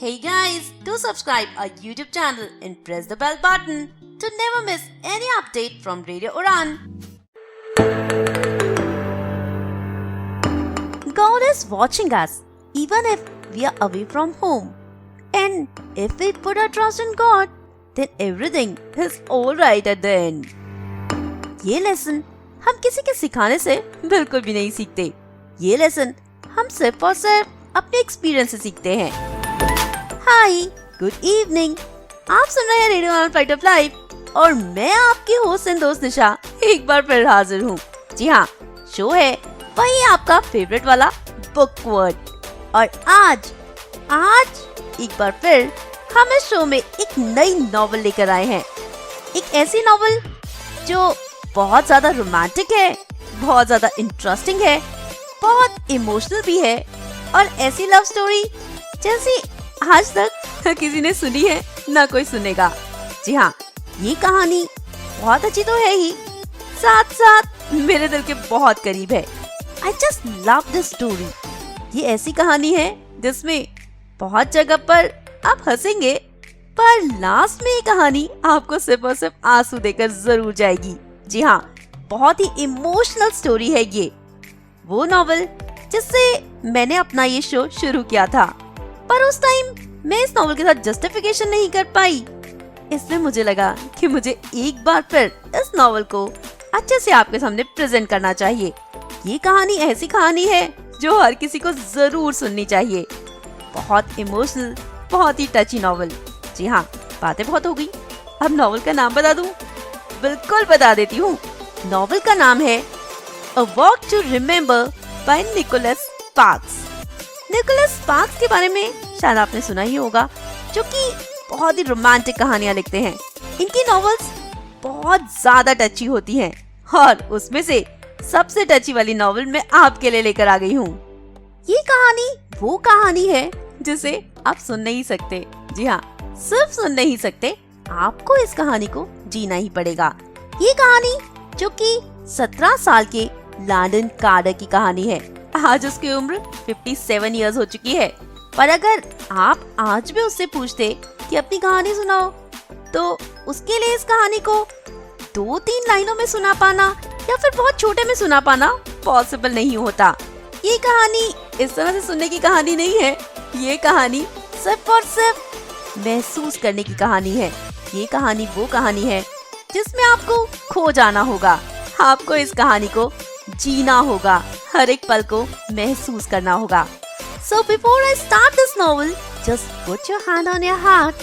Hey guys, do subscribe our YouTube channel and press the bell button to never miss any update from Radio Udan. God is watching us even if we are away from home. And if we put our trust in God, then everything is alright at the end. ये lesson हम किसी के सिखाने से बिल्कुल भी नहीं सीखते. ये लेसन हम सिर्फ और सिर्फ अपने एक्सपीरियंस से सीखते हैं. हाय, गुड इवनिंग. आप सुन रहे हैं radio on flight of life और मैं आपकी होस्ट एंड दोस्त निशा एक बार फिर हाजिर हूँ. जी हाँ, शो है वही आपका फेवरेट वाला बुक वर्ड. और आज एक बार फिर हम इस शो में एक नई नॉवेल लेकर आए हैं. एक ऐसी नॉवेल जो बहुत ज्यादा रोमांटिक है, बहुत ज्यादा इंटरेस्टिंग है, बहुत इमोशनल भी है और ऐसी लव स्टोरी जैसी आज तक किसी ने सुनी है ना कोई सुनेगा. जी हाँ, ये कहानी बहुत अच्छी तो है ही, साथ साथ मेरे दिल के बहुत करीब है. I just love this story. ये ऐसी कहानी है जिसमें बहुत जगह पर आप हंसेंगे, पर लास्ट में ये कहानी आपको सिर्फ और सिर्फ आंसू देकर जरूर जाएगी. जी हाँ, बहुत ही इमोशनल स्टोरी है ये. वो नॉवेल जिससे मैंने अपना ये शो शुरू किया था, पर उस टाइम मैं इस नॉवेल के साथ जस्टिफिकेशन नहीं कर पाई. इसलिए मुझे लगा कि मुझे एक बार फिर इस नॉवेल को अच्छे से आपके सामने प्रेजेंट करना चाहिए. ये कहानी ऐसी कहानी है जो हर किसी को जरूर सुननी चाहिए. बहुत इमोशनल, बहुत ही टची नॉवेल. जी हाँ, बातें बहुत हो गई, अब नॉवेल का नाम बता दूं? बिल्कुल बता देती हूँ. नॉवेल का नाम है A Walk to Remember by Nicholas Sparks. Nicholas Sparks के बारे में शायद आपने सुना ही होगा, जो कि बहुत ही रोमांटिक कहानियां लिखते हैं. इनकी नॉवेल्स बहुत ज्यादा टची होती हैं और उसमें से सबसे टची वाली नॉवेल मैं आपके लिए लेकर आ गई हूँ. ये कहानी वो कहानी है जिसे आप सुन नहीं सकते. जी हाँ, सिर्फ सुन नहीं सकते, आपको इस कहानी को जीना ही पड़ेगा. ये कहानी जो कि 17 साल के लैंडन कार्टर की कहानी है. आज उसकी उम्र 57 इयर्स हो चुकी है, पर अगर आप आज भी उससे पूछते कि अपनी कहानी सुनाओ, तो उसके लिए इस कहानी को 2-3 लाइनों में सुना पाना या फिर बहुत छोटे में सुना पाना पॉसिबल नहीं होता. ये कहानी इस तरह से सुनने की कहानी नहीं है. ये कहानी सिर्फ और सिर्फ महसूस करने की कहानी है. ये कहानी वो कहानी है जिसमें आपको खो जाना होगा. आपको इस कहानी को जीना होगा, हर एक पल को महसूस करना होगा. So before I start this novel, just put your hand on your heart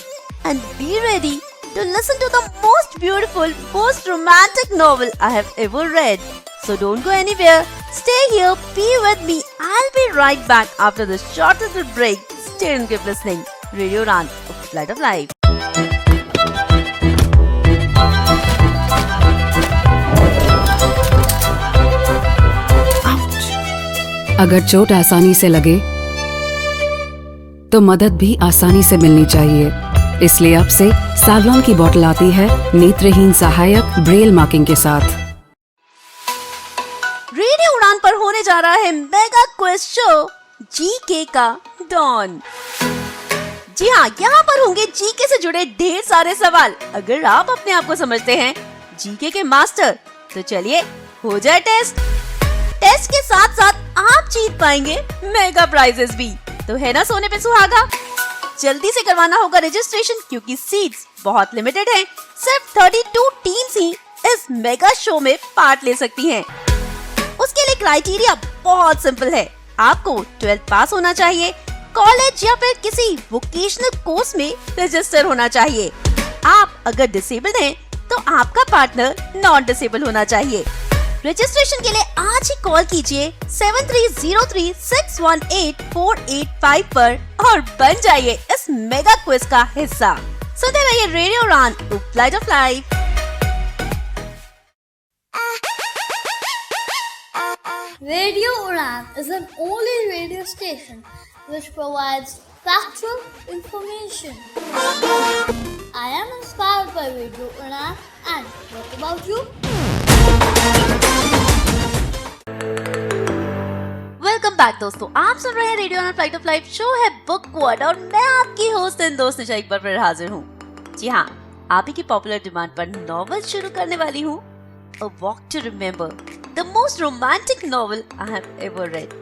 and be ready to listen to the most beautiful, most romantic novel I have ever read. So don't go anywhere. Stay here, be with me. I'll be right back after this short little break. Stay and keep listening. Radio Udan, Flight of Life. अगर चोट आसानी से लगे तो मदद भी आसानी से मिलनी चाहिए. इसलिए अब से सैवलॉन की बोतल आती है नेत्रहीन सहायक ब्रेल मार्किंग के साथ. रेडियो उड़ान पर होने जा रहा है मेगा क्विज शो जीके का डॉन. जी हाँ, यहाँ पर होंगे जीके से जुड़े ढेर सारे सवाल. अगर आप अपने आप को समझते हैं जीके के मास्टर, तो चलिए हो जाए टेस्ट. टेस्ट के साथ साथ आप जीत पाएंगे मेगा प्राइजेस भी. तो है ना सोने पे सुहागा. जल्दी से करवाना होगा रजिस्ट्रेशन, क्योंकि सीट्स बहुत लिमिटेड हैं. सिर्फ 32 टीम्स ही इस मेगा शो में पार्ट ले सकती हैं. उसके लिए क्राइटेरिया बहुत सिंपल है. आपको 12th पास होना चाहिए, कॉलेज या फिर किसी वोकेशनल कोर्स में रजिस्टर होना चाहिए. आप अगर डिसेबल्ड हैं तो आपका पार्टनर नॉन डिसेबल होना चाहिए. रजिस्ट्रेशन के लिए आज ही कॉल कीजिए 7303618485 पर और बन जाइए इस मेगा क्विज का हिस्सा. सुनते रहिए रेडियो उड़ान, flight of life. Radio Udan is an only radio station which provides factual information. I am inspired by Radio Udan, and what about you? Back दोस्तों, आप सुन रहे हैं radio on flight of life. Show है book word और मैं आपकी host and दोस्त निशा एक बार फिर हाजिर हूँ। जी हाँ, आप ही की पॉपुलर डिमांड पर नॉवेल शुरू करने वाली हूँ। A Walk to Remember, the most romantic novel I have ever read.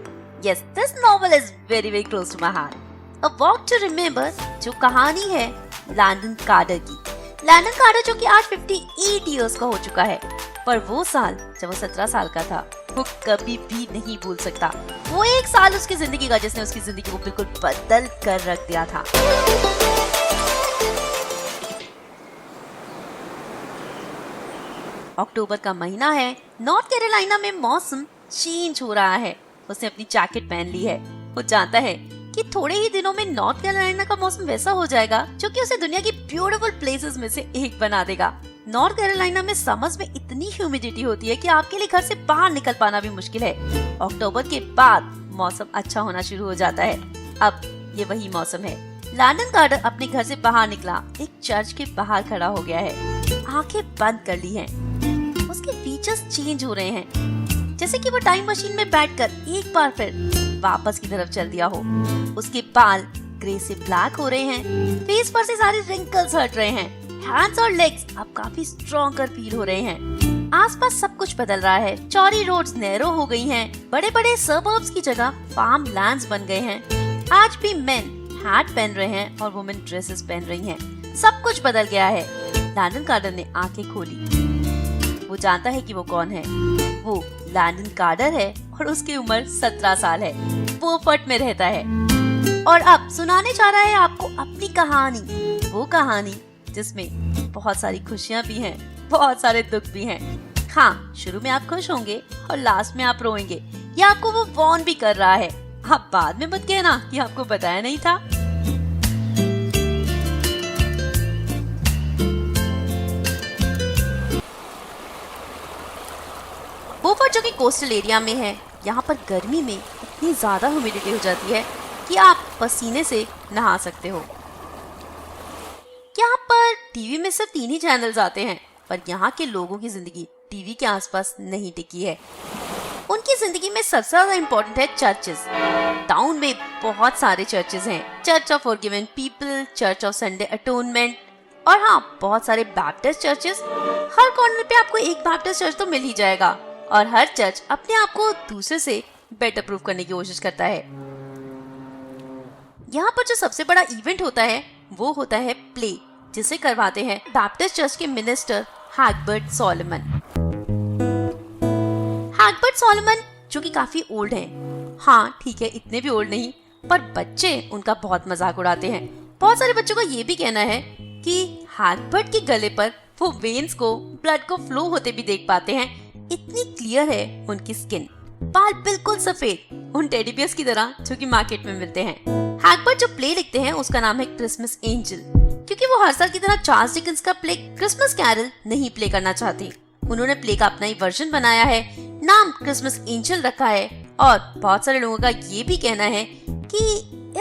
Yes, this novel is very very close to my heart. A Walk to Remember जो कहानी है लैंडन कार्टर की। Landon quarter जो कि आज 58 इयर्स का हो चुका है, पर वो साल जब वो 17 साल का था वो कभी भी नहीं भूल सकता। वो एक साल उसकी जिंदगी का जिसने उसकी जिंदगी को बिल्कुल बदल कर रख दिया था। अक्टूबर का महीना है, नॉर्थ कैरोलिना में मौसम चेंज हो रहा है। उसने अपनी जैकेट पहन ली है। वो जानता है कि थोड़े ही दिनों में नॉर्थ कैरोलिना का मौसम वैसा हो जाएगा जो कि उसे दुनिया की ब्यूटीफुल प्लेसेस में से एक बना देगा। नॉर्थ कैरोलिना में समर्स में इतनी ह्यूमिडिटी होती है कि आपके लिए घर से बाहर निकल पाना भी मुश्किल है। अक्टूबर के बाद मौसम अच्छा होना शुरू हो जाता है। अब ये वही मौसम है। लैंडन कार्टर अपने घर से बाहर निकला, एक चर्च के बाहर खड़ा हो गया है। आंखें बंद कर ली हैं। उसके फीचर्स चेंज हो रहे हैं, जैसे कि वो टाइम मशीन में बैठकर एक बार फिर वापस की तरफ चल दिया हो। उसके बाल ग्रे से ब्लैक हो रहे हैं, फेस पर से सारे रिंकल्स हट रहे हैं, हैंड्स और लेग्स अब काफी स्ट्रॉन्गर फील हो रहे हैं। आसपास सब कुछ बदल रहा है। चौड़ी रोड्स नैरो हो गई हैं, बड़े बड़े सबर्ब्स की जगह फार्म लैंड्स बन गए हैं। आज भी मेन हैट पहन रहे हैं और वुमेन ड्रेसेस पहन रही हैं। सब कुछ बदल गया है। लैंडन कार्टर ने आंखें खोली। वो जानता है कि वो कौन है। वो लैंडन कार्टर है और उसकी उम्र 17 साल है। वो फट में रहता है और अब सुनाने जा रहा है आपको अपनी कहानी। वो कहानी जिसमें बहुत सारी खुशियाँ भी हैं, बहुत सारे दुख भी हैं। हाँ, शुरू में आप खुश होंगे और लास्ट में आप रोएंगे। ये आपको वो वॉर्न भी कर रहा है। आप बाद में मत कहना कि आपको बताया नहीं था। बोफोर्ट जो कि कोस्टल एरिया में है, यहाँ पर गर्मी में इतनी ज्यादा ह्यूमिडिटी हो जाती है कि आप पसीने से नहा सकते हो। यहाँ पर टीवी में सिर्फ 3 ही चैनल्स आते हैं, पर यहाँ के लोगों की जिंदगी टीवी के आसपास नहीं टिकी है। उनकी जिंदगी में सबसे ज्यादा इम्पोर्टेंट है चर्चेस। टाउन में बहुत सारे चर्चेस हैं। Church of forgiven people, church of Sunday atonement और हाँ, बहुत सारे बैप्टिस्ट चर्चेस। हर कॉर्नर पे आपको एक बैप्टिस्ट चर्च तो मिल ही जाएगा और हर चर्च अपने आप को दूसरे से बेटर प्रूव करने की कोशिश करता है। यहाँ पर जो सबसे बड़ा इवेंट होता है वो होता है प्ले, जिसे करवाते हैं बैप्टिस्ट चर्च के मिनिस्टर हैगबर्ट सोलोमन। हैगबर्ट सोलोमन जो कि काफी ओल्ड हैं। हाँ ठीक है, इतने भी ओल्ड नहीं, पर बच्चे उनका बहुत मजाक उड़ाते हैं। बहुत सारे बच्चों का ये भी कहना है कि हैगबर्ट के गले पर वो वेन्स को, ब्लड को फ्लो होते भी देख पाते हैं। इतनी क्लियर है उनकी स्किन। बाल बिल्कुल सफेद, उन टेडी बियर्स की तरह जो कि मार्केट में मिलते हैं। हैगबर्ट जो प्ले लिखते हैं उसका नाम है क्रिसमस एंजल, क्योंकि वो हर साल की तरह चार्ल्स डिकेंस का प्ले क्रिसमस कैरल नहीं प्ले करना चाहते। उन्होंने प्ले का अपना ही वर्जन बनाया है, नाम क्रिसमस एंजल रखा है। और बहुत सारे लोगों का ये भी कहना है कि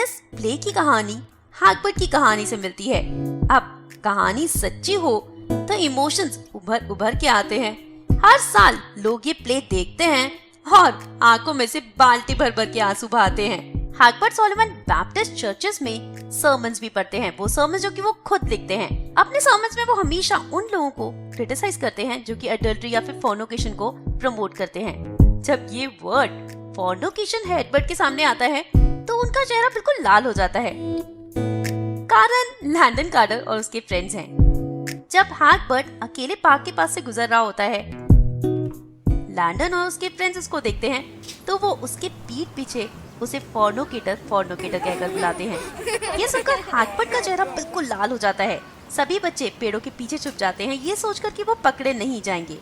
इस प्ले की कहानी हैगबर्ट की कहानी से मिलती है। अब कहानी सच्ची हो तो इमोशंस उभर उभर के आते हैं। हर साल लोग ये प्ले देखते हैं और आंखों में से बाल्टी भर भर के आंसू बहाते हैं। हैगबर्ट सोलोमन बैप्टिस्ट चर्चेस में सर्मन्स भी पढ़ते हैं। वो सर्मन्स जो कि वो खुद लिखते हैं। अपने सर्मन्स में वो हमेशा उन लोगों को क्रिटिसाइज करते हैं जो कि अडल्ट्री या फिर फॉर्निकेशन को प्रमोट करते हैं। जब ये वर्ड फॉर्निकेशन हैगबर्ट के सामने आता है तो उनका चेहरा बिल्कुल लाल हो जाता है। कारण लैंडन कार्टर और उसके फ्रेंड्स हैं। जब हैगबर्ट अकेले पार्क के पास से गुजर रहा होता है, लैंडन और उसके फ्रेंड्स उसको देखते हैं तो वो उसके पीठ पीछे उसे फॉर्निकेटर कहकर बुलाते हैं। ये सुनकर हैगबर्ट का चेहरा बिल्कुल लाल हो जाता है। सभी बच्चे पेड़ों के पीछे छुप जाते हैं, ये सोचकर कि वो पकड़े नहीं जाएंगे।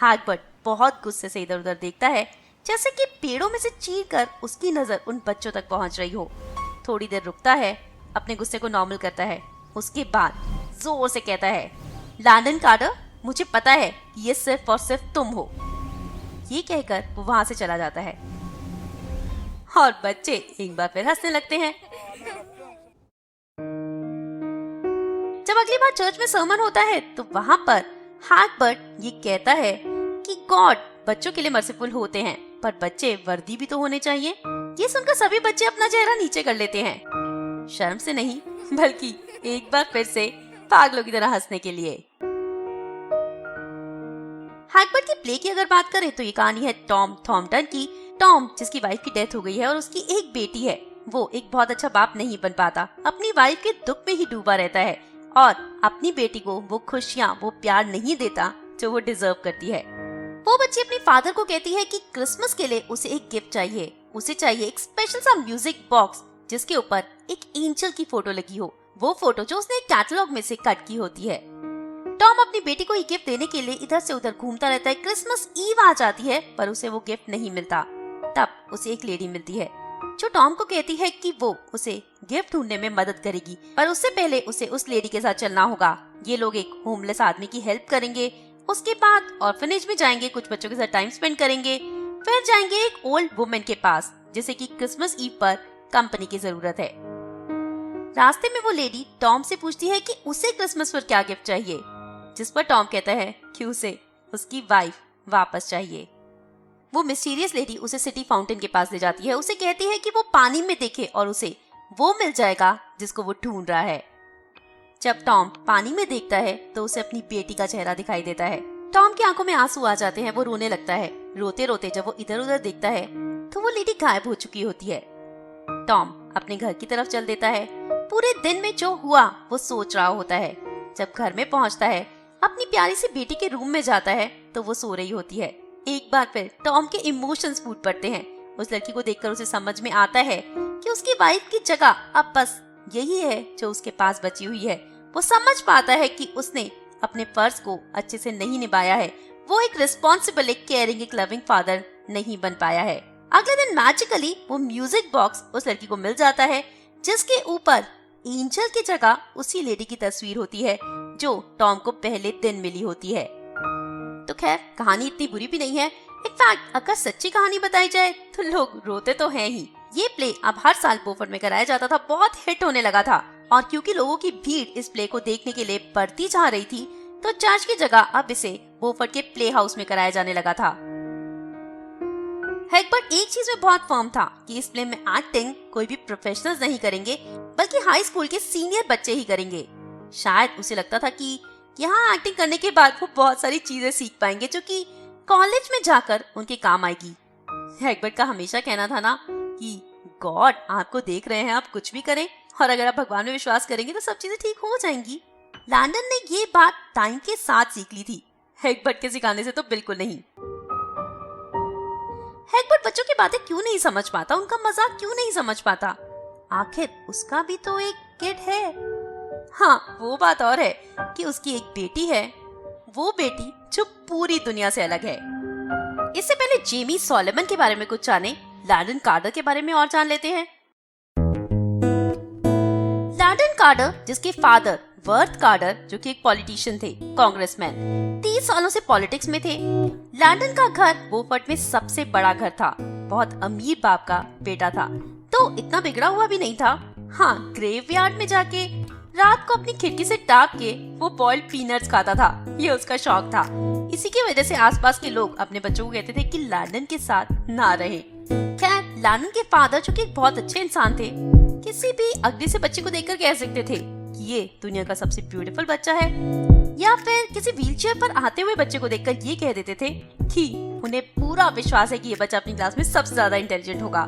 हैगबर्ट बहुत गुस्से से इधर उधर देखता है, जैसे कि पेड़ों में से चीरकर उसकी नजर उन बच्चों तक पहुंच रही हो। थोड़ी देर रुकता है, अपने गुस्से को नॉर्मल करता है। उसके बाद जोर से कहता है, लैंडन कार्टर, मुझे पता है कि ये सिर्फ और सिर्फ तुम हो। ये कहकर वो वहां से चला जाता है और बच्चे एक बार फिर हंसने लगते हैं। जब अगली बार चर्च में सर्मन होता है तो वहां पर हैगबर्ट ये कहता है कि गॉड बच्चों के लिए मर्सीफुल होते हैं, पर बच्चे वर्दी भी तो होने चाहिए। ये सुनकर सभी बच्चे अपना चेहरा नीचे कर लेते हैं, शर्म से नहीं बल्कि एक बार फिर से पागलों की तरह हंसने के लिए। हैग्बर्ट की प्ले की अगर बात करें तो ये कहानी है टॉम थॉम्पटन की। टॉम जिसकी वाइफ की डेथ हो गई है और उसकी एक बेटी है, वो एक बहुत अच्छा बाप नहीं बन पाता, अपनी वाइफ के दुख में ही डूबा रहता है और अपनी बेटी को वो खुशियाँ, वो प्यार नहीं देता जो वो डिजर्व करती है। वो बच्ची अपने फादर को कहती है कि क्रिसमस के लिए उसे एक गिफ्ट चाहिए, उसे चाहिए एक स्पेशल सा म्यूजिक बॉक्स जिसके ऊपर एक एंजल की फोटो लगी हो, वो फोटो जो उसने एक कैटलॉग में से कट की होती है। टॉम अपनी बेटी को ये गिफ्ट देने के लिए इधर से उधर घूमता रहता है। क्रिसमस ईव आ जाती है पर उसे वो गिफ्ट नहीं मिलता। तब उसे एक लेडी मिलती है जो टॉम को कहती है कि वो उसे गिफ्ट ढूंढने में मदद करेगी, पर उससे पहले उसे उस लेडी के साथ चलना होगा। ये लोग एक होमलेस आदमी की हेल्प करेंगे, उसके बाद ऑर्फनेज में जाएंगे, कुछ बच्चों के साथ टाइम स्पेंड करेंगे, फिर जाएंगे एक ओल्ड वुमेन के पास जिसे कि क्रिसमस ईव पर कंपनी की जरूरत है। रास्ते में वो लेडी टॉम से पूछती है कि उसे क्रिसमस पर क्या गिफ्ट चाहिए, जिस पर टॉम कहता है कि उसे उसकी वाइफ वापस चाहिए। वो मिस्टीरियस लेडी उसे सिटी फाउंटेन के पास ले जाती है, उसे कहती है कि वो पानी में देखे और उसे वो मिल जाएगा जिसको वो ढूंढ रहा है। जब टॉम पानी में देखता है तो उसे अपनी बेटी का चेहरा दिखाई देता है। टॉम की आंखों में आंसू आ जाते हैं, वो रोने लगता है। रोते रोते जब वो इधर उधर देखता है तो वो लेडी गायब हो चुकी होती है। टॉम अपने घर की तरफ चल देता है। पूरे दिन में जो हुआ वो सोच रहा होता है। जब घर में पहुंचता है, अपनी प्यारी सी बेटी के रूम में जाता है तो वो सो रही होती है। एक बार फिर टॉम के इमोशंस फूट पड़ते हैं। उस लड़की को देखकर उसे समझ में आता है कि उसकी वाइफ की जगह अब बस यही है जो उसके पास बची हुई है। वो समझ पाता है कि उसने अपने फर्ज को अच्छे से नहीं निभाया है, वो एक रिस्पॉन्सिबल, एक केयरिंग, एक लविंग फादर नहीं बन पाया है। अगले दिन मैजिकली वो म्यूजिक बॉक्स उस लड़की को मिल जाता है जिसके ऊपर एंजल की जगह उसी लेडी की तस्वीर होती है जो टॉम को पहले दिन मिली होती है। तो खैर कहानी इतनी बुरी भी नहीं है। इनफैक्ट अगर सच्ची कहानी बताई जाए तो लोग रोते तो हैं ही। ये प्ले अब हर साल बोफोर्ड में कराया जाता था, बहुत हिट होने लगा था और क्योंकि लोगों की भीड़ इस प्ले को देखने के लिए बढ़ती जा रही थी तो चर्च की जगह अब इसे बोफोर्ड के प्ले हाउस में कराया जाने लगा था। हैग्बर्ट एक चीज में बहुत फर्म था कि इस प्ले में एक्टिंग कोई भी प्रोफेशनल्स नहीं करेंगे बल्कि हाई स्कूल के सीनियर बच्चे ही करेंगे। शायद उसे लगता था कि यहाँ एक्टिंग करने के बाद वो बहुत सारी चीजें सीख पाएंगे जो कि कॉलेज में जाकर उनके काम आएगी। हैग्बर्ट का हमेशा कहना था ना कि गॉड आपको देख रहे हैं, आप कुछ भी करें और अगर आप भगवान में विश्वास करेंगे तो सब चीजें ठीक हो जाएंगी। लैंडन ने ये बात टाइम के साथ सीख ली थी, हैग्बर्ट के सिखाने से तो बिल्कुल नहीं। हैग्बर्ट बच्चों की बातें क्यों नहीं समझ पाता, उनका मजाक क्यों नहीं समझ पाता? आखिर उसका भी तो एक किड है। हाँ, वो बात और है कि उसकी एक बेटी है, वो बेटी जो पूरी दुनिया से अलग है। इससे पहले जेमी सॉलोमन के बारे में कुछ जाने, लैंडन कार्टर के बारे में और जान लेते हैं। लैंडन कार्टर जिसके फादर वर्थ कार्टर जो कि एक पॉलिटिशियन थे, कांग्रेसमैन, 30 सालों से पॉलिटिक्स में थे। लैंडन का घर बोफोर्ड में सबसे बड़ा घर था, बहुत अमीर बाप का बेटा था, तो इतना बिगड़ा हुआ भी नहीं था। हाँ, ग्रेवयार्ड में जाके रात को अपनी खिड़की से ताक के वो बॉइल्ड पीनट्स खाता था, ये उसका शौक था। इसी की वजह से आसपास के लोग अपने बच्चों को कहते थे कि लैंडन के साथ ना रहे। खैर, लैंडन के फादर जो कि एक बहुत अच्छे इंसान थे, किसी भी अगली से बच्चे को देखकर कह सकते थे कि ये दुनिया का सबसे ब्यूटीफुल बच्चा है, या फिर किसी व्हीलचेयर पर आते हुए बच्चे को देखकर ये कह देते थे कि उन्हें पूरा विश्वास है कि ये बच्चा अपनी क्लास में सबसे ज्यादा इंटेलिजेंट होगा।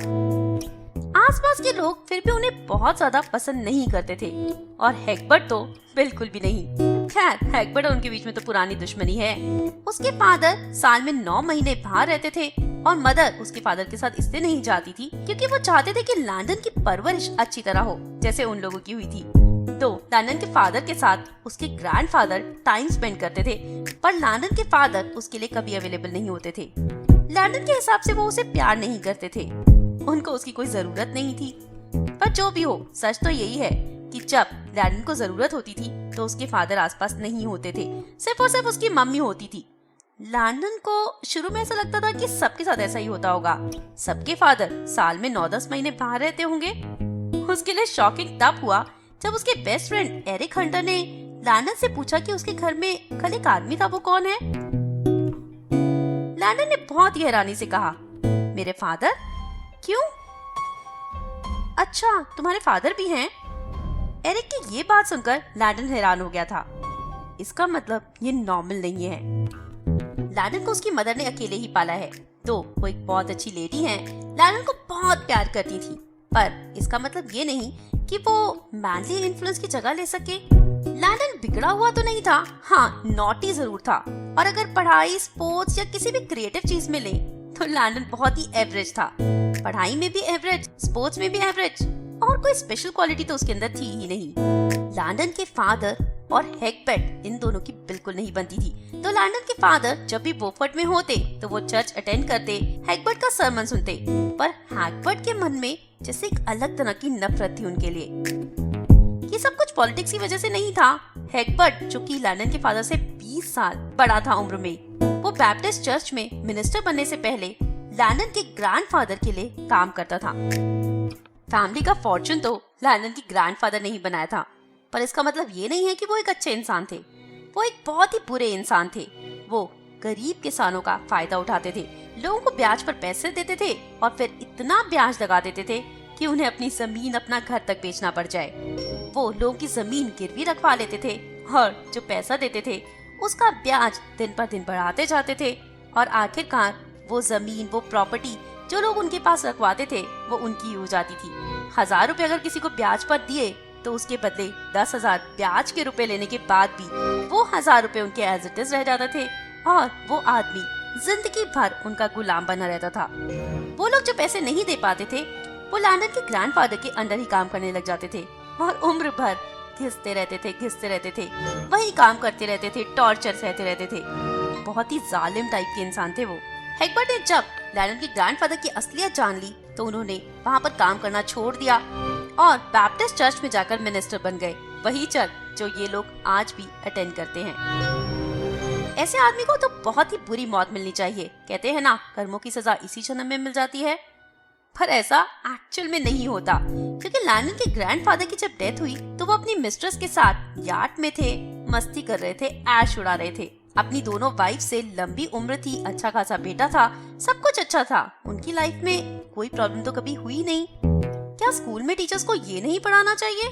आसपास के लोग फिर भी उन्हें बहुत ज्यादा पसंद नहीं करते थे और हैग्बर्ट तो बिल्कुल भी नहीं। खैर, हैग्बर्ट और उनके बीच में तो पुरानी दुश्मनी है। उसके फादर साल में 9 महीने बाहर रहते थे और मदर उसके फादर के साथ इसलिए नहीं जाती थी क्योंकि वो चाहते थे कि लैंडन की परवरिश अच्छी तरह हो जैसे उन लोगों की हुई थी। तो लैंडन के फादर के साथ उसके ग्रैंडफादर टाइम स्पेंड करते थे, पर लैंडन के फादर उसके लिए कभी अवेलेबल नहीं होते थे। लैंडन के हिसाब से वो उसे प्यार नहीं करते थे, उनको उसकी कोई जरूरत नहीं थी। पर जो भी हो, सच तो यही है कि जब लैंडन को जरूरत होती थी तो उसके फादर आसपास नहीं होते थे, सिर्फ और सिर्फ उसकी मम्मी होती थी। लैंडन को शुरू में ऐसा लगता था कि सबके साथ ऐसा ही होता होगा, सबके फादर साल में 9-10 महीने बाहर रहते होंगे। उसके लिए शॉकिंग तब हुआ जब उसके बेस्ट फ्रेंड एरिक हंटर ने लैंडन से पूछा कि उसके घर में कल एक आदमी था, वो कौन है? लैंडन ने बहुत ही हैरानी से कहा, मेरे फादर? क्यों? अच्छा, तुम्हारे फादर भी हैं? एरिक की ये बात सुनकर लैंडन हैरान हो गया था। इसका मतलब ये नॉर्मल नहीं है। लैंडन को उसकी मदर ने अकेले ही पाला है, तो वो एक बहुत अच्छी लेडी हैं। लैंडन को बहुत प्यार करती थी, पर इसका मतलब ये नहीं कि वो मैनली इन्फ्लुएंस की जगह ले सके। लैंडन बिगड़ा हुआ तो नहीं था, हाँ नॉटी जरूर था, और अगर पढ़ाई, स्पोर्ट्स या किसी भी क्रिएटिव चीज में ले तो लैंडन बहुत ही एवरेज था। पढ़ाई में भी एवरेज, स्पोर्ट्स में भी एवरेज, और कोई स्पेशल क्वालिटी तो उसके अंदर थी ही नहीं। लैंडन के फादर और हैगबर्ट इन दोनों की बिल्कुल नहीं बनती थी, तो लैंडन के फादर जब भी बोफर्ट में होते तो वो चर्च अटेंड करते, हैगबर्ट का सरमन सुनते, पर हैगबर्ट के मन में जैसे एक अलग तरह की नफरत थी उनके लिए। ये सब कुछ पॉलिटिक्स की वजह से नहीं था। हैगबर्ट, जो कि लैंडन के फादर से 20 साल बड़ा था उम्र में, वो बैप्टिस्ट चर्च में मिनिस्टर बनने से पहले लैंडन के ग्रैंडफादर के लिए काम करता था। फैमिली का फॉर्चून तो लैंडन की ग्रैंडफादर ने ही बनाया था, पर इसका मतलब ये नहीं है कि वो एक अच्छे इंसान थे। वो एक बहुत ही बुरे इंसान थे। वो गरीब किसानों का फायदा उठाते थे, लोगों को ब्याज पर पैसे देते थे और फिर इतना ब्याज लगा देते थे कि उन्हें अपनी जमीन, अपना घर तक बेचना पड़ जाए। वो लोगों की जमीन गिरवी रखवा लेते थे और जो पैसा देते थे उसका ब्याज दिन पर दिन बढ़ाते जाते थे, और आखिरकार वो जमीन, वो प्रॉपर्टी जो लोग उनके पास रखवाते थे वो उनकी हो जाती थी। 1000 रुपए अगर किसी को ब्याज पर दिए तो उसके बदले 10,000 ब्याज के रुपए लेने के बाद भी वो 1000 रुपए उनके एज इट इज रह जाते थे, और वो आदमी जिंदगी भर उनका गुलाम बना रहता था। वो लोग जो पैसे नहीं दे पाते थे वो लैंडन के ग्रैंडफादर के अंडर ही काम करने लग जाते थे, और उम्र भर घिसते रहते थे, वही काम करते रहते थे, टॉर्चर सहते रहते थे। बहुत ही जालिम टाइप के इंसान थे वो। हैगबर्ट ने जब लैंडन के ग्रैंडफादर की असलियत जान ली तो उन्होंने वहाँ पर काम करना छोड़ दिया और बैप्टिस्ट चर्च में जाकर मिनिस्टर बन गए, वही चर्च जो ये लोग आज भी अटेंड करते हैं। ऐसे आदमी को तो बहुत ही बुरी मौत मिलनी चाहिए। कहते हैं ना, कर्मों की सजा इसी जन्म में मिल जाती है, पर ऐसा एक्चुअल में नहीं होता, क्योंकि लैंडन के ग्रैंडफादर की जब डेथ हुई तो वो अपनी मिस्ट्रेस के साथ यार्ड में थे, मस्ती कर रहे थे, ऐश उड़ा रहे थे। अपनी दोनों वाइफ से लंबी उम्र थी, अच्छा खासा बेटा था, सब कुछ अच्छा था। उनकी लाइफ में कोई प्रॉब्लम तो कभी हुई नहीं। क्या स्कूल में टीचर्स को ये नहीं पढ़ाना चाहिए?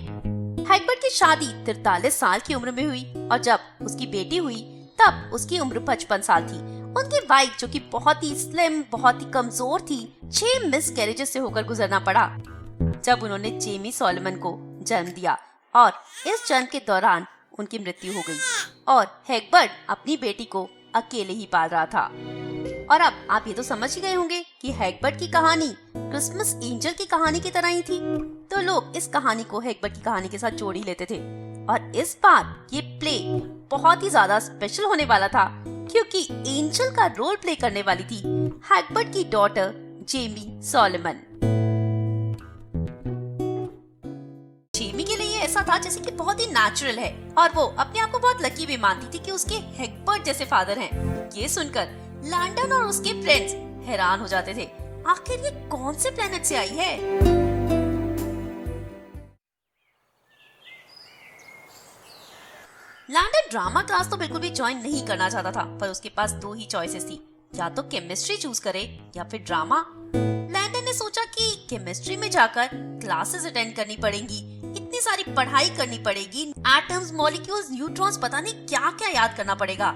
हैगबर्ट की शादी 43 साल की उम्र में हुई, और जब उसकी बेटी हुई तब उसकी उम्र 55 साल थी। उनकी वाइफ, जो कि बहुत ही स्लिम, बहुत ही कमजोर थी, 6 मिसकैरेजेस से होकर गुजरना पड़ा जब उन्होंने जेमी सॉलोमन को जन्म दिया, और इस जन्म के दौरान उनकी मृत्यु हो गई, और हैगबर्ट अपनी बेटी को अकेले ही पाल रहा था। और अब आप ये तो समझ ही गए होंगे कि हैगबर्ट की कहानी क्रिसमस एंजल की कहानी की तरह ही थी, तो लोग इस कहानी को हैगबर्ट की कहानी के साथ जोड़ ही लेते थे। और इस बार ये प्ले बहुत ही ज्यादा स्पेशल होने वाला था, क्योंकि एंजल का रोल प्ले करने वाली थी हैगबर्ट की डॉटर जेमी सॉलोमन। जेमी के लिए ऐसा था जैसे कि बहुत ही नेचुरल है, और वो अपने आप को बहुत लकी भी मानती थी कि उसके हैगबर्ट जैसे फादर हैं। ये सुनकर लैंडन और उसके फ्रेंड्स हैरान हो जाते थे, आखिर ये कौन से प्लेनेट से आई है? लैंडन ड्रामा क्लास तो बिल्कुल भी ज्वाइन नहीं करना चाहता था, पर उसके पास 2 ही चॉइसेस थी, या तो केमिस्ट्री चूज करे या फिर ड्रामा। लैंडन ने सोचा कि केमिस्ट्री में जाकर क्लासेस अटेंड करनी पड़ेंगी, इतनी सारी पढ़ाई करनी पड़ेगी, एटम्स, मॉलिक्यूल्स, न्यूट्रॉन्स, पता नहीं क्या क्या याद करना पड़ेगा।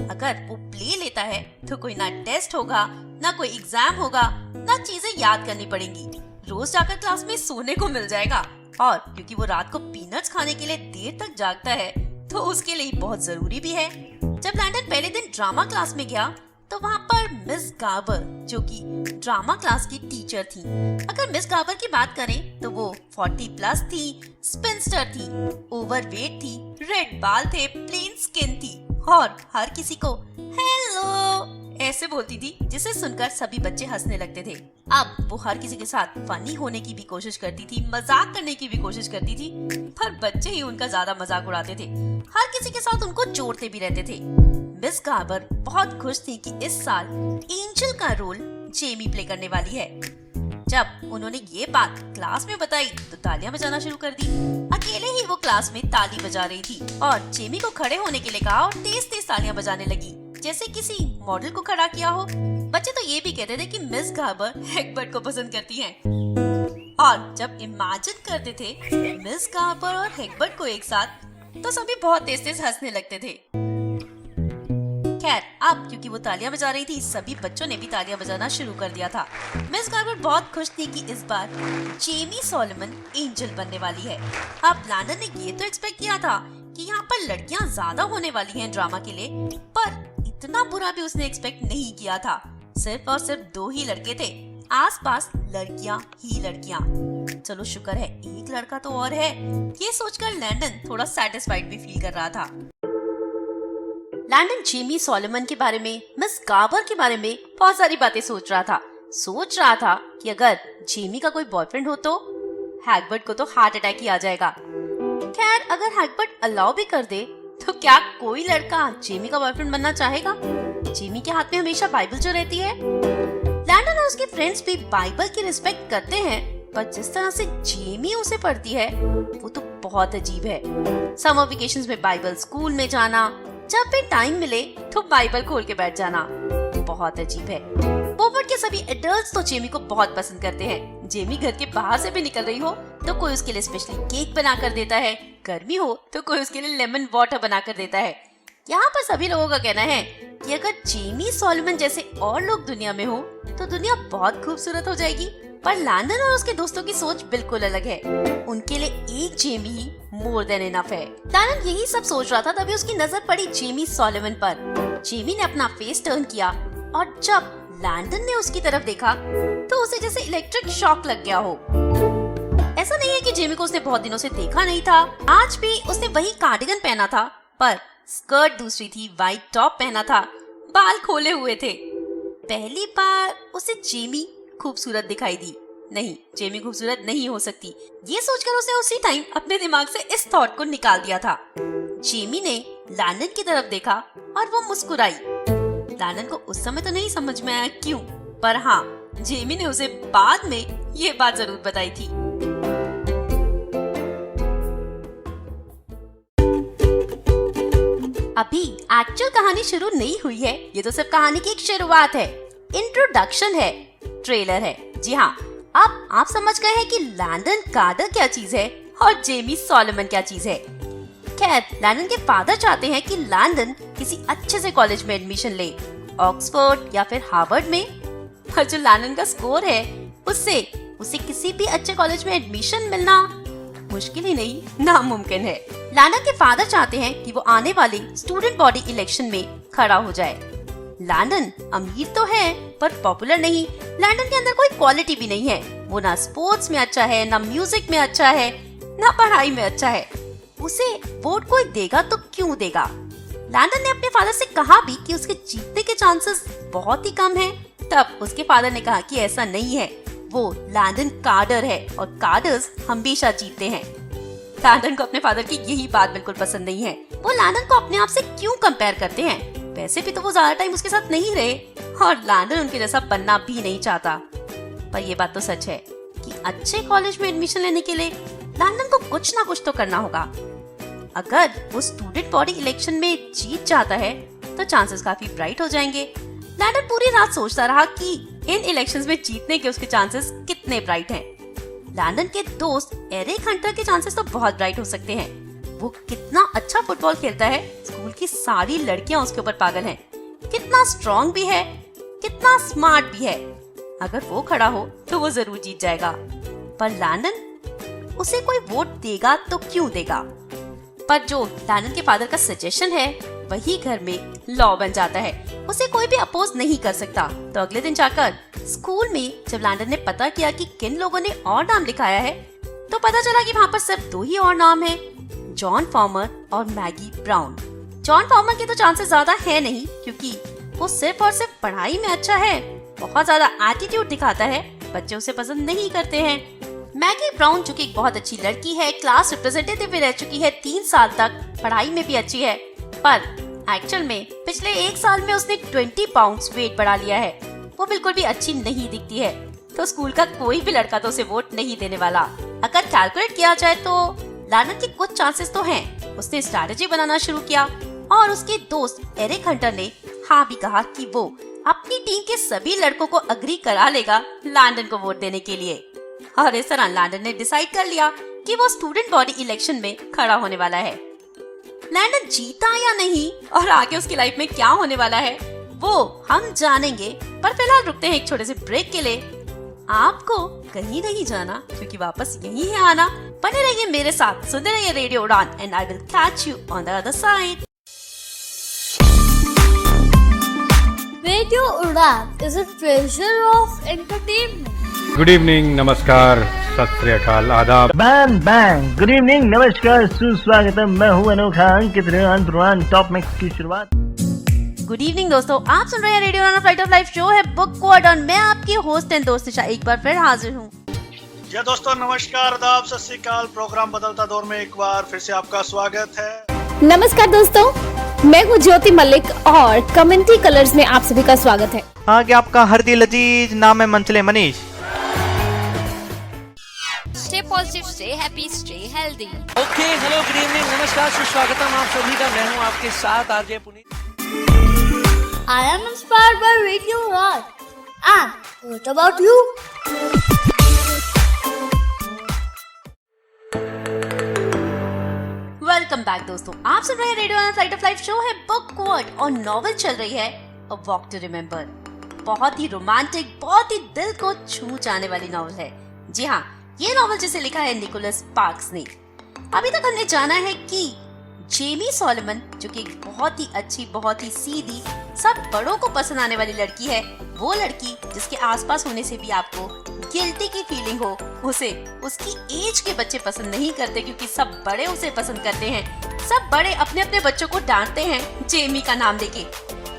अगर वो प्ले लेता है तो कोई ना टेस्ट होगा, ना कोई एग्जाम होगा, ना चीजें याद करनी पड़ेंगी, रोज जाकर क्लास में सोने को मिल जाएगा, और क्योंकि वो रात को पीनट्स खाने के लिए देर तक जागता है तो उसके लिए बहुत जरूरी भी है। जब लैंडन पहले दिन ड्रामा क्लास में गया तो वहाँ पर मिस गार्बर, जो कि ड्रामा क्लास की टीचर थी। अगर मिस गार्बर की बात करें तो वो 40+ थी, स्पिंस्टर थी, ओवरवेट थी, रेड बाल थे, प्लेन स्किन थी, और हर किसी को हेलो ऐसे बोलती थी, जिसे सुनकर सभी बच्चे हंसने लगते थे। अब वो हर किसी के साथ फनी होने की भी कोशिश करती थी, मजाक करने की भी कोशिश करती थी, पर बच्चे ही उनका ज्यादा मजाक उड़ाते थे, हर किसी के साथ उनको जोड़ते भी रहते थे। मिस गार्बर बहुत खुश थी कि इस साल एंजल का रोल जेमी प्ले करने वाली है। जब उन्होंने ये बात क्लास में बताई तो तालियां बजाना शुरू कर दी। अकेले ही वो क्लास में ताली बजा रही थी और जेमी को खड़े होने के लिए कहा और तेज तेज तालियां बजाने लगी, जैसे किसी मॉडल को खड़ा किया हो। बच्चे तो ये भी कहते थे कि मिस गार्बर हैगबर्ट को पसंद करती हैं। और जब इमेजिन करते थे मिस गार्बर और हैगबर्ट को एक साथ, तो सभी बहुत तेज तेज हंसने लगते थे। खैर, अब क्योंकि वो तालियां बजा रही थी, सभी बच्चों ने भी तालियां बजाना शुरू कर दिया था। मिस गार्बर बहुत खुश थी कि इस बार जेमी सॉलोमन एंजल बनने वाली है। अब लैंडन ने ये तो एक्सपेक्ट किया था कि यहाँ पर लड़कियां ज्यादा होने वाली हैं ड्रामा के लिए, पर इतना बुरा भी उसने एक्सपेक्ट नहीं किया था। सिर्फ और सिर्फ 2 ही लड़के थे, आसपास लड़कियां ही लड़कियां। चलो शुक्र है एक लड़का तो और है। ये सोचकर लैंडन थोड़ा सैटिस्फाइड भी फील कर रहा था। लैंडन जेमी सॉलोमन के बारे में, मिस गार्बर के बारे में बहुत सारी बातें सोच रहा था कि अगर जेमी का कोई बॉयफ्रेंड हो तो हैगबर्ट को तो हार्ट अटैक ही आ जाएगा। खैर, अगर हैगबर्ट अलाउ भी कर दे तो क्या कोई लड़का जेमी का बॉयफ्रेंड बनना चाहेगा? जेमी के हाथ में हमेशा बाइबल जो रहती है। लैंडन और उसके फ्रेंड्स भी बाइबल की रिस्पेक्ट करते हैं, पर जिस तरह से जेमी उसे पढ़ती है वो तो बहुत अजीब है। समर वेकेशंस में बाइबल स्कूल में जाना, जब भी टाइम मिले तो बाइबल खोल के बैठ जाना, बहुत अजीब है। बोफोर्ड के सभी एडल्ट्स तो जेमी को बहुत पसंद करते हैं। जेमी घर के बाहर से भी निकल रही हो तो कोई उसके लिए स्पेशली केक बना कर देता है, गर्मी हो तो कोई उसके लिए लेमन वाटर बना कर देता है। यहाँ पर सभी लोगों का कहना है कि अगर जेमी सॉलोमन जैसे और लोग दुनिया में हो तो दुनिया बहुत खूबसूरत हो जाएगी। पर लैंडन और उसके दोस्तों की सोच बिल्कुल अलग है। उनके लिए एक जेमी ही मोर देन इनफ है। लैंडन यही सब सोच रहा था, तभी उसकी नजर पड़ी जेमी सॉलोमन पर। जेमी ने अपना फेस टर्न किया और जब लैंडन ने उसकी तरफ देखा तो उसे जैसे इलेक्ट्रिक शॉक लग गया हो। ऐसा नहीं है कि जेमी को उसने बहुत दिनों से देखा नहीं था। आज भी उसने वही कार्डिगन पहना था, पर स्कर्ट दूसरी थी, व्हाइट टॉप पहना था, बाल खोले हुए थे। पहली बार उसे जेमी खूबसूरत दिखाई दी। नहीं, जेमी खूबसूरत नहीं हो सकती, ये सोचकर उसने उसी टाइम अपने दिमाग से इस थॉट को निकाल दिया था। जेमी ने लैंडन की तरफ देखा और वो मुस्कुराई। लैंडन को उस समय तो नहीं समझ में आया क्यों, पर हाँ, जेमी ने उसे बाद में ये बात जरूर बताई थी। अभी एक्चुअल कहानी शुरू नहीं हुई है, ये तो सिर्फ कहानी की एक शुरुआत है, इंट्रोडक्शन है, ट्रेलर है। जी हाँ, अब आप समझ गए हैं कि लैंडन कार्टर क्या चीज है और जेमी सॉलोमन क्या चीज है। खैर, लैंडन के फादर चाहते हैं कि लैंडन किसी अच्छे से कॉलेज में एडमिशन ले, ऑक्सफोर्ड या फिर हार्वर्ड में। और जो लैंडन का स्कोर है उससे उसे किसी भी अच्छे कॉलेज में एडमिशन मिलना मुश्किल ही नहीं, नामुमकिन है। लैंडन के फादर चाहते हैं कि वो आने वाली स्टूडेंट बॉडी इलेक्शन में खड़ा हो जाए। लैंडन अमीर तो है पर पॉपुलर नहीं। लैंडन के अंदर कोई क्वालिटी भी नहीं है। वो ना स्पोर्ट्स में अच्छा है, ना म्यूजिक में अच्छा है, ना पढ़ाई में अच्छा है। उसे वोट कोई देगा तो क्यों देगा? लैंडन ने अपने फादर से कहा भी कि उसके जीतने के चांसेस बहुत ही कम हैं। तब उसके फादर ने कहा कि ऐसा नहीं है, वो लैंडन कार्टर है और कार्टर्स हमेशा जीतते हैं। लैंडन को अपने फादर की यही बात बिल्कुल पसंद नहीं है। वो लैंडन को अपने आप से क्यों कंपेयर करते हैं? वैसे भी तो वो ज्यादा टाइम उसके साथ नहीं रहे और लैंडन उनके जैसा बनना भी नहीं चाहता। पर ये बात तो सच है कि अच्छे कॉलेज में एडमिशन लेने के लिए लैंडन को कुछ ना कुछ तो करना होगा। अगर वो स्टूडेंट बॉडी इलेक्शन में जीत जाता है तो चांसेस काफी ब्राइट हो जाएंगे। लैंडन पूरी रात सोचता रहा कि इन इलेक्शंस में जीतने के उसके चांसेस कितने ब्राइट हैं। लैंडन के दोस्त एरिक हंटर के चांसेस तो बहुत ब्राइट हो सकते हैं। वो कितना अच्छा फुटबॉल खेलता है, स्कूल की सारी लड़कियां उसके ऊपर पागल हैं। कितना स्ट्रॉन्ग भी है, कितना स्मार्ट भी है। अगर वो खड़ा हो तो वो जरूर जीत जाएगा। पर लैंडन उसे कोई वोट देगा तो क्यों देगा? पर जो लैंडन के फादर का सजेशन है वही घर में लॉ बन जाता है। उसे कोई भी अपोज नहीं कर सकता। तो अगले दिन जाकर स्कूल में जब लैंडन ने पता किया कि किन लोगों ने और नाम लिखाया है तो पता चला कि वहाँ पर सिर्फ 2 ही और नाम है, जॉन फॉर्मर और मैगी ब्राउन। जॉन फॉर्मर के तो चांसेस ज्यादा है नहीं क्योंकि वो सिर्फ और सिर्फ पढ़ाई में अच्छा है, बहुत ज्यादा एटीट्यूड दिखाता है, बच्चे उसे पसंद नहीं करते हैं। मैगी ब्राउन जो कि एक बहुत अच्छी लड़की है, क्लास रिप्रेजेंटेटिव भी रह चुकी है 3 साल तक, पढ़ाई में भी अच्छी है, पर एक्चुअल में पिछले 1 साल में उसने 20 पाउंड्स वेट बढ़ा लिया है। वो बिल्कुल भी अच्छी नहीं दिखती है, तो स्कूल का कोई भी लड़का तो उसे वोट नहीं देने वाला। अगर कैलकुलेट किया जाए तो लैंडन के कुछ चांसेस तो हैं। उसने स्ट्रैटेजी बनाना शुरू किया और उसके दोस्त एरिक हंटर ने हाँ भी कहा कि वो अपनी टीम के सभी लड़कों को अग्री करा लेगा लैंडन को वोट देने के लिए। और इस तरह लैंडन ने डिसाइड कर लिया कि वो स्टूडेंट बॉडी इलेक्शन में खड़ा होने वाला है। लैंडन जीता या नहीं और आगे उसकी लाइफ में क्या होने वाला है वो हम जानेंगे, पर फिलहाल रुकते हैं एक छोटे से ब्रेक के लिए। आपको कहीं नहीं जाना क्योंकि वापस यही है आना। बने रहिए मेरे साथ, सुनते रहिए रेडियो उड़ान and I will catch you on the other side. Radio Udan is a treasure of entertainment. Good evening, नमस्कार, सत श्री अकाल, आदाब। बैंग बैंग, गुड इवनिंग, नमस्कार, सुस्वागतम। मैं हूं अनोखा अंकित रुआन टॉप मिक्स की शुरुआत। गुड इवनिंग दोस्तों, आप सुन रहे हैं रेडियो उड़ान फ्लाइट ऑफ लाइफ शो है बुक वर्ड और मैं आपकी होस्ट एंड दोस्त निशा एक बार फिर हाजिर हूँ। जी दोस्तों, नमस्कार, आदाब, सत श्री अकाल। प्रोग्राम बदलता दौर में एक बार फिर से आपका स्वागत है। नमस्कार दोस्तों, मैं हूँ ज्योति मलिक और कमेंट्री कलर्स में आप सभी का स्वागत है। आगे आपका हरदी लजीज, नाम है मंचले Manish. Stay positive, stay happy, stay healthy. Okay, hello, good evening, नमस्कार, सुस्वागतम आप सभी का। मैं हूँ आपके साथ RJ Puneet. I am inspired by Radio Udan. And what about you? Welcome back दोस्तों, आप सुन रहे हैं रेडियो उड़ान फ्लाइट ऑफ लाइफ शो है बुक वर्ड और नॉवेल चल रही है अ वॉक टू रिमेम्बर। बहुत ही रोमांटिक, बहुत ही दिल को छू जाने वाली नॉवेल है। जी हाँ, ये नॉवेल जिसे लिखा है निकोलस स्पार्क्स ने। अभी तक हमने जाना है कि जेमी सॉलोमन, जो कि एक बहुत ही अच्छी, बहुत ही सीधी, सब बड़ों को पसंद आने वाली लड़की है, वो लड़की जिसके आसपास होने से भी आपको गिल्टी की फीलिंग हो, उसे उसकी एज के बच्चे पसंद नहीं करते क्योंकि सब बड़े उसे पसंद करते हैं। सब बड़े अपने अपने बच्चों को डांटते हैं जेमी का नाम लेके।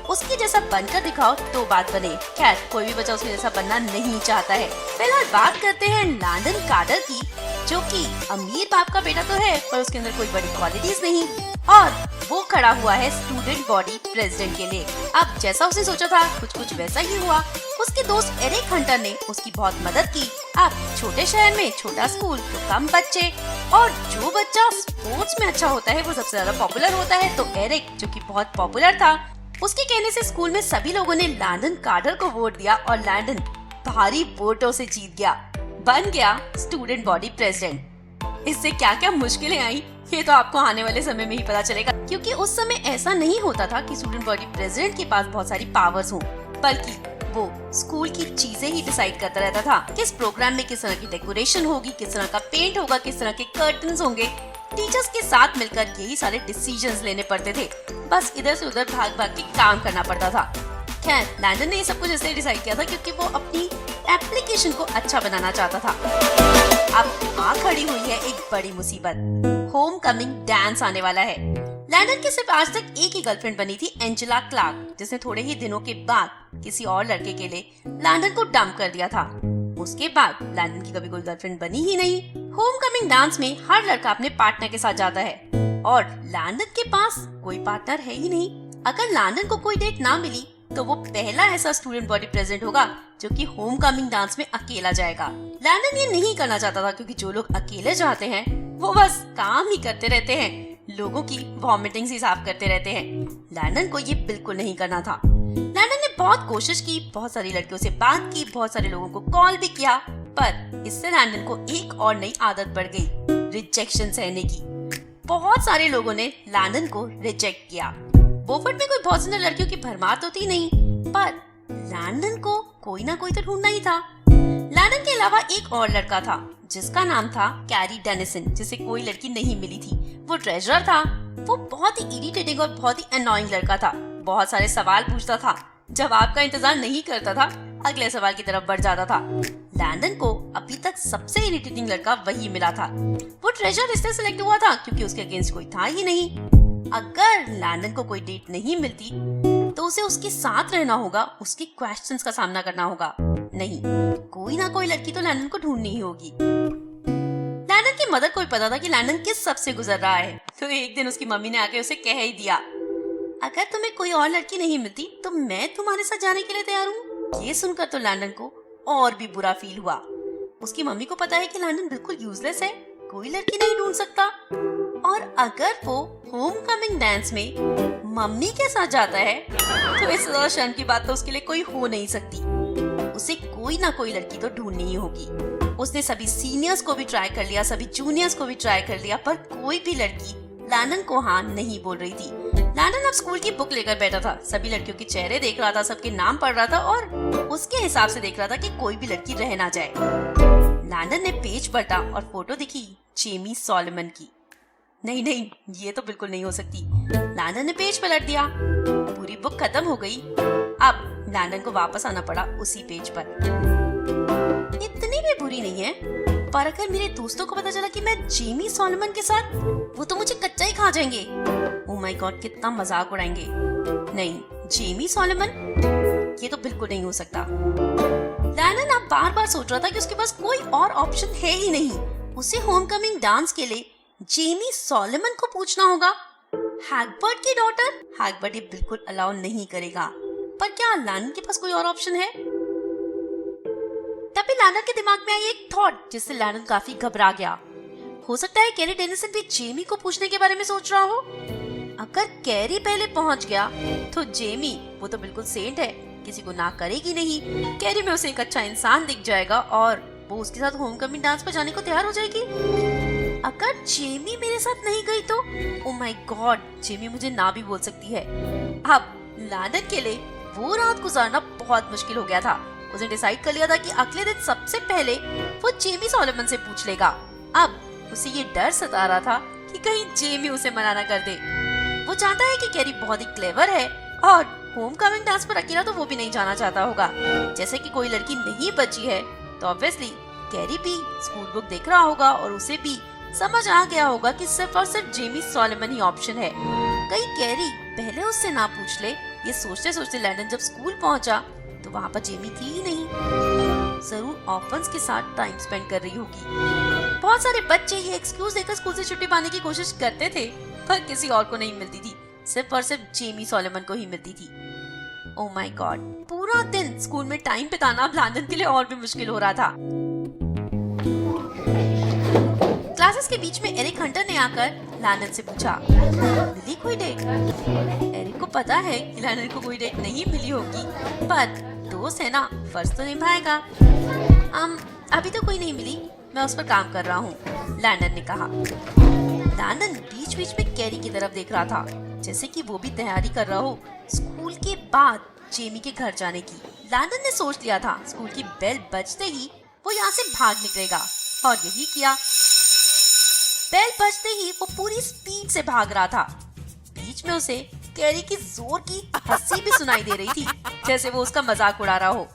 उसके जैसा बनकर दिखाओ तो बात बने। खैर, कोई भी बच्चा उसके जैसा बनना नहीं चाहता है। फिलहाल बात करते हैं लैंडन कार्टर की, जो कि अमीर बाप का बेटा तो है पर उसके अंदर कोई बड़ी क्वालिटीज नहीं और वो खड़ा हुआ है स्टूडेंट बॉडी प्रेसिडेंट के लिए। अब जैसा उसने सोचा था कुछ वैसा ही हुआ। उसके दोस्त एरिक हंटर ने उसकी बहुत मदद की। अब छोटे शहर में छोटा स्कूल तो कम बच्चे, और जो बच्चा स्पोर्ट्स में अच्छा होता है वो सबसे ज्यादा पॉपुलर होता है। तो एरिक, जो कि बहुत पॉपुलर था, उसके कहने से स्कूल में सभी लोगों ने लैंडन कार्टर को वोट दिया और लैंडन भारी वोटों से जीत गया, बन गया स्टूडेंट बॉडी प्रेसिडेंट। इससे क्या क्या मुश्किलें आई ये तो आपको आने वाले समय में ही पता चलेगा, क्योंकि उस समय ऐसा नहीं होता था कि स्टूडेंट बॉडी प्रेसिडेंट के पास बहुत सारी पावर्स हों, बल्कि वो स्कूल की चीजें ही डिसाइड करता रहता था। किस प्रोग्राम में किस तरह की डेकोरेशन होगी, किस तरह का पेंट होगा, किस तरह के कर्टन्स होंगे। टीचर्स के साथ मिलकर यही सारे डिसीजंस लेने पड़ते थे। बस इधर से उधर भाग भाग के काम करना पड़ता था। खैर, लैंडन ने ये सब कुछ इसलिए डिसाइड किया था क्योंकि वो अपनी एप्लीकेशन को अच्छा बनाना चाहता था। अब आ खड़ी हुई है एक बड़ी मुसीबत। होम कमिंग डांस आने वाला है। लैंडन की सिर्फ आज तक एक ही गर्लफ्रेंड बनी थी, एंजेला क्लार्क, जिसने थोड़े ही दिनों के बाद किसी और लड़के के लिए लैंडन को डंप कर दिया था। उसके बाद लैंडन की कभी कोई गर्लफ्रेंड बनी ही नहीं। होम कमिंग डांस में हर लड़का अपने पार्टनर के साथ जाता है और लैंडन के पास कोई पार्टनर है ही नहीं। अगर लैंडन को कोई डेट ना मिली तो वो पहला ऐसा स्टूडेंट बॉडी प्रेसिडेंट होगा जो कि होम कमिंग डांस में अकेला जाएगा। लैंडन ये नहीं करना चाहता था क्योंकि जो लोग अकेले जाते हैं वो बस काम ही करते रहते हैं, लोगों की वॉमिटिंग ही साफ करते रहते हैं। लैंडन को ये बिल्कुल नहीं करना था। लैंडन ने बहुत कोशिश की, बहुत सारी लड़कियों से बात की, बहुत सारे लोगों को कॉल भी किया, पर इससे लैंडन को एक और नई आदत पड़ गई, रिजेक्शन सहने की। बहुत सारे लोगों ने लैंडन को रिजेक्ट किया। बोफर्ट में कोई बहुत सुंदर लड़कियों की भरमार तो थी नहीं, पर लैंडन को कोई ना कोई तो ढूंढना ही था। लैंडन के अलावा एक और लड़का था जिसका नाम था कैरी डेनिसन, जिसे कोई लड़की नहीं मिली थी। वो ट्रेजरर था। वो बहुत ही इरिटेटिंग और बहुत ही अननोइंग लड़का था। बहुत सारे सवाल पूछता था, जवाब का इंतजार नहीं करता था, अगले सवाल की तरफ बढ़ जाता था। लैंडन को अभी तक सबसे इरिटेटिंग लड़का वही मिला था। वो ट्रेजर इसलिए सिलेक्ट हुआ था क्योंकि उसके अगेंस्ट कोई था ही नहीं। अगर लैंडन को कोई डेट नहीं मिलती तो उसे उसके साथ रहना होगा, उसके क्वेश्चंस का सामना करना होगा। नहीं, कोई ना कोई लड़की तो लैंडन को ढूंढनी ही होगी। लैंडन की मदर को भी पता था कि लैंडन किस सब से गुजर रहा है, तो एक दिन उसकी मम्मी ने आके उसे कह ही दिया, अगर तुम्हें कोई और लड़की नहीं मिलती तो मैं तुम्हारे साथ जाने के लिए तैयार हूँ। ये सुनकर तो लैंडन को और भी बुरा फील हुआ। उसकी मम्मी को पता है कि लैंडन बिल्कुल यूजलेस है, कोई लड़की नहीं ढूंढ सकता, और अगर वो होम कमिंग डांस में मम्मी के साथ जाता है तो तो इस ज्यादा शर्म की बात तो उसके लिए कोई हो नहीं सकती। उसे कोई ना कोई लड़की तो ढूंढनी ही होगी। उसने सभी सीनियर्स को भी ट्राई कर लिया, सभी जूनियर्स को भी ट्राई कर लिया, पर कोई भी लड़की लैंडन को हाँ नहीं बोल रही थी। लैंडन अब स्कूल की बुक लेकर बैठा था, सभी लड़कियों के चेहरे देख रहा था, सबके नाम पढ़ रहा था और उसके हिसाब से देख रहा था कि कोई भी लड़की रह ना जाए। लैंडन ने पेज पलटा और फोटो दिखी जेमी सॉलोमन की। नहीं नहीं, ये तो बिल्कुल नहीं हो सकती। लैंडन ने पेज पलट दिया, पूरी बुक खत्म हो गई। अब लैंडन को वापस आना पड़ा उसी पेज पर। इतनी भी बुरी नहीं है, पर अगर मेरे दोस्तों को पता चला कि मैं जेमी सॉलोमन के साथ, वो तो मुझे कच्चा ही खा जाएंगे। ओह माय गॉड, कितना मजाक उड़ाएंगे। नहीं, जेमी सॉलोमन, ये तो बिल्कुल नहीं हो सकता। लैंडन अब बार बार सोच रहा था कि उसके पास कोई और ऑप्शन है ही नहीं। उसे होमकमिंग डांस के लिए जेमी सॉलोमन को पूछना होगा। हैगबर्ट की डॉटर? हैगबर्ट ये बिल्कुल अलाउ नहीं करेगा। पर क्या लैंडन के पास कोई और ऑप्शन है? तभी लैंडन के दिमाग में आई एक थॉट जिससे लैंडन काफी घबरा गया। हो सकता है कैरी डेनिसन भी जेमी को पूछने के बारे में सोच रहा हो। अगर कैरी पहले पहुंच गया तो जेमी, वो तो बिल्कुल सेंट है, किसी को ना करेगी नहीं। कैरी में उसे एक अच्छा इंसान दिख जाएगा और वो उसके साथ होमकमिंग डांस पर जाने को तैयार हो जाएगी। अगर जेमी मेरे साथ नहीं गई तो ओह माय गॉड, जेमी मुझे ना भी बोल सकती है। अब लैंडन के लिए वो रात गुजारना बहुत मुश्किल हो गया था। उसने डिसाइड कर लिया था कि अगले दिन सबसे पहले वो जेमी सॉलोमन से पूछ लेगा। अब उसे ये डर सता रहा था कि कहीं जेमी उसे मना ना कर दे। वो जानता है कि कैरी बहुत ही क्लेवर है और होमकमिंग डांस पर अकेला तो वो भी नहीं जाना चाहता होगा। जैसे कि कोई लड़की नहीं बची है तो ऑब्वियसली कैरी भी स्कूल बुक देख रहा होगा और उसे भी समझ आ गया होगा कि सिर्फ और सिर्फ जेमी सॉलोमन ही ऑप्शन है। कहीं कैरी पहले उससे ना पूछ ले। ये सोचते सोचते लैंडन जब स्कूल पहुंचा तो वहाँ पर जेमी थी ही नहीं। जरूर ऑर्फन्स के साथ टाइम स्पेंड कर रही होगी। बहुत सारे बच्चे ये एक्सक्यूज देकर स्कूल से छुट्टी पाने की कोशिश करते थे, पर किसी और को नहीं मिलती थी, सिर्फ और सिर्फ जेमी सॉलोमन को ही मिलती थी। ओह माय गॉड, पूरा दिन स्कूल में टाइम बिताना अब लैंडन के लिए और भी मुश्किल हो रहा था। क्लासेस के बीच में एरिक हंटर ने आकर लैंडन से पूछा, मिली कोई डेट? एरिक को पता है कि लैंडन को कोई डेट नहीं मिली होगी, पर दोस्त है ना, फर्ज तो निभाएगा। अभी तो कोई नहीं मिली, मैं उस पर काम कर रहा हूँ, लैंडन ने कहा। लैंडन बीच बीच में कैरी की तरफ देख रहा था, जैसे कि वो भी तैयारी कर रहा हो स्कूल के बाद जेमी के घर जाने की। लैंडन ने सोच लिया था स्कूल की बेल बजते ही वो यहाँ से भाग निकलेगा, और यही किया। बेल बजते ही वो पूरी स्पीड से भाग रहा था। बीच में उसे कैरी की जोर की हंसी भी सुनाई दे रही थी, जैसे वो उसका मजाक उड़ा रहा हो।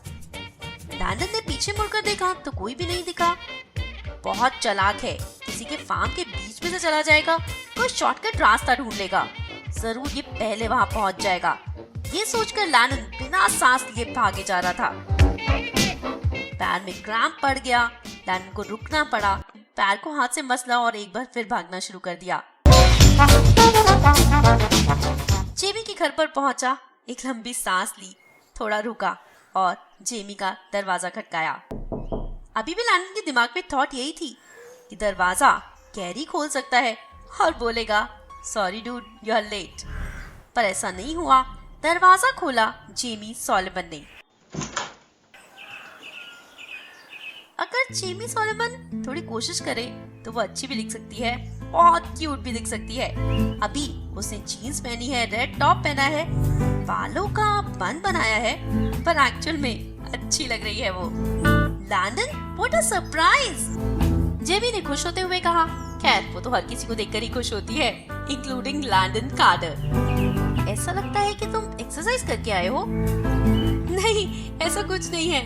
लैंडन ने पीछे मुड़कर देखा तो कोई भी नहीं दिखा। बहुत चालाक है, किसी के फार्म के बीच में से चला जाएगा, कोई शॉर्टकट रास्ता ढूंढ लेगा, जरूर ये पहले वहां पहुंच जाएगा। ये सोचकर लैंडन बिना सांस लिए भागे जा रहा था। पैर में क्रैम्प पड़ गया, लैंडन को रुकना पड़ा, पैर को हाथ से मसला और एक बार फिर भागना शुरू कर दिया। जेमी के घर पर पहुंचा, एक लंबी सांस ली, थोड़ा रुका और जेमी का दरवाजा खटकाया। अभी भी लैंडन के दिमाग में थॉट यही थी कि दरवाजा कैरी खोल सकता है और बोलेगा, sorry dude, you are late. पर ऐसा नहीं हुआ। दरवाजा खोला जेमी सॉलोमन ने। अगर जेमी सॉलोमन थोड़ी कोशिश करे तो वो अच्छी भी दिख सकती है, बहुत क्यूट भी दिख सकती है। अभी उसने जीन्स पहनी है, रेड टॉप पहना है, बालों का बन बनाया है, पर एक्चुअल में अच्छी लग रही है वो। Landon, what a surprise! Jamie ने खुश होते हुए कहा। खैर, वो तो हर किसी को देखकर ही खुश होती है, इंक्लूडिंग लैंडन कार्टर। ऐसा लगता है कि तुम एक्सरसाइज करके आए हो। नहीं, ऐसा कुछ नहीं है,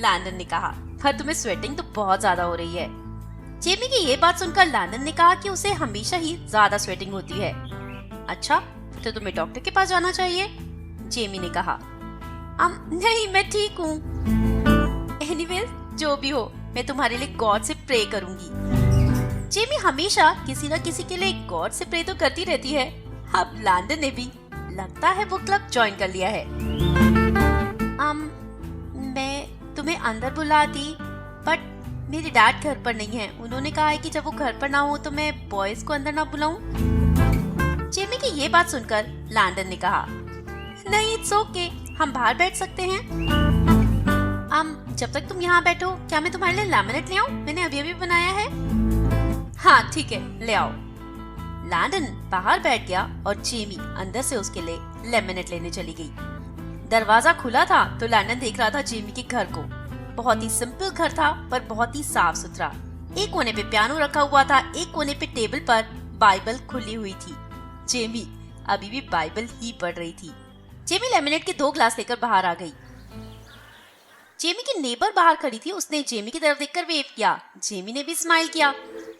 लैंडन ने कहा, पर तुम्हें स्वेटिंग तो बहुत ज्यादा हो रही है। जेमी की ये बात सुनकर लैंडन ने कहा कि उसे हमेशा ही ज्यादा स्वेटिंग होती है। अच्छा, तो तुम्हें डॉक्टर के पास जाना चाहिए, जेमी ने कहा। नहीं, मैं ठीक हूँ। एनीवेज, जो भी हो, मैं तुम्हारे लिए गॉड से प्रे करूंगी। जेमी हमेशा किसी न किसी के लिए गॉड से प्रे तो करती रहती है। अब लैंडन ने भी लगता है वो क्लब ज्वाइन कर लिया है। मैं तुम्हें अंदर बुलाती, बट मेरे डैड घर पर नहीं है। उन्होंने कहा है कि जब वो घर पर ना हो तो मैं बॉयज को अंदर ना बुलाऊं। जेमी की ये बात सुनकर लैंडन ने कहा, नहीं, इट्स ओके, हम बाहर बैठ सकते हैं। जब तक तुम यहाँ बैठो, क्या मैं तुम्हारे लिए लेमनेड ले आऊं? मैंने अभी अभी बनाया है। हाँ ठीक है, ले आओ। लैंडन बाहर बैठ गया और जेमी अंदर से उसके लिए लेमनेड लेने चली गई। दरवाजा खुला था तो लैंडन देख रहा था जेमी के घर को। बहुत ही सिंपल घर था पर बहुत ही साफ सुथरा। एक कोने पे पियानो रखा हुआ था, एक कोने पे टेबल पर बाइबल खुली हुई थी। जेमी अभी भी बाइबल ही पढ़ रही थी। जेमी लेमनेड के 2 ग्लास लेकर बाहर आ गई। जेमी की नेबर बाहर खड़ी थी, उसने जेमी की तरफ देखकर वेव किया। जेमी ने भी स्माइल किया।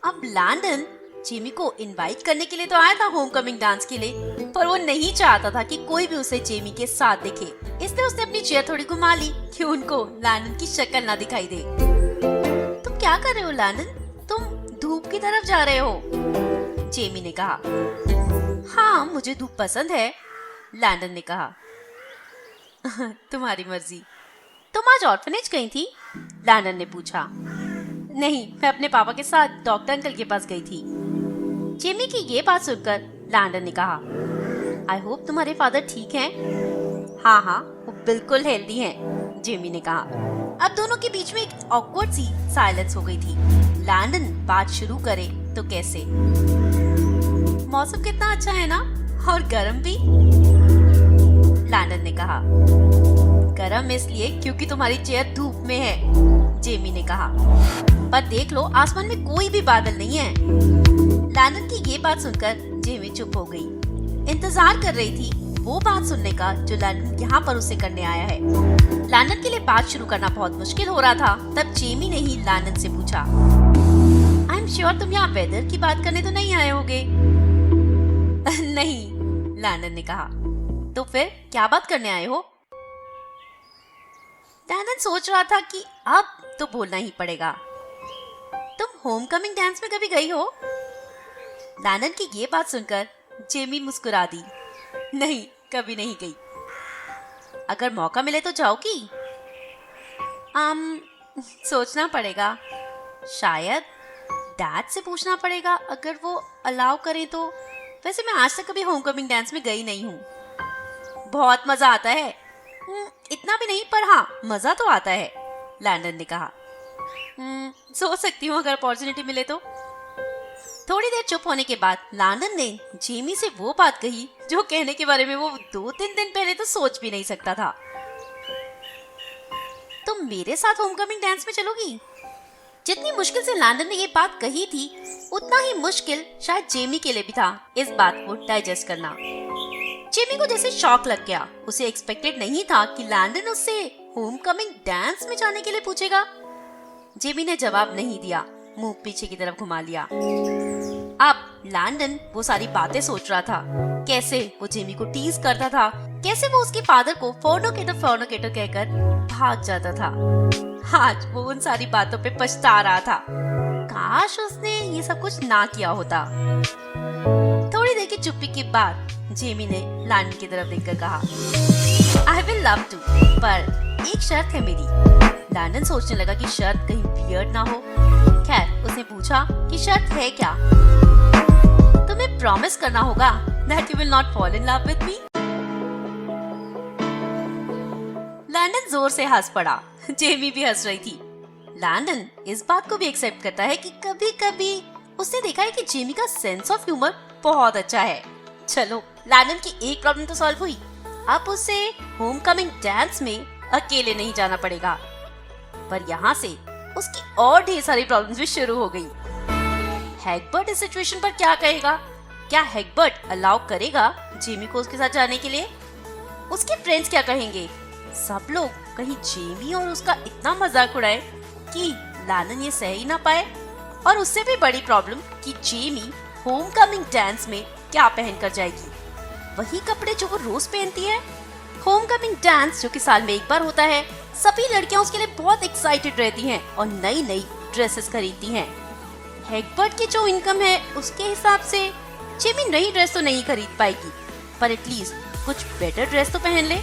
अब लैंडन जेमी को इनवाइट करने के लिए तो आया था होमकमिंग डांस के लिए, पर वो नहीं चाहता था कि कोई भी उसे जेमी के साथ दिखे, इसलिए उसने अपनी चेयर थोड़ी घुमा ली कि उनको लैंडन की शक्ल ना दिखाई दे। तुम क्या कर रहे हो लैंडन? तुम धूप की तरफ जा रहे हो? जेमी ने कहा। हाँ, मुझे धूप पसंद है, लैंडन ने कहा। तुम्हारी मर्जी। तुम आज ऑर्फनेज गई थी? लैंडन ने पूछा। नहीं, मैं अपने पापा के साथ डॉक्टर अंकल के पास गई थी। जेमी की ये बात सुनकर लैंडन ने कहा, आई होप तुम्हारे फादर ठीक हैं? हाँ हाँ, वो बिल्कुल हेल्दी हैं, जेमी ने कहा। अब दोनों के बीच में एक ऑकवर्ड सी साइलेंस हो गई थी। लैंडन बात शुरू करे तो कैसे? मौसम कितना अच्छा है ना, और गर्म भी, लैंडन ने कहा। गर्म इसलिए क्योंकि तुम्हारी चेयर धूप में है, जेमी ने कहा। पर देख लो, आसमान में कोई भी बादल नहीं है। लैंडन की ये बात सुनकर जेमी चुप हो गई। इंतजार कर रही थी वो बात सुनने का जो लैंडन यहाँ पर उसे करने आया है। लैंडन के लिए बात शुरू करना बहुत मुश्किल हो रहा था। तब जेमी ने ही लैंडन से पूछा, आई एम श्योर तुम यहाँ वेदर की बात करने तो नहीं आए होगे? नहीं, लैंडन ने कहा। तो फिर क्या बात करने आए हो? लैंडन सोच रहा था कि अब तो बोलना ही पड़ेगा। तुम होमकमिंग डांस में कभी गई हो? लैंडन की ये बात सुनकर जेमी मुस्कुरा दी। नहीं, कभी नहीं गई। अगर मौका मिले तो जाओगी? सोचना पड़ेगा, शायद डैड से पूछना पड़ेगा अगर वो अलाउ करें तो। वैसे मैं आज तक कभी होमकमिंग डांस में गई नहीं हूँ। बहुत मजा आता है। इतना भी नहीं, पर हाँ, मजा तो आता है, लैंडन ने कहा। सोच सकती हूँ अगर अपॉर्चुनिटी मिले तो। थोड़ी देर चुप होने के बाद लैंडन ने जेमी से वो बात कही जो कहने के बारे में वो 2-3 दिन पहले तो सोच भी नहीं सकता था। तुम मेरे साथ होमकमिंग डांस में चलोगी? जितनी मुश्किल से लैंडन ने ये बात कही थी, उतना ही मुश्किल शायद जेमी के लिए भी था इस बात को डाइजेस्ट करना। जेमी को जैसे शॉक लग गया। उसे एक्सपेक्टेड नहीं था कि लैंडन उससे होमकमिंग डांस में जाने के लिए पूछेगा। जेमी ने जवाब नहीं दिया, मुंह पीछे की तरफ घुमा लिया। अब लैंडन वो सारी बातें सोच रहा था, कैसे वो जेमी को टीज करता था, कैसे वो उसके फादर को फोर्निकेटर कहकर भाग जाता था। आज वो उन सारी बातों पे पछता रहा था। काश उसने ये सब कुछ ना किया होता। थोड़ी देर की चुप्पी के बाद जेमी ने लैंडन की तरफ देखकर कहा, आई विल लव टू, पर एक शर्त है मेरी। लैंडन सोचने लगा कि शर्त कहीं वियर्ड ना हो। खैर, उसने पूछा कि शर्त है क्या? तुम्हें प्रॉमिस करना होगा that you will not fall in love with me। Landon जोर से हंस पड़ा। जेमी भी हंस रही थी। लैंडन इस बात को भी एक्सेप्ट करता है कि कभी कभी उसने देखा है कि जेमी का सेंस ऑफ ह्यूमर बहुत अच्छा है। चलो, लैंडन की एक प्रॉब्लम तो सॉल्व हुई। अब उसे होमकमिंग डांस में अकेले नहीं जाना पड़ेगा। पर यहाँ से उसकी और ढेर सारी प्रॉब्लम्स भी शुरू हो गई। हैगबर्ट इस सिचुएशन पर क्या कहेगा? क्या हैगबर्ट अलाउ करेगा जेमी को उसके साथ जाने के लिए? उसके फ्रेंड्स क्या कहेंगे? सब लोग कहीं जेमी और उसका इतना मजाक उड़ाए कि लैंडन ये सह ही ना पाए। और उससे भी बड़ी प्रॉब्लम कि जेमी होमकमिंग डांस में क्या पहन कर जाएगी? वही कपड़े जो वो रोज पहनती है। होमकमिंग डांस जो कि साल में एक बार होता है, सभी लड़कियां उसके लिए बहुत एक्साइटेड रहती हैं और नई नई ड्रेसेस खरीदती हैं। हैगबर्ट की जो इनकम है उसके हिसाब से जेमी नई ड्रेस तो नहीं खरीद पाएगी, पर एटलीस्ट कुछ बेटर ड्रेस तो पहन ले।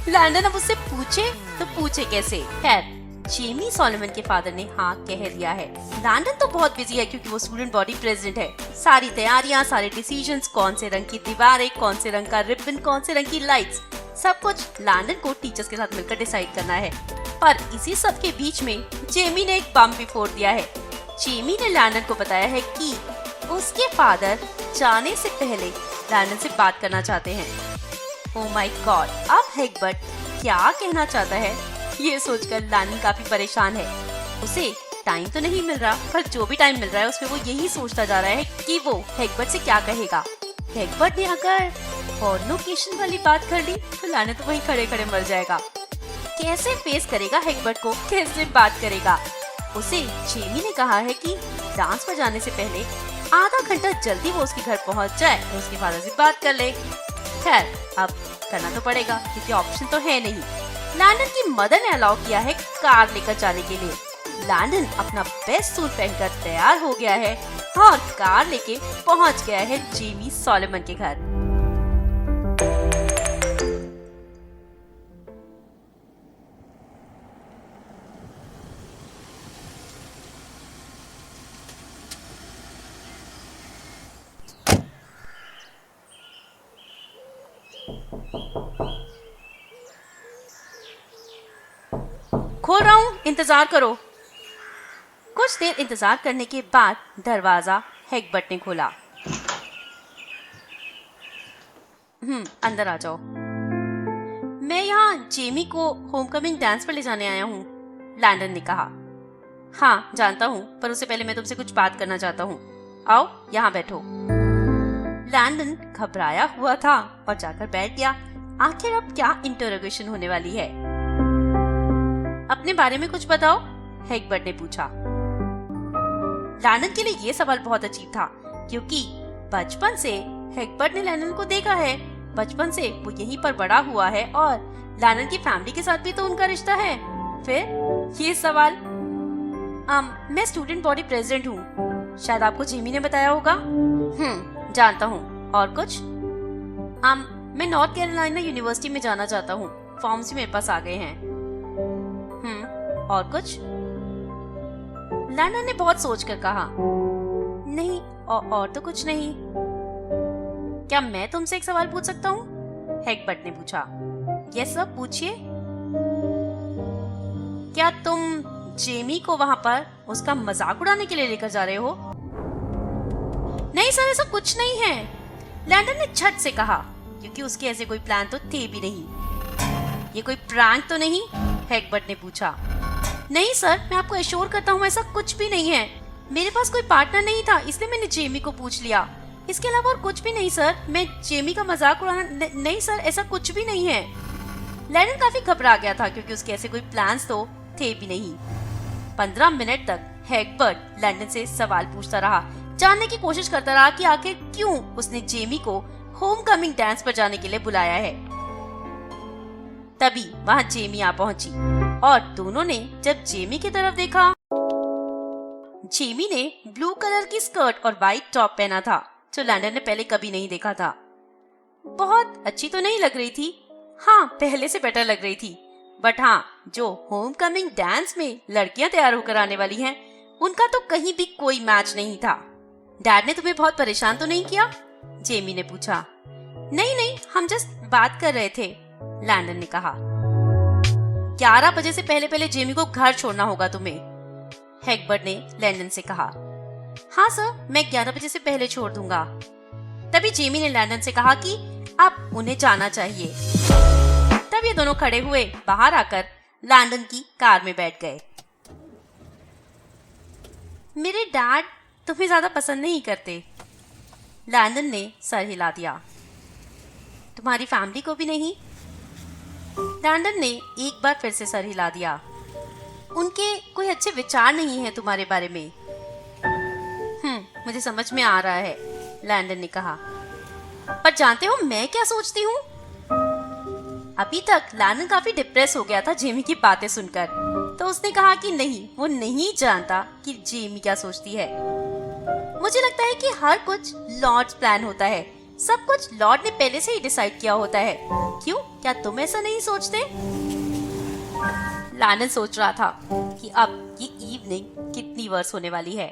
लैंडन अब उससे पूछे तो पूछे कैसे? खैर, जेमी सॉलोमन के फादर ने हाँ कह दिया है। लैंडन तो बहुत बिजी है क्योंकि वो स्टूडेंट बॉडी प्रेसिडेंट है। सारी तैयारियां, सारे डिसीजंस, कौन से रंग की दीवारें, कौन से रंग का रिबन, कौन से रंग की लाइट्स, सब कुछ लैंडन को टीचर्स के साथ मिलकर डिसाइड करना है। पर इसी सब के बीच में जेमी ने एक बम भी फोड़ दिया है। जेमी ने लैंडन को बताया है कि उसके फादर जाने से पहले लैंडन से बात करना चाहते हैं। ओह माय गॉड, अब हेगबर्ट क्या कहना चाहता है ये सोचकर लैंडन काफी परेशान है। उसे टाइम तो नहीं मिल रहा, पर जो भी टाइम मिल रहा है उसमें वो यही सोचता जा रहा है कि वो हेगबर्ट से क्या कहेगा। हेगबर्ट ने अगर फॉर्निकेशन वाली बात कर ली तो लैंडन तो वहीं खड़े खड़े मर जाएगा। कैसे फेस करेगा हेगबर्ट को, कैसे बात करेगा? उसे जेमी ने कहा है कि डांस पर जाने से पहले आधा घंटा जल्दी वो उसके घर पहुंच जाए और उसके फादर से बात कर ले। खैर, अब करना तो पड़ेगा क्योंकि ऑप्शन तो है नहीं। लैंडन की मदर ने अलाउ किया है कार लेकर जाने के लिए। लैंडन अपना बेस्ट सूट पहनकर तैयार हो गया है और कार लेके पहुंच गया है जेमी सॉलोमन के घर। खोल रहा हूँ, इंतजार करो। कुछ देर इंतजार करने के बाद दरवाजा हेगबर्ट ने खोला। अंदर आ जाओ। मैं यहाँ जेमी को होमकमिंग डांस पर ले जाने आया हूँ, लैंडन ने कहा। हाँ जानता हूँ, पर उससे पहले मैं तुमसे कुछ बात करना चाहता हूँ। आओ यहाँ बैठो। लैंडन घबराया हुआ था और जाकर बैठ गया। आखिर अब क्या इंटरोगेशन होने वाली है? अपने बारे में कुछ बताओ, हेगबर्ट ने पूछा। लैंडन के लिए ये सवाल बहुत अजीब था क्योंकि बचपन से हेगबर्ट ने लैंडन को देखा है। बचपन से वो यहीं पर बड़ा हुआ है और लैंडन की फैमिली के साथ भी तो उनका रिश्ता है। फिर ये सवाल। मैं स्टूडेंट बॉडी प्रेसिडेंट हूँ, शायद आपको जेमी ने बताया होगा। जानता हूँ। और कुछ? मैं नॉर्थ कैरोलिना यूनिवर्सिटी में जाना चाहता हूँ। फॉर्म्स भी मेरे पास आ गए हैं। और कुछ? लैंडन ने बहुत सोचकर कहा, नहीं और तो कुछ नहीं। क्या मैं तुमसे एक सवाल पूछ सकता हूँ? हेगबर्ट ने पूछा। यस सर, पूछिए। क्या तुम जेमी को वहाँ पर उसका मजाक उड़ाने के लिए लेकर जा रहे हो? नहीं सर, ऐसा कुछ नहीं है, लैंडन ने झट से कहा, क्योंकि उसके ऐसे कोई प्लान तो थे भी नहीं। ये कोई प्रैंक तो नहीं? हेगबर्ट ने पूछा। नहीं सर, मैं आपको एश्योर करता हूँ ऐसा कुछ भी नहीं है। मेरे पास कोई पार्टनर नहीं था, इसलिए मैंने जेमी को पूछ लिया। इसके अलावा और कुछ भी नहीं सर। मैं जेमी का मजाक उड़ाना नहीं सर, ऐसा कुछ भी नहीं है। लैंडन काफी घबरा गया था क्योंकि उसके ऐसे कोई प्लान्स तो थे भी नहीं। 15 मिनट तक हेगबर्ट लैंडन से सवाल पूछता रहा, जानने की कोशिश करता रहा कि आखिर क्यों उसने जेमी को होमकमिंग डांस पर जाने के लिए बुलाया है। तभी वहाँ जेमी आ पहुंची और दोनों ने जब जेमी की तरफ देखा, जेमी ने ब्लू कलर की स्कर्ट और व्हाइट टॉप पहना था जो लैंडन ने पहले कभी नहीं देखा था। बहुत अच्छी तो नहीं लग रही थी, हाँ पहले से बेटर लग रही थी, बट हाँ जो होमकमिंग डांस में लड़कियां तैयार होकर आने वाली हैं, उनका तो कहीं भी कोई मैच नहीं था। डैड ने तुम्हें बहुत परेशान तो नहीं किया? जेमी ने पूछा। नहीं नहीं, हम जस्ट बात कर रहे थे, लैंडन ने कहा। 11 बजे से पहले पहले जेमी को घर छोड़ना होगा तुम्हें, हेगबर्ट ने लैंडन से कहा। हाँ सर, मैं 11 बजे से पहले छोड़ दूंगा। तभी जेमी ने लैंडन से कहा कि अब उन्हें जाना चाहिए। तब ये दोनों खड़े हुए बाहर आकर लैंडन की कार में बैठ गए। मेरे डैड तुम्हें ज्यादा पसंद नहीं करते, लैंडन ने सर हिला दिया। तुम्हारी फैमिली को भी नहीं? लैंडन ने एक बार फिर से सर हिला दिया। उनके कोई अच्छे विचार नहीं है तुम्हारे बारे में। मुझे समझ में आ रहा है, लैंडन ने कहा। पर जानते हो मैं क्या सोचती हूँ? अभी तक लैंडन काफी डिप्रेस हो गया था जेमी की बातें सुनकर, तो उसने कहा कि नहीं, वो नहीं जानता कि जेमी क्या सोचती है। मुझे लगता है कि हर कुछ लॉर्ड्स प्लान होता है, सब कुछ लॉर्ड ने पहले से ही डिसाइड किया होता है। क्यों, क्या तुम ऐसा नहीं सोचते? लैंडन सोच रहा था कि अब ये इवनिंग कितनी वर्स होने वाली है।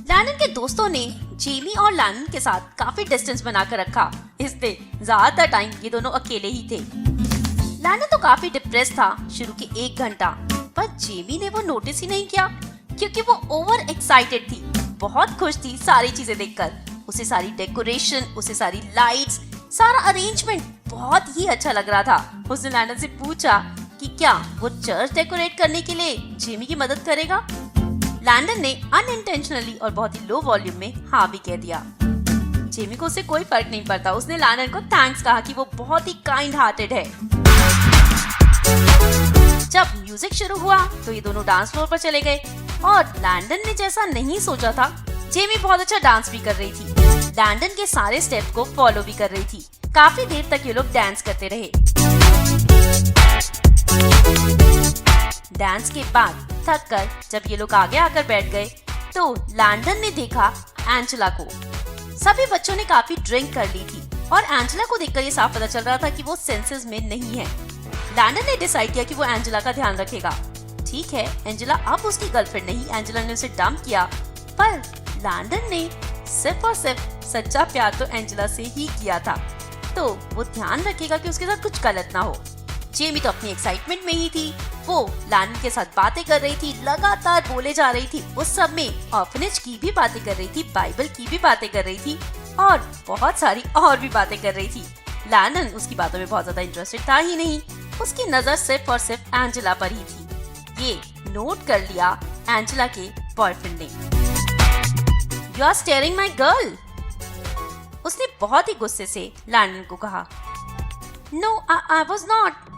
लैंडन के दोस्तों ने जेमी और लैंडन के साथ काफी डिस्टेंस बनाकर रखा, इसलिए ज्यादातर टाइम ये दोनों अकेले ही थे। लैंडन तो काफी डिप्रेस था शुरू के 1 घंटा, पर जेमी ने वो नोटिस ही नहीं किया क्योंकि वो ओवर एक्साइटेड थी, बहुत खुश थी सारी चीजें देखकर। उसे सारी डेकोरेशन, उसे सारी लाइट्स, सारा अरेंजमेंट बहुत ही अच्छा लग रहा था। उसने लैंडन से पूछा कि क्या वो चर्च डेकोरेट करने के लिए जेमी की मदद करेगा। लैंडन ने अनइंटेंशनली और बहुत ही लो वॉल्यूम में हाँ भी कह दिया। जेमी को उससे कोई फर्क नहीं पड़ता। उसने लैंडन को थैंक्स कहा कि वो बहुत ही काइंड हार्टेड है। जब म्यूजिक शुरू हुआ तो ये दोनों डांस फ्लोर पर चले गए और लैंडन ने जैसा नहीं सोचा था, जेमी बहुत अच्छा डांस भी कर रही थी। लैंडन के सारे स्टेप को फॉलो भी कर रही थी। काफी देर तक ये लोग डांस करते रहे। डांस के बाद थक कर जब ये लोग आगे आकर बैठ गए तो लैंडन ने देखा एंजेला को। सभी बच्चों ने काफी ड्रिंक कर ली थी और एंजेला को देखकर ये साफ पता चल रहा था कि वो सेंसेस में नहीं है। लैंडन ने डिसाइड किया कि वो एंजेला का ध्यान रखेगा। ठीक है, एंजेला अब उसकी गर्लफ्रेंड नहीं, एंजेला ने उसे डंप किया, पर लैंडन ने सिर्फ और सिर्फ सच्चा प्यार तो एंजेला से ही किया था, तो वो ध्यान रखेगा कि उसके साथ कुछ गलत ना हो। जेमी तो अपनी एक्साइटमेंट में ही थी। वो लैंडन के साथ बातें कर रही थी, लगातार बोले जा रही थी। उस सब में ऑर्फनेज की भी बातें कर रही थी, बाइबल की भी बातें कर रही थी और बहुत सारी और भी बातें कर रही थी। लैंडन उसकी बातों में बहुत ज्यादा इंटरेस्टेड था ही नहीं, उसकी नजर सिर्फ और सिर्फ एंजेला पर ही थी। ये नोट कर लिया एंजेला के बॉयफ्रेंड ने। You are staring my girl, उसने बहुत ही गुस्से से लैंडन को कहा। No, I was not.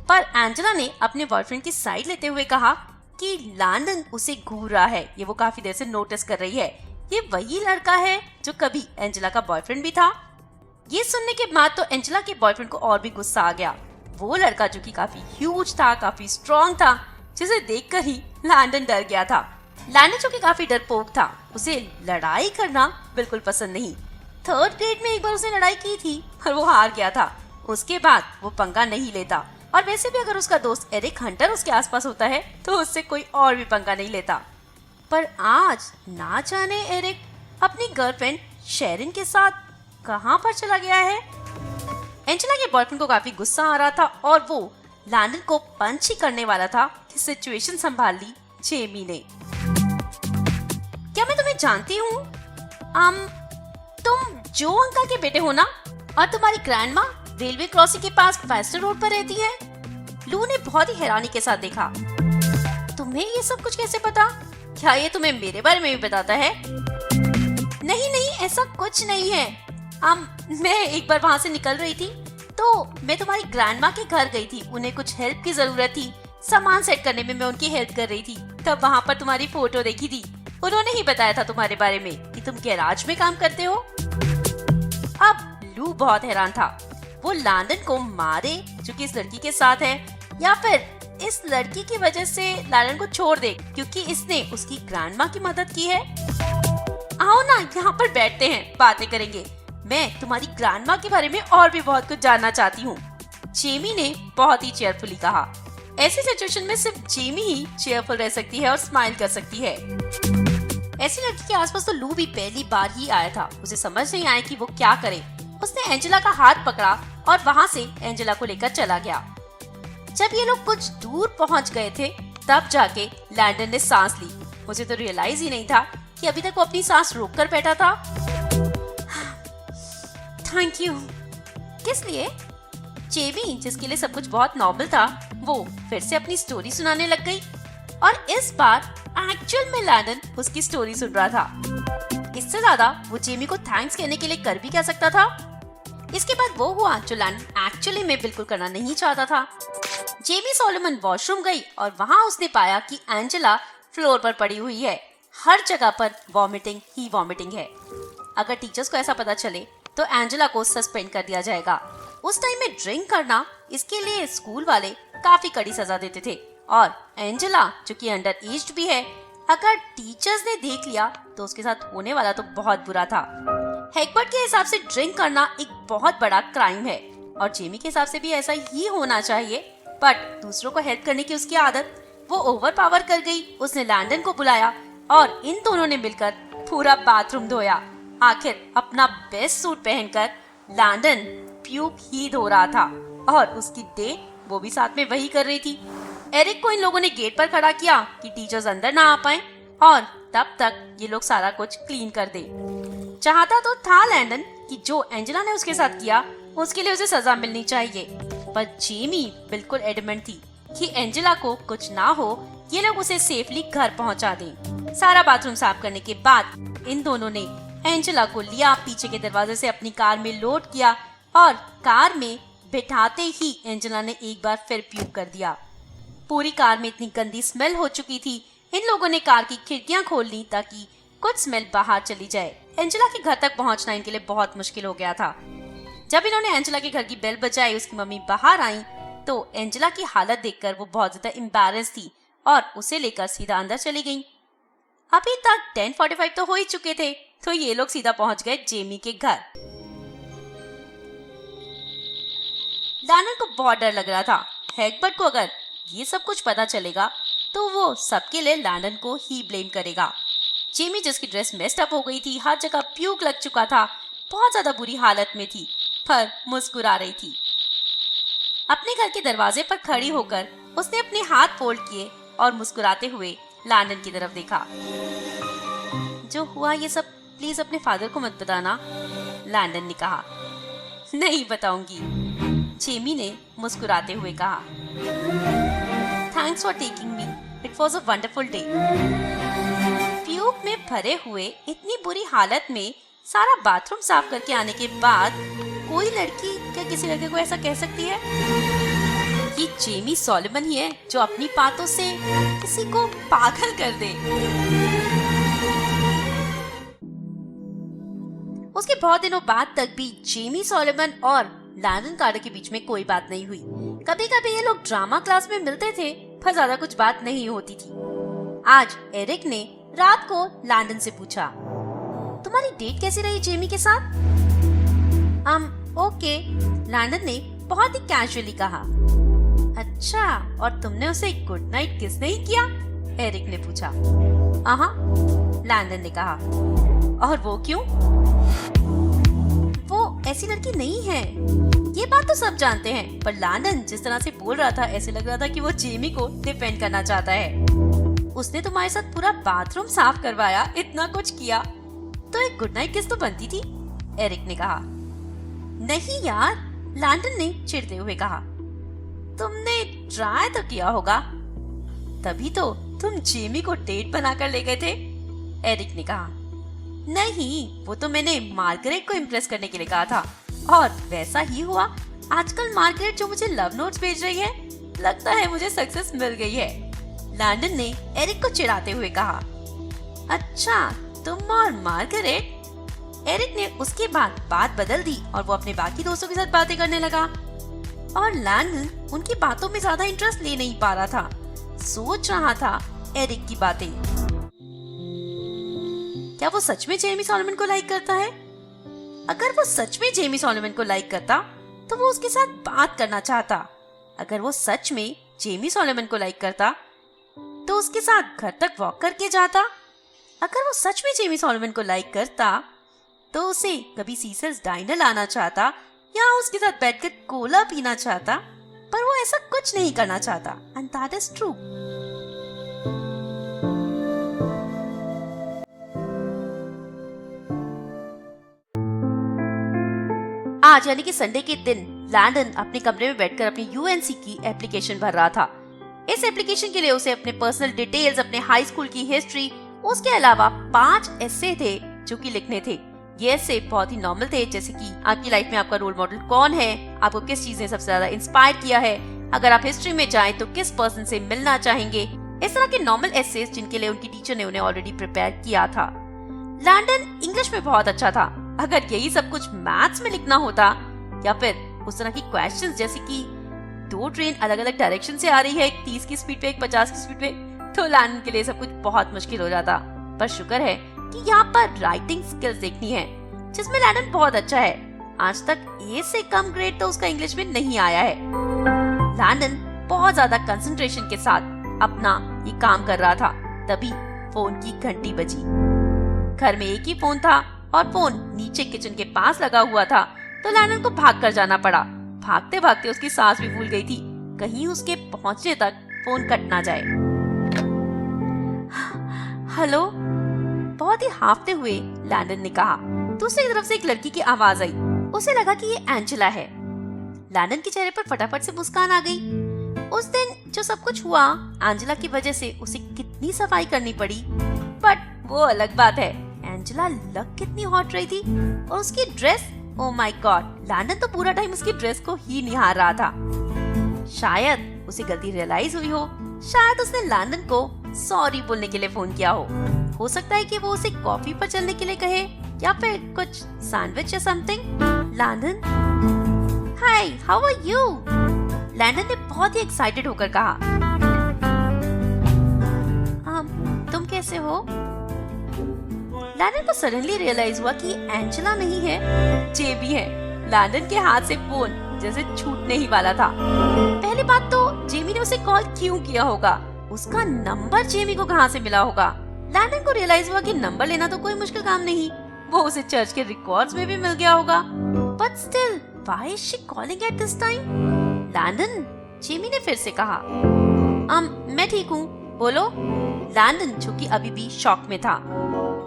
पर एंजेला ने अपने बॉयफ्रेंड की साइड लेते हुए कहा कि लैंडन उसे घूर रहा है, ये वो काफी देर से नोटिस कर रही है। ये वही लड़का है जो कभी एंजेला का बॉयफ्रेंड भी था। ये सुनने के बाद तो एंजेला के बॉयफ्रेंड को और भी गुस्सा आ गया। वो लड़का जो कि काफी ह्यूज था, काफी स्ट्रॉन्ग था, जिसे देखकर ही लैंडन डर गया था। लैंडन जो कि काफी डरपोक था, उसे लड़ाई करना बिल्कुल पसंद नहीं। 3rd ग्रेड में एक बार उसने लड़ाई की थी और वो हार गया था। उसके बाद वो पंगा नहीं लेता, और वैसे भी अगर उसका दोस्त एरिक हंटर उसके आसपास होता है तो उससे कोई और भी पंगा नहीं लेता। पर आज ना जाने एरिक अपनी गर्लफ्रेंड शेरिन के साथ कहां पर चला गया है। एंजेला के बॉयफ्रेंड को काफी गुस्सा आ रहा था और वो लैंडन को पंच ही करने वाला था कि सिचुएशन संभाल ली जेमी ने। क्या मैं तुम्हें जानती हूँ? तुम जो अंकल के बेटे हो ना, और तुम्हारी ग्रैंडमा रेलवे क्रॉसिंग के पास वेस्टर्न रोड पर रहती है। लू ने बहुत ही हैरानी के साथ देखा। तुम्हें ये सब कुछ कैसे पता? क्या ये तुम्हें मेरे बारे में भी बताता है? नहीं नहीं, ऐसा कुछ नहीं है। मैं एक बार वहाँ से निकल रही थी तो मैं तुम्हारी ग्रैंडमा के घर गई थी। उन्हें कुछ हेल्प की जरूरत थी, सामान सेट करने में मैं उनकी हेल्प कर रही थी। तब वहाँ पर तुम्हारी फोटो देखी थी। उन्होंने ही बताया था तुम्हारे बारे में कि तुम गैराज में काम करते हो। अब लू बहुत हैरान था। वो लैंडन को मारे जो कि इस लड़की के साथ है, या फिर इस लड़की की वजह से लैंडन को छोड़ दे क्योंकि इसने उसकी ग्रैंडमा की मदद की है। आओ ना, यहाँ पर बैठते हैं, बातें करेंगे। मैं तुम्हारी ग्रैंडमा के बारे में और भी बहुत कुछ जानना चाहती हूँ, जेमी ने बहुत ही चेयरफुली कहा। ऐसी सिचुएशन में सिर्फ जेमी ही चेयरफुल रह सकती है और स्माइल कर सकती है। ऐसी लड़की के आसपास तो लू भी पहली बार ही आया था। उसे समझ नहीं आया कि वो क्या करे। उसने एंजेला का हाथ पकड़ा और वहाँ से एंजेला को लेकर चला गया। जब ये लोग कुछ दूर पहुँच गए थे तब जाके लैंडन ने सांस ली। उसे तो रियलाइज ही नहीं था कि अभी तक वो अपनी सांस रोक कर बैठा था। Thank you. किस लिए? जेमी, जिसके लिए सब कुछ बहुत नॉर्मल था, वो फिर से अपनी स्टोरी सुनाने लग गई और इस बार एक्चुअल में लैंडन उसकी स्टोरी सुन रहा था। इससे ज्यादा वो जेमी को थैंक्स कहने के लिए कर भी क्या सकता था। इसके बाद वो हुआ जो लैंडन एक्चुअली में बिल्कुल करना नहीं चाहता था। जेमी सोलोमन वॉशरूम गई और वहाँ उसने पाया कि एंजेला फ्लोर पर पड़ी हुई है। हर जगह पर वॉमिटिंग ही वॉमिटिंग है। अगर टीचर्स को ऐसा पता चले तो एंजेला को सस्पेंड कर दिया जाएगा। उस टाइम में ड्रिंक करना, इसके लिए स्कूल वाले काफी कड़ी सजा देते थे और एंजेला जो कि अंडर एज्ड भी है, अगर टीचर्स ने देख लिया तो उसके साथ होने वाला तो बहुत बुरा था। हेगबर्ट के हिसाब से ड्रिंक करना एक बहुत बड़ा क्राइम है और जेमी के हिसाब से भी ऐसा ही होना चाहिए, बट दूसरों को हेल्प करने की उसकी आदत वो ओवर पावर कर गई। उसने लैंडन को बुलाया और इन दोनों ने मिलकर पूरा बाथरूम धोया। आखिर अपना बेस्ट सूट पहनकर लैंडन प्यूक ही धो रहा था और उसकी डेट वो भी साथ में वही कर रही थी। एरिक को इन लोगों ने गेट पर खड़ा किया कि टीचर्स अंदर ना आ पाए और तब तक ये लोग सारा कुछ क्लीन कर दे। चाहता तो था लैंडन कि जो एंजेला ने उसके साथ किया उसके लिए उसे सजा मिलनी चाहिए, पर जेमी बिल्कुल एडमेंट थी कि एंजेला को कुछ ना हो, ये लोग उसे सेफली घर पहुंचा दें। सारा बाथरूम साफ करने के बाद इन दोनों ने एंजेला को लिया, पीछे के दरवाजे से अपनी कार में लोड किया और कार में बिठाते ही एंजेला ने एक बार फिर प्यूक कर दिया। पूरी कार में इतनी गंदी स्मेल हो चुकी थी, इन लोगों ने कार की खिड़कियां खोल ली ताकि कुछ स्मेल बाहर चली जाए। एंजेला के घर तक पहुंचना इनके लिए बहुत मुश्किल हो गया था। जब इन्होंने एंजेला के घर की बेल बजाई, उसकी मम्मी बाहर आई तो एंजेला की हालत देखकर वो बहुत ज्यादा एम्बैरेस थी और उसे लेकर सीधा अंदर चली गई। अभी तक 10:45 तो हो ही चुके थे, तो ये लोग सीधा पहुंच गए जेमी के घर। लैंडन को बहुत डर लग रहा था। हैगबर्ट को अगर ये सब कुछ पता चलेगा तो वो सबके लिए लैंडन को ही ब्लेम करेगा। जेमी जिसकी ड्रेस मेस्ड अप हो गई थी, हर जगह प्यूक लग चुका था, बहुत ज्यादा बुरी हालत में थी, पर मुस्कुरा रही थी। अपने घर के दरवाजे पर खड़ी होकर उसने अपने हाथ फोल्ड किए और मुस्कुराते हुए लैंडन की तरफ देखा। जो हुआ ये सब प्लीज अपने फादर को मत बताना, लैंडन ने कहा। नहीं बताऊंगी, जेमी ने मुस्कुराते हुए कहा। Thanks for taking me, it was a wonderful day. Puke में भरे हुए इतनी बुरी हालत में सारा बाथरूम साफ करके आने के बाद कोई लड़की क्या किसी लड़के को ऐसा कह सकती है? ये जेमी सॉलोमन ही है जो अपनी बातों से किसी को पागल कर दे। उसके बहुत दिनों बाद तक भी जेमी सॉलोमन और लैंडन कार्टर के बीच में कोई बात नहीं हुई। कभी कभी ये लोग ड्रामा क्लास में मिलते थे, पर ज्यादा कुछ बात नहीं होती थी। आज एरिक ने रात को लैंडन से पूछा, तुम्हारी डेट कैसी रही जेमी के साथ? ओके, लैंडन ने बहुत ही कैजुअली कहा। अच्छा, और तुमने उसे गुड नाइट किस नहीं किया? एरिक ने पूछा। लैंडन ने कहा। और वो क्यों? वो ऐसी लड़की नहीं है, ये बात तो सब जानते हैं, पर लैंडन जिस तरह से बोल रहा था ऐसे लग रहा था कि वो जेमी को डिफेंड करना चाहता है। उसने तुम्हारे साथ पूरा बाथरूम साफ करवाया, इतना कुछ किया, तो एक गुड नाइट किस तो बनती थी, एरिक ने कहा। नहीं यार, लैंडन ने चिढ़ते हुए कहा। तुमने ट्राई तो किया होगा, तभी तो तुम जेमी को डेट बनाकर ले गए थे, एरिक ने कहा। नहीं, वो तो मैंने मार्गरेट को इम्प्रेस करने के लिए कहा था, और वैसा ही हुआ। आजकल मार्गरेट जो मुझे लव नोट्स भेज रही है, लगता है मुझे सक्सेस मिल गई है, लैंडन ने एरिक को चिढ़ाते हुए कहा। अच्छा, तुम और मार्गरेट? एरिक ने उसके बाद बात बदल दी और वो अपने बाकी दोस्तों के साथ बातें करने लगा, और लैंडन उनकी बातों में ज्यादा इंटरेस्ट ले नहीं पा रहा था। सोच रहा था एरिक की बातें। क्या वो सच में जेमी सॉलोमन को लाइक करता है? अगर वो सच में जेमी सॉलोमन को लाइक करता तो वो उसके साथ बात करना चाहता। अगर वो सच में जेमी सॉलोमन को लाइक करता तो उसके साथ घर तक वॉक करके जाता। अगर वो सच में जेमी सॉलोमन को लाइक करता तो उसे कभी सीसल्स डाइनर लाना चाहता या उसके साथ बैठकर कोला पीना चाहता, पर वो ऐसा कुछ नहीं करना चाहता, and that is true. आज यानी कि संडे के दिन लैंडन अपने कमरे में बैठकर अपनी यूएनसी की एप्लीकेशन भर रहा था। इस एप्लीकेशन के लिए उसे अपने पर्सनल डिटेल्स, अपने हाई स्कूल की हिस्ट्री, उसके अलावा 5 एस्से थे जो कि लिखने थे। ये एस्से बहुत ही नॉर्मल थे, जैसे कि आपकी लाइफ में आपका रोल मॉडल कौन है, आपको किस चीज ने सबसे ज्यादा इंस्पायर किया है, अगर आप हिस्ट्री में जाएं तो किस पर्सन से मिलना चाहेंगे, इस तरह के नॉर्मल एस्सेस जिनके लिए उनकी टीचर ने उन्हें ऑलरेडी प्रिपेयर किया था। लैंडन इंग्लिश में बहुत अच्छा था। अगर यही सब कुछ मैथ्स में लिखना होता या फिर उस तरह की क्वेश्चंस जैसे कि 2 ट्रेन अलग अलग डायरेक्शन से आ रही है, एक 30 की स्पीड पे, एक 50 की स्पीड पे, तो लैंडन के लिए सब कुछ बहुत मुश्किल हो जाता। पर शुक्र है कि यहाँ पर राइटिंग स्किल्स देखनी है, जिसमें लैंडन बहुत अच्छा है। आज तक ए से कम ग्रेड तो उसका इंग्लिश में नहीं आया है। लैंडन बहुत ज्यादा कंसंट्रेशन के साथ अपना ये काम कर रहा था, तभी फोन की घंटी बजी। घर में एक ही फोन था और फोन नीचे किचन के पास लगा हुआ था, तो लैंडन को भाग कर जाना पड़ा। भागते भागते उसकी सांस भी फूल गई थी, कहीं उसके पहुंचने तक फोन कट ना जाए। हेलो, बहुत ही हांफते हुए लैंडन ने कहा। दूसरी तरफ से एक लड़की की आवाज आई। उसे लगा कि ये एंजेला है। लैंडन के चेहरे पर फटाफट से मुस्कान आ गई। उस दिन जो सब कुछ हुआ, एंजेला की वजह से उसे कितनी सफाई करनी पड़ी, बट वो अलग बात है। एंजेला लग कितनी हॉट रही थी और उसकी dress, oh my God, Landon तो पूरा टाइम उसकी ड्रेस को ही निहार रहा था। शायद उसे गलती रियलाइज हुई हो, शायद उसने लैंडन को सॉरी बोलने के लिए फोन किया हो सकता है कि वो उसे कॉफी पर चलने के लिए कहे या फिर कुछ सैंडविच या something. Landon, hi, how are you? Landon ने बहुत ही एक्साइटेड होकर कहा। तुम कैसे हो? लैंडन को सडनली रियलाइज हुआ कि एंजेला नहीं है, जेमी है। लैंडन के हाथ से फोन जैसे छूटने ही वाला था। पहली बात तो जेमी ने उसे कॉल क्यों किया होगा? उसका नंबर जेमी को कहाँ से मिला होगा? लैंडन को रियलाइज हुआ कि नंबर लेना तो कोई मुश्किल काम नहीं, वो उसे चर्च के रिकॉर्ड्स में भी मिल गया होगा। But still, why is she calling at this time? Landon, Jamie ने फिर से कहा। मैं ठीक हूँ, बोलो। लैंडन, जो कि अभी भी शॉक में था।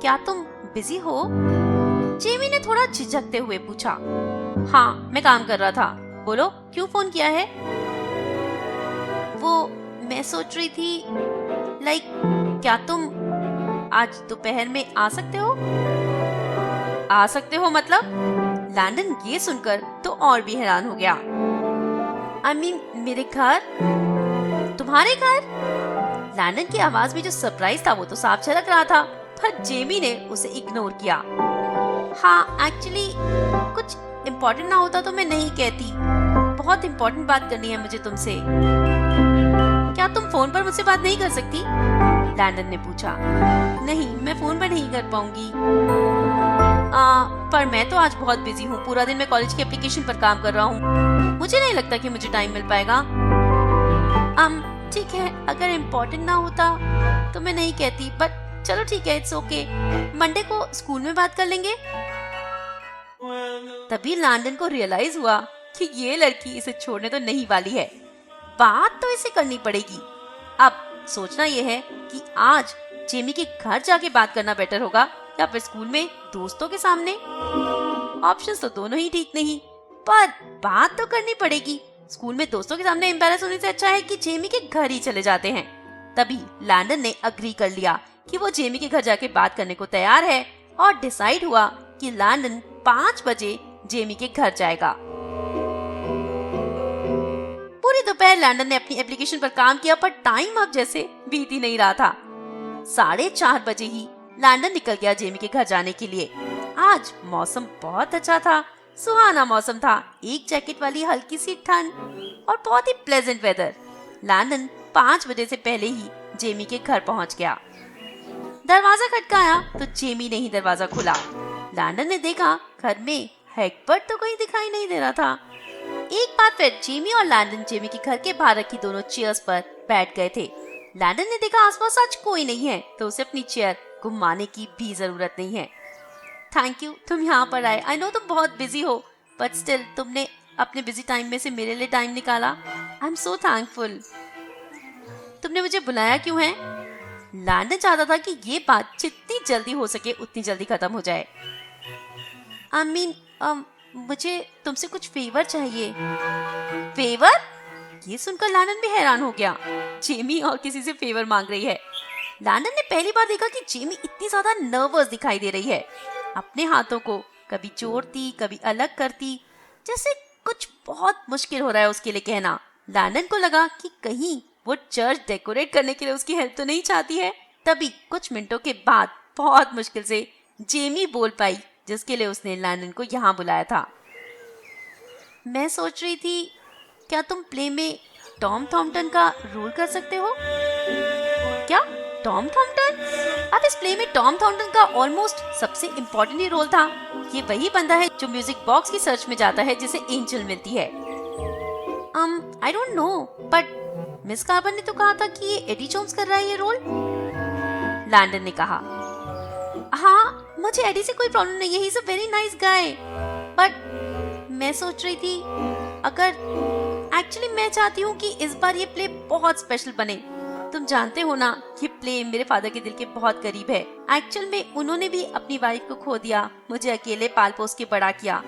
क्या तुम बिजी हो? जेमी ने थोड़ा झिझकते हुए पूछा। हाँ, मैं काम कर रहा था। बोलो, क्यों फोन किया है? वो मैं सोच रही थी, क्या तुम आज दोपहर में आ सकते हो? आ सकते हो मतलब? लैंडन ये सुनकर तो और भी हैरान हो गया। I mean, मेरे घर? तुम्हारे घर? लैंडन की आवाज में जो सरप्राइज था वो तो साफ झलक रहा था, पर जेमी ने उसे इग्नोर किया। हाँ, एक्चुअली कुछ इम्पोर्टेंट ना होता तो मैं नहीं कहती। बहुत इम्पोर्टेंट बात करनी है मुझे तुमसे। क्या तुम फोन पर मुझसे बात नहीं कर सकती? लैंडन ने पूछा। नहीं, मैं फोन पर नहीं कर पाऊंगी। पर मैं तो आज बहुत बिजी हूँ, पूरा दिन मैं कॉलेज की एप्लीकेशन पर काम कर रहा हूँ। मुझे नहीं लगता कि मुझे टाइम मिल पाएगा। ठीक है, अगर इम्पोर्टेंट ना होता तो मैं नहीं कहती, बट चलो ठीक है, इट्स ओके। मंडे को स्कूल में बात कर लेंगे। तभी लैंडन को रियलाइज हुआ कि ये लड़की इसे छोड़ने तो नहीं वाली है, बात तो इसे करनी पड़ेगी। अब सोचना यह है कि आज जेमी के घर जाके बात करना बेटर होगा या फिर स्कूल में दोस्तों के सामने। ऑप्शंस तो दोनों ही ठीक नहीं, पर बात तो करनी पड़ेगी। स्कूल में दोस्तों के सामने एम्बैरेस होने से अच्छा है कि जेमी के घर ही चले जाते हैं। तभी लैंडन ने अग्री कर लिया कि वो जेमी के घर जाके बात करने को तैयार है और डिसाइड हुआ कि लैंडन 5 बजे जेमी के घर जाएगा। पूरी दोपहर लैंडन ने अपनी एप्लीकेशन पर काम किया, पर टाइम अब जैसे बीत ही नहीं रहा था। 4:30 बजे ही लैंडन निकल गया जेमी के घर जाने के लिए। आज मौसम बहुत अच्छा था, सुहाना मौसम था, एक जैकेट वाली हल्की सी ठंड और बहुत ही प्लेजेंट वेदर। लैंडन 5 बजे से पहले ही जेमी के घर पहुंच गया। दरवाजा खटकाया तो जेमी ने ही दरवाजा खोला। लैंडन ने देखा घर में हैकबर्ट तो कहीं दिखाई नहीं दे रहा था। एक बार फिर जेमी और लैंडन जेमी के घर के बाहर रखी दोनों चेयर्स पर बैठ गए थे। लैंडन ने देखा आसपास आज कोई नहीं है, तो उसे अपनी चेयर घुमाने की भी जरूरत नहीं है। थैंक यू, तुम यहाँ पर आए। आई नो तुम बहुत बिजी हो, बट स्टिल तुमने अपने बिजी टाइम में से मेरे लिए टाइम निकाला। I am so thankful. तुमने मुझे बुलाया क्यों है? लैंडन चाहता था कि ये बात जितनी जल्दी हो सके उतनी जल्दी खत्म हो जाए। आई मीन, मुझे तुमसे कुछ फेवर चाहिए। फेवर? ये सुनकर लैंडन भी हैरान हो गया। जेमी और किसी से फेवर मांग रही है। लैंडन ने पहली बार देखा कि जेमी इतनी ज्यादा नर्वस दिखाई दे रही है। अपने हाथों को कभी जोड़ती, कभी अलग करती, जैसे कुछ बहुत मुश्किल हो रहा है उसके लिए कहना। लैंडन को लगा कि कहीं वो चर्च डेकोरेट करने के लिए उसकी हेल्प तो नहीं चाहती है। तभी कुछ मिनटों के बाद बहुत मुश्किल से जेमी बोल पाई, जिसके लिए उसने लैंडन को यहाँ बुलाया था। मैं सोच रही थी, क्या तुम प्ले में टॉम थॉम्पटन का रोल कर सकते हो? क्या टॉम थॉम्पटन? अब इस प्ले में टॉम थॉम्पटन का ऑलमोस्ट सबसे इम्पोर्टेंट ही रोल था। ये वही बंदा है जो म्यूजिक बॉक्स की सर्च में जाता है जिसे एंजल मिलती है। I don't know, but miss carbon ने तो कहा था कि ये एडी जोन्स कर रहा है ये रोल। लैंडन ने कहा। हाँ, मुझे एडी से कोई प्रॉब्लम नहीं है, he is a very nice guy. But मैं सोच रही थी अगर एक्चुअली मैं चाहती हूँ कि इस बार ये प्ले बहुत स्पेशल बने। तुम जानते हो ना, ये प्ले मेरे फादर के दिल के बहुत करीब है। एक्चुअल में उन्होंने भी अपनी वाइफ को खो दिया, मुझे अकेले पाल पोस के बड़ा किया।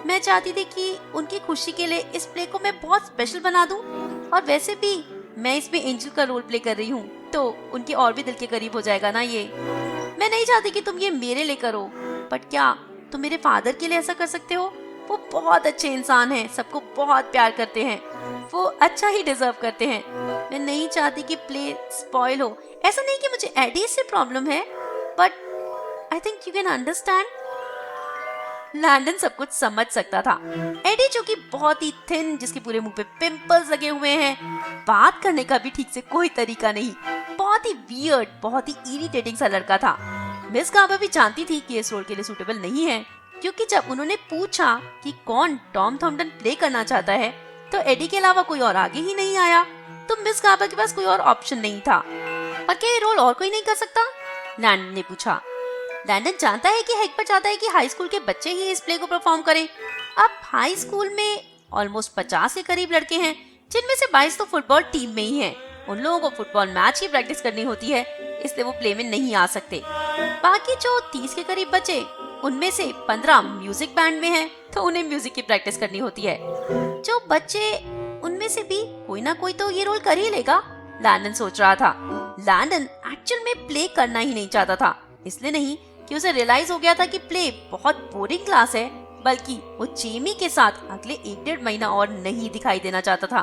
मैं चाहती थी कि उनकी खुशी के लिए इस प्ले को मैं बहुत स्पेशल बना दूं। और वैसे भी मैं इसमें एंजल का रोल प्ले कर रही हूँ, तो उनके और भी दिल के करीब हो जाएगा ना ये। मैं नहीं चाहती कि तुम ये मेरे लिए करो, बट क्या तुम मेरे फादर के लिए ऐसा कर सकते हो? वो बहुत अच्छे इंसान हैं, सबको बहुत प्यार करते हैं, वो अच्छा ही डिजर्व करते हैं। मैं नहीं चाहती कि प्ले स्पॉइल हो। ऐसा नहीं कि मुझे एडी से प्रॉब्लम है, but I think you can understand. Landon सब कुछ समझ सकता था। एडी जो कि बहुत ही थिन, जिसके पूरे मुंह पे पिंपल्स लगे हुए हैं, बात करने का भी ठीक से कोई तरीका नहीं, बहुत ही वियर्ड, बहुत ही इरिटेटिंग सा लड़का था। मिस गाबा भी जानती थी कि इस रोल के लिए सूटेबल नहीं है, क्योंकि जब उन्होंने पूछा कि कौन टॉम थॉम्पटन प्ले करना चाहता है, तो एडी के अलावा कोई और आगे ही नहीं आया। तो मिस गाबा के पास कोई और ऑप्शन नहीं था। पर क्या ये रोल और कोई नहीं कर सकता? लैंडन ने पूछा। लैंडन जानता है कि हेक्टर चाहता है कि हाई स्कूल के बच्चे ही इस प्ले को परफॉर्म करें। अब हाई स्कूल में ऑलमोस्ट 50 के करीब लड़के हैं, जिनमें से 22 तो फुटबॉल टीम में ही हैं। उन लोगों को फुटबॉल मैच की प्रैक्टिस करनी होती है, इसलिए वो प्ले में नहीं आ सकते। बाकी जो 30 के करीब बचे, उनमें से 15 म्यूजिक बैंड में हैं, तो उन्हें म्यूजिक की प्रैक्टिस करनी होती है। जो बच्चे, उनमें से भी कोई ना कोई तो ये रोल कर ही लेगा, लैंडन सोच रहा था। लैंडन एक्चुअल में प्ले करना ही नहीं चाहता था, इसलिए नहीं कि उसे रियलाइज हो गया था कि प्ले बहुत बोरिंग क्लास है, बल्कि वो जेमी के साथ अगले 1-1.5 महीना और नहीं दिखाई देना चाहता था।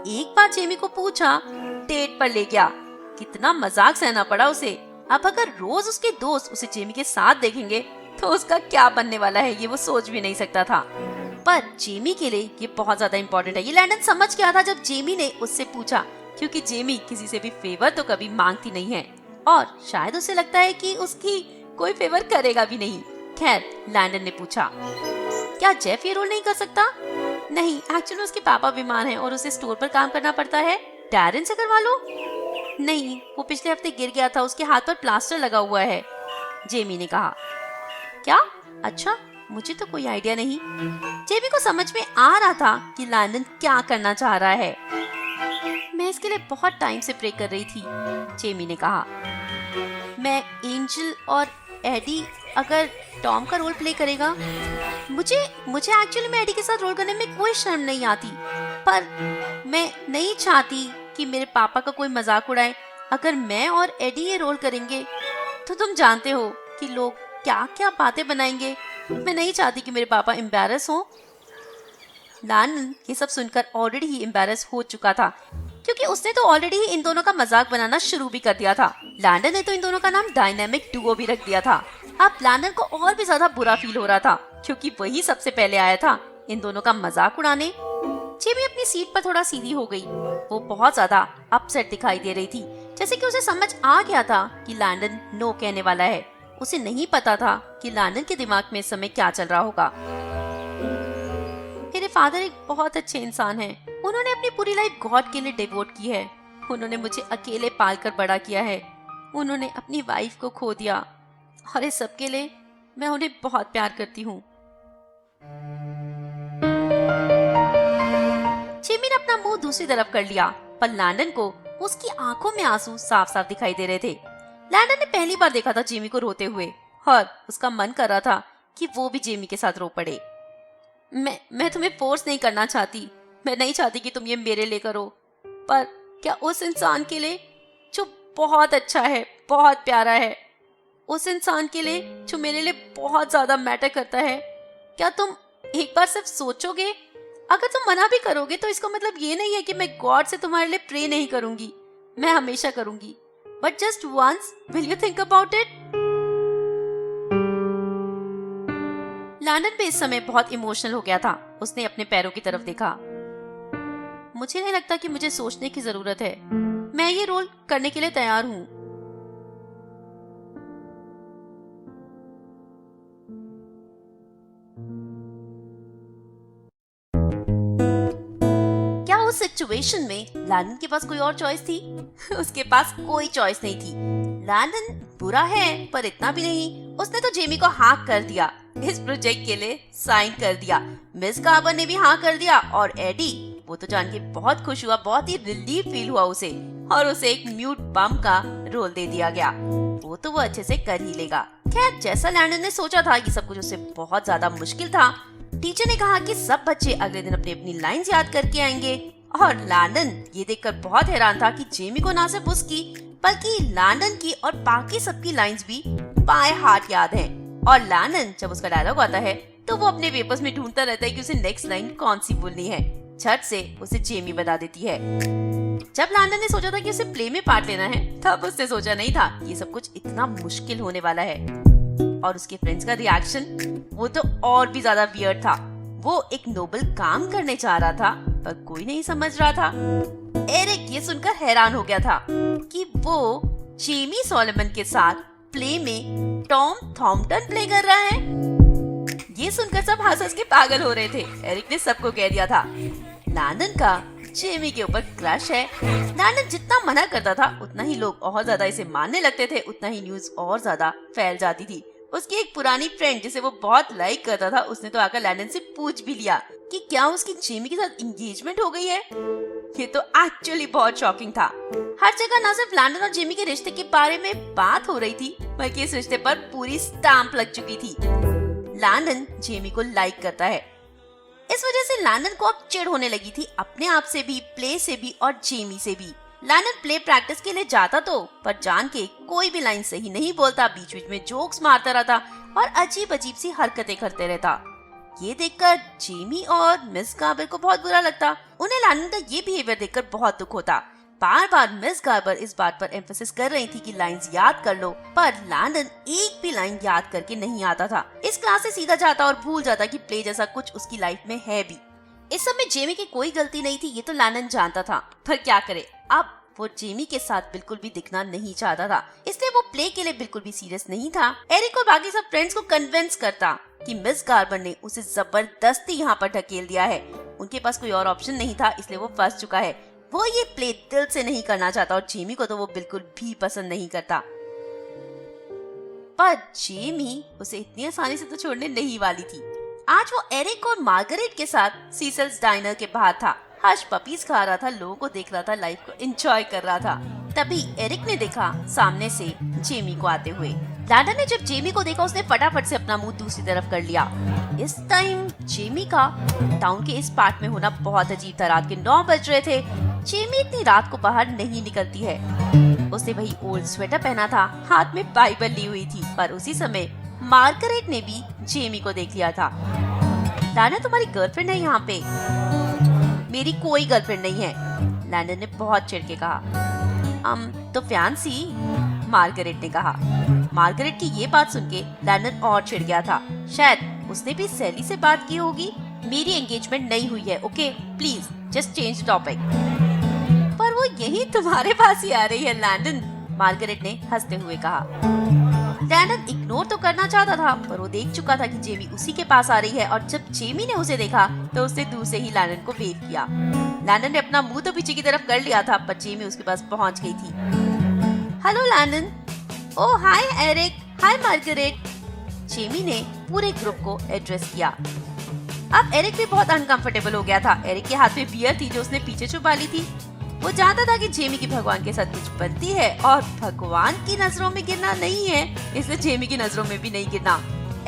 एक बार जेमी को पूछा, डेट पर ले गया। कितना मजाक सहना पड़ा उसे। अब अगर रोज उसके दोस्त उसे जेमी के साथ देखेंगे तो उसका क्या बनने वाला है, ये वो सोच भी नहीं सकता था। पर जेमी के लिए ये बहुत ज्यादा इम्पोर्टेंट है, ये लैंडन समझ गया था जब जेमी ने उससे पूछा, क्योंकि जेमी किसी से भी फेवर तो कभी मांगती नहीं है, और शायद उसे लगता है कि उसकी कोई फेवर करेगा भी नहीं। खैर, लैंडन ने पूछा, क्या जेफ ये रोल नहीं कर सकता? नहीं, एक्चुअली उसके पापा बीमार हैं और उसे स्टोर पर काम करना पड़ता है। डैरन से करवा लो। नहीं, वो पिछले हफ्ते गिर गया था, उसके हाथ पर प्लास्टर लगा हुआ है, जेमी ने कहा। क्या? अच्छा, मुझे तो कोई आइडिया नहीं। जेमी को समझ में आ रहा था कि लैंडन क्या करना चाह रहा है। मैं इसके लिए बहुत टाइम से प्रे कर रही थी, जेमी ने कहा। मैं एंजल और एडी, अगर टॉम का रोल प्ले करेगा, मुझे एक्चुअली में एडी के साथ रोल करने में कोई शर्म नहीं आती, पर मैं नहीं चाहती कि मेरे पापा का कोई मजाक उड़ाए। अगर मैं और एडी ये रोल करेंगे तो तुम जानते हो कि लोग क्या क्या बातें बनाएंगे। मैं नहीं चाहती कि मेरे पापा एम्बैरस हो। लैंडन ये सब सुनकर ऑलरेडी ही एम्बैरस हो चुका था, क्योंकि उसने तो ऑलरेडी ही इन दोनों का मजाक बनाना शुरू भी कर दिया था। लैंडन ने तो इन दोनों का नाम डायनामिक डुओ भी रख दिया था। अब लैंडन को और भी ज्यादा बुरा फील हो रहा था, क्योंकि वही सबसे पहले आया था इन दोनों का मजाक उड़ाने। जेमी अपनी सीट पर थोड़ा सीधी हो गई। वो बहुत ज्यादा अपसेट दिखाई दे रही थी, जैसे कि उसे समझ आ गया था कि लैंडन नो कहने वाला है। उसे नहीं पता था कि लैंडन के दिमाग में इस समय क्या चल रहा होगा। मेरे फादर एक बहुत अच्छे इंसान हैं। उन्होंने अपनी पूरी लाइफ गॉड के लिए डिवोट की है। उन्होंने मुझे अकेले पालकर बड़ा किया है। उन्होंने अपनी वाइफ को खो दिया, और इस सब के लिए मैं उन्हें बहुत प्यार करती हूँ। जेमी ने अपना मुंह दूसरी तरफ कर लिया, पर लैंडन को उसकी आंखों में आंसू साफ साफ दिखाई दे रहे थे। लैंडन ने पहली बार देखा था जेमी को रोते हुए, और उसका मन कर रहा था कि वो भी जेमी के साथ रो पड़े। मैं तुम्हें फोर्स नहीं करना चाहती, मैं नहीं चाहती कि तुम ये मेरे लिए करो, पर क्या उस इंसान के लिए जो बहुत अच्छा है, बहुत प्यारा है, उस इंसान के लिए जो मेरे लिए बहुत ज्यादा मैटर करता है, क्या तुम एक बार सिर्फ सोचोगे? अगर तुम मना भी करोगे तो इसका मतलब ये नहीं है कि मैं गॉड से तुम्हारे लिए प्रे नहीं करूंगी, मैं हमेशा करूंगी, but just once will you think about it? Landon भी इस समय बहुत इमोशनल हो गया था। उसने अपने पैरों की तरफ देखा। मुझे नहीं लगता कि मुझे सोचने की जरूरत है, मैं ये रोल करने के लिए तैयार हूं। क्या उस सिचुएशन में लैंडन के पास कोई और चॉइस थी? उसके पास कोई चॉइस नहीं थी। लैंडन बुरा है पर इतना भी नहीं। उसने तो जेमी को हाँ कर दिया, इस प्रोजेक्ट के लिए साइन कर दिया। मिस गार्बर ने भी हाँ कर दिया और एडी वो तो जान के बहुत खुश हुआ, बहुत ही रिलीफ फील हुआ उसे, और उसे एक म्यूट बम का रोल दे दिया गया। वो तो वो अच्छे से कर ही लेगा। खैर जैसा लैंडन ने सोचा था ये सब कुछ उससे बहुत ज्यादा मुश्किल था। टीचर ने कहा कि सब बच्चे अगले दिन अपनी अपनी लाइंस याद करके आएंगे, और लैंडन ये देखकर बहुत हैरान था कि जेमी को ना सिर्फ उसकी बल्कि लैंडन की और बाकी सबकी लाइंस भी बाय हार्ट याद हैं। और लैंडन जब उसका डायलॉग आता है तो वो अपने पेपर्स में ढूंढता रहता है कि उसे नेक्स्ट लाइन कौन सी बोलनी है। झट से उसे जेमी बता देती है। जब लैंडन ने सोचा था कि उसे प्ले में पार्ट लेना है तब उसने सोचा नहीं था ये सब कुछ इतना मुश्किल होने वाला है। और उसके फ्रेंड्स का रिएक्शन वो तो और भी ज्यादा वियर्ड था। वो एक नोबल काम करने चाह रहा था पर कोई नहीं समझ रहा था। एरिक ये सुनकर हैरान हो गया था कि वो जेमी सॉलोमन के साथ प्ले में टॉम थॉम्पटन प्ले कर रहा है। ये सुनकर सब हंस के पागल हो रहे थे। एरिक ने सबको कह दिया था लैंडन का जेमी के ऊपर क्रश है। लैंडन जितना मना करता था उतना ही लोग और ज्यादा इसे मानने लगते थे, उतना ही न्यूज और ज्यादा फैल जाती थी। उसकी एक पुरानी फ्रेंड जिसे वो बहुत लाइक करता था उसने तो आकर लैंडन से पूछ भी लिया कि क्या उसकी जेमी के साथ एंगेजमेंट हो गई है। ये तो एक्चुअली बहुत शॉकिंग था। हर जगह न सिर्फ लैंडन और जेमी के रिश्ते के बारे में बात हो रही थी बल्कि इस रिश्ते पर पूरी स्टैंप लग चुकी थी। लैंडन जेमी को लाइक करता है। इस वजह से लैंडन को अब चिढ़ होने लगी थी अपने आप से भी, प्ले से भी और जेमी से भी। लैंडन प्ले प्रैक्टिस के लिए जाता तो पर जान के कोई भी लाइन सही नहीं बोलता, बीच बीच में जोक्स मारता रहता और अजीब अजीब सी हरकतें करते रहता। ये देखकर जेमी और मिस गार्बर को बहुत बुरा लगता। उन्हें लैंडन का ये बिहेवियर देखकर बहुत दुख होता। बार बार मिस गार्बर इस बात पर एम्फेसिस कर रही थी कि लाइंस याद कर लो, पर लैंडन एक भी लाइन याद करके नहीं आता था। इस क्लास से सीधा जाता और भूल जाता कि प्ले जैसा कुछ उसकी लाइफ में है भी। इस सब में जेमी की कोई गलती नहीं थी, ये तो लैंडन जानता था, पर क्या करे। अब वो जेमी के साथ बिल्कुल भी दिखना नहीं चाहता था, इसलिए वो प्ले के लिए बिल्कुल भी सीरियस नहीं था। एरिक और बाकी सब फ्रेंड्स को कन्विंस करता कि मिस गार्बर ने उसे जबरदस्ती यहाँ पर ढकेल दिया है। उनके पास कोई और ऑप्शन नहीं था, इसलिए वो फंस चुका है। वो ये प्ले दिल से नहीं करना चाहता और जेमी को तो वो बिल्कुल भी पसंद नहीं करता। पर जेमी उसे इतनी आसानी से तो छोड़ने नहीं वाली थी। आज वो एरिक और मार्गरेट के साथ सीसेल्स डाइनर के बाहर था। हर्ष पपीज खा रहा था, लोगों को देख रहा था, लाइफ को एंजॉय कर रहा था। तभी एरिक ने देखा सामने से जेमी को आते हुए। लैंडन ने जब जेमी को देखा उसने फटाफट से अपना मुंह दूसरी तरफ कर लिया। इस टाइम जेमी का टाउन के इस पार्ट में होना बहुत अजीब था। रात के 9 बज रहे थे। जेमी इतनी रात को बाहर नहीं निकलती है। उसने वही ओल्ड स्वेटर पहना था, हाथ में बाइबल ली हुई थी। पर उसी समय मार्गरेट ने भी जेमी को देख लिया था। लैंडन तुम्हारी गर्लफ्रेंड है यहाँ पे? मेरी कोई गर्लफ्रेंड नहीं है, लैंडन ने बहुत चिढ़ के कहा। तो फैंसी, मार्गरेट ने कहा। मार्गरेट की ये बात सुन के लैंडन और चिढ़ गया था। शायद उसने भी सैली से बात की होगी। मेरी एंगेजमेंट नहीं हुई है, okay please just change topic. पर वो यही तुम्हारे पास ही आ रही है लैंडन, मार्गरेट ने हंसते हुए कहा। लैंडन इग्नोर तो करना चाहता था पर वो देख चुका था कि जेमी उसी के पास आ रही है और जब जेमी ने उसे देखा तो उसने दूर से ही लैंडन को वेव किया। लैंडन ने अपना मुंह तो पीछे की तरफ कर लिया था पर जेमी उसके पास पहुंच गई थी। Hello Landon. Oh hi Eric, hi Margaret. Jamie ने पूरे ग्रुप को एड्रेस किया। अब एरिक भी बहुत अनकंफर्टेबल हो गया था। एरिक के हाथ में बियर थी जो उसने पीछे छुपा ली थी। वो जानता था कि जेमी की भगवान के साथ कुछ बनती है और भगवान की नजरों में गिरना नहीं है, इसलिए जेमी की नजरों में भी नहीं गिरना।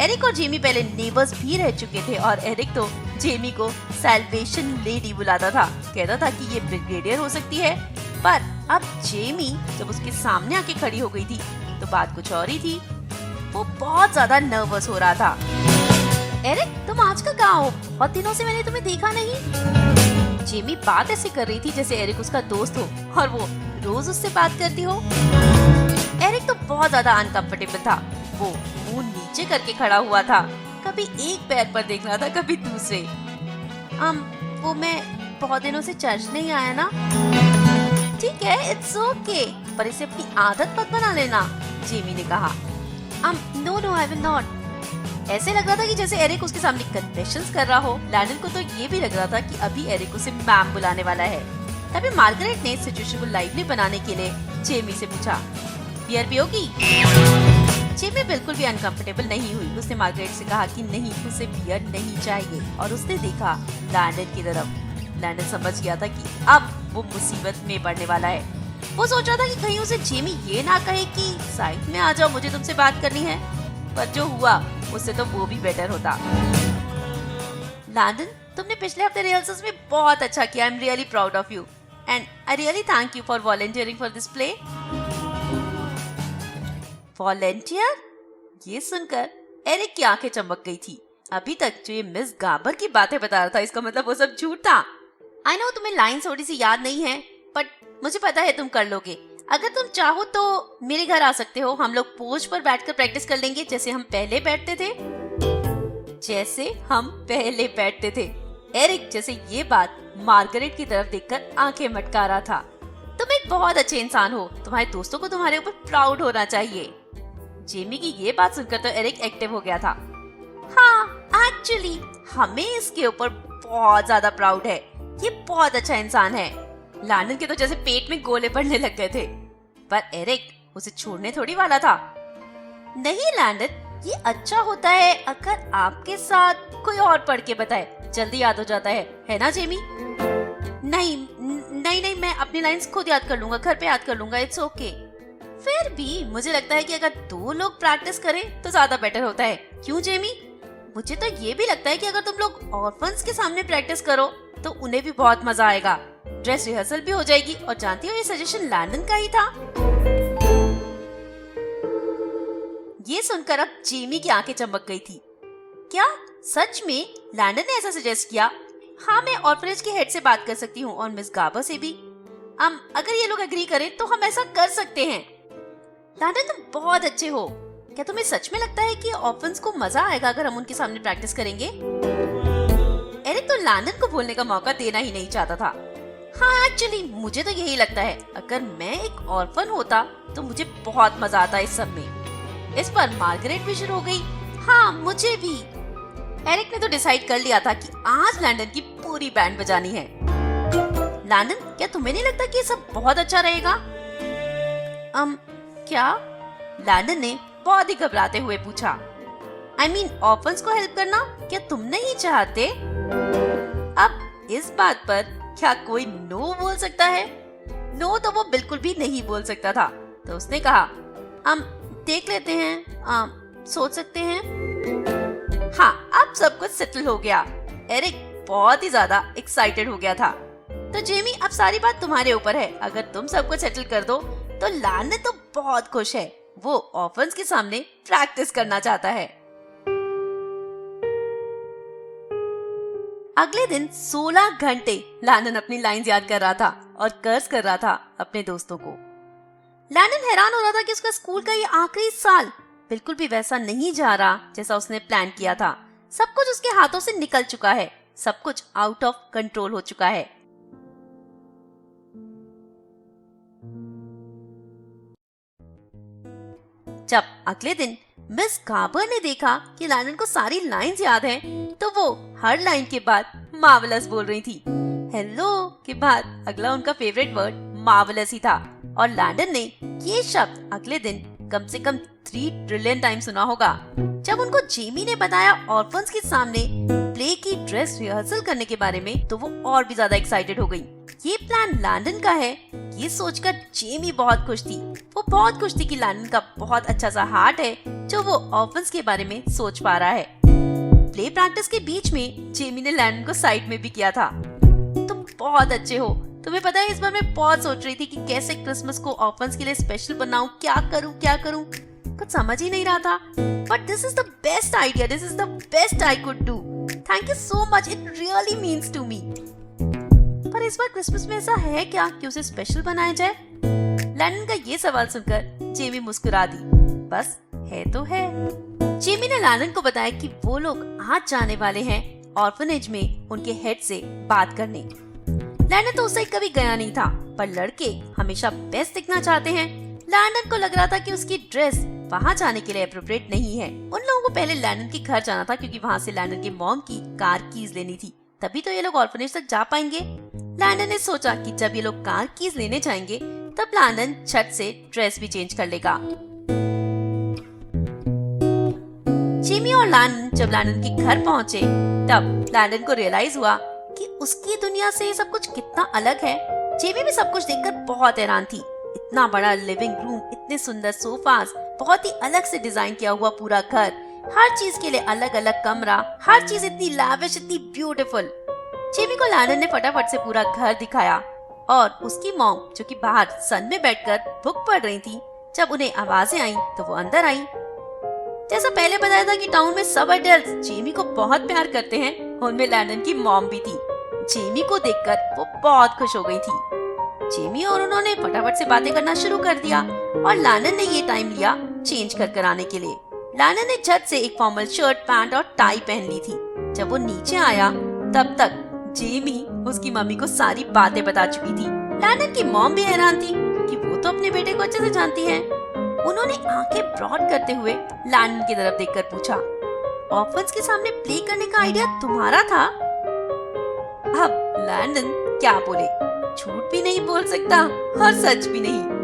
एरिक और जेमी पहले नेबर्स भी रह चुके थे और एरिक तो जेमी को सैल्वेशन लेडी बुलाता था। कहता था कि ये ब्रिगेडियर हो सकती है। पर अब जेमी जब उसके सामने आके खड़ी हो गई थी तो बात कुछ और ही थी। वो बहुत ज्यादा नर्वस हो रहा था। एरिक तुम आजकल कहाँ हो? बहुत दिनों से मैंने तुम्हें देखा नहीं। जेमी बात ऐसे कर रही थी जैसे एरिक उसका दोस्त हो और वो रोज उससे बात करती हो। एरिक तो बहुत ज्यादा अनकंफर्टेबल था। वो मुंह नीचे करके खड़ा हुआ था, कभी एक पैर पर देख रहा था कभी दूसरे। वो मैं बहुत दिनों से चर्च नहीं आया ना। ठीक है इट्स ओके, पर इसे अपनी आदत मत बना लेना, जेमी ने कहा। No I will not. ऐसे लग रहा था कि जैसे एरिक उसके सामने कन्फेशंस कर रहा हो। लैंडन को तो ये भी लग रहा था कि अभी एरिक उसे मैम बुलाने वाला है। तभी मार्गरेट ने सिचुएशन को लाइवली बनाने के लिए जेमी से पूछा, बियर पियोगी? जेमी बिल्कुल भी अनकंफर्टेबल नहीं हुई। उसने मार्गरेट से कहा कि नहीं, उसे बियर नहीं चाहिए और उसने देखा लैंडन की तरफ। लैंडन समझ गया था कि अब वो मुसीबत में पड़ने वाला है। वो सोच रहा था कि कहीं उसे जेमी ये ना कहे कि साइड में आ जाओ, मुझे तुमसे बात करनी है, पर जो हुआ उससे तो वो भी बेटर होता। लैंडन, तुमने पिछले हफ्ते रिहर्सल्स में बहुत अच्छा किया। आई am really proud of you and I really thank you for volunteering for this play. Volunteer? ये सुनकर एरिक की आंखें चमक गई थी। अभी तक जो ये मिस गाबर की बातें बता रहा था, इसका मतलब वो सब झूठ था। आई नो तुम्हें लाइन थोड़ी सी याद नहीं है, बट मुझे पता है तुम कर लोगे। अगर तुम चाहो तो मेरे घर आ सकते हो। हम लोग पोर्च पर बैठकर प्रैक्टिस कर लेंगे जैसे हम पहले बैठते थे। एरिक जैसे ये बात मार्गरेट की तरफ देखकर आंखें मटका रहा था। तुम एक बहुत अच्छे इंसान हो। तुम्हारे दोस्तों को तुम्हारे ऊपर प्राउड होना चाहिए। जेमी की ये बात सुनकर तो एरिक एक्टिव हो गया था। हाँ, एक्चुअली हमें इसके ऊपर बहुत ज्यादा प्राउड है। ये बहुत अच्छा इंसान है। लैंडन के तो जैसे पेट में गोले पड़ने लग गए थे, पर एरिक उसे छोड़ने थोड़ी वाला था। नहीं लैंडन, ये अच्छा होता है अगर आपके साथ कोई और पढ़ के बताए, जल्दी याद हो जाता है ना जेमी? नहीं, मैं अपनी लाइंस खुद याद कर लूंगा, घर पे याद कर लूंगा, इट्स ओके। फिर भी मुझे लगता है कि अगर 2 लोग प्रैक्टिस करें तो ज्यादा बेटर होता है। क्यों जेमी? मुझे तो ये भी लगता है कि अगर तुम लोग ऑर्फन्स के सामने प्रैक्टिस करो तो उन्हें भी बहुत मजा आएगा। ड्रेस रिहर्सल भी हो जाएगी। और जानती हो, ये सजेशन लैंडन का ही था। ये सुनकर अब जेमी की आंखें चमक गई थी। क्या सच में लैंडन ने ऐसा सजेस्ट किया? हाँ, मैं ऑर्फनेज के हेड से बात कर सकती हूँ और मिस गाबर से भी। अगर ये लोग एग्री करें तो हम ऐसा कर सकते हैं। लैंडन, तुम बहुत अच्छे हो। क्या तुम्हें सच में लगता है कि ऑर्फन्स को मजा आएगा अगर हम उनके सामने प्रैक्टिस करेंगे? एरिक तो लैंडन को बोलने का मौका देना ही नहीं चाहता था। हाँ, एक्चुअली मुझे तो यही लगता है। अगर मैं एक ऑर्फन होता तो मुझे बहुत मजा आता इस सब में। इस पर मार्गरेट भी शुरू हो गई। हाँ, मुझे भी। एरिक ने तो डिसाइड कर लिया था कि आज लैंडन की पूरी बैंड बजानी है। लैंडन, क्या तुम्हें नहीं लगता कि ये सब बहुत अच्छा रहेगा? क्या? लैंडन ने बहुत ही घबराते हुए पूछा। आई मीन ऑर्फन्स को हेल्प करना, क्या तुम नहीं चाहते? अब इस बात पर क्या कोई नो बोल सकता है? नो तो वो बिल्कुल भी नहीं बोल सकता था। तो उसने कहा, देख लेते हैं, सोच सकते हैं। हाँ, अब सब कुछ सेटल हो गया। एरिक बहुत ही ज्यादा एक्साइटेड हो गया था। तो जेमी, अब सारी बात तुम्हारे ऊपर है। अगर तुम सब कुछ सेटल कर दो तो लैंडन तो बहुत खुश है। वो ऑर्फन्स के सामने प्रैक्टिस करना चाहता है। अगले दिन 16 घंटे लैंडन अपनी लाइंस याद कर रहा था और कर्ज कर रहा था अपने दोस्तों को। लैंडन हैरान हो रहा था कि उसका स्कूल का ये आखिरी साल बिल्कुल भी वैसा नहीं जा रहा जैसा उसने प्लान किया था। सब कुछ उसके हाथों से निकल चुका है। सब कुछ आउट ऑफ कंट्रोल हो चुका है। जब अगले दिन मिस गाबर ने देखा कि लैंडन को सारी लाइंस याद हैं, तो वो हर लाइन के बाद मार्वेलस बोल रही थी। हेलो के बाद अगला उनका फेवरेट वर्ड मार्वेलस ही था। और लैंडन ने ये शब्द अगले दिन कम से कम 3 ट्रिलियन टाइम सुना होगा। जब उनको जेमी ने बताया ऑर्फन्स के सामने प्ले की ड्रेस रिहर्सल करने के बारे में, तो वो और भी ज्यादा एक्साइटेड हो गई। ये प्लान लैंडन का है, ये सोचकर जेमी बहुत खुश थी। वो बहुत खुश थी कि लैंडन का बहुत अच्छा सा हार्ट है जो वो ऑर्फन्स के बारे में सोच पा रहा है। प्ले प्रैक्टिस के बीच में जेमी ने लैंडन को साइड में भी किया था। तुम बहुत अच्छे हो। तुम्हें पता है, इस बार मैं बहुत सोच रही थी कि कैसे क्रिसमस को ऑर्फन्स के लिए स्पेशल बनाऊं, क्या करूं, कुछ समझ ही नहीं रहा था। But this is the best idea, this is the best I could do. Thank you so much, it really means to me. पर इस बार क्रिसमस में ऐसा है क्या कि उसे स्पेशल बनाया जाए? लैंडन का ये सवाल सुनकर जेमी मुस्कुरा दी। बस है तो है। जेमी ने लैंडन को बताया कि वो लोग आज जाने वाले हैं ऑर्फनेज में उनके हेड से बात करने। लैंडन तो उससे कभी गया नहीं था, पर लड़के हमेशा बेस्ट दिखना चाहते हैं। लैंडन को लग रहा था कि उसकी ड्रेस वहाँ जाने के लिए अप्रोप्रिएट नहीं है। उन लोगों को पहले लैंडन के घर जाना था क्योंकि वहाँ से लैंडन के मॉम की कार कीज लेनी थी, तभी तो ये लोग ऑर्फनेज तक जा पाएंगे। लैंडन ने सोचा कि जब ये लोग कार कीज लेने जाएंगे तब लैंडन छत से ड्रेस भी चेंज कर लेगा। जेमी और लैंडन जब लैंडन के घर पहुंचे तब लैंडन को रियलाइज हुआ कि उसकी दुनिया से ये सब कुछ कितना अलग है। जेमी भी सब कुछ देखकर बहुत हैरान थी। इतना बड़ा लिविंग रूम, इतने सुंदर सोफास, बहुत ही अलग से डिजाइन किया हुआ पूरा घर, हर चीज के लिए अलग अलग कमरा, हर चीज इतनी लैविश, इतनी ब्यूटीफुल। जेमी को लैंडन ने फटाफट से पूरा घर दिखाया और उसकी मॉम जो कि बाहर सन में बैठकर बुक पढ़ रही थी, जब उन्हें आवाजें आई तो वो अंदर आई। जैसा पहले बताया था कि टाउन में सब एडल्ट्स जेमी को बहुत प्यार करते हैं, उनमें लैंडन की मॉम भी थी। जेमी को देखकर वो बहुत खुश हो गई थी। जेमी और उन्होंने फटाफट से बातें करना शुरू कर दिया और लैंडन ने ये टाइम लिया चेंज कर आने के लिए। लैंडन ने झट से एक फॉर्मल शर्ट, पैंट और टाई पहन ली थी। जब वो नीचे आया तब तक जेमी उसकी मम्मी को सारी बातें बता चुकी थी। लैंडन की मॉम भी हैरान थी क्योंकि वो तो अपने बेटे को अच्छे से जानती है। उन्होंने आंखें ब्रॉड करते हुए लैंडन की तरफ देखकर पूछा, ऑर्फन्स के सामने प्ले करने का आइडिया तुम्हारा था? अब लैंडन क्या बोले, झूठ भी नहीं बोल सकता और सच भी नहीं।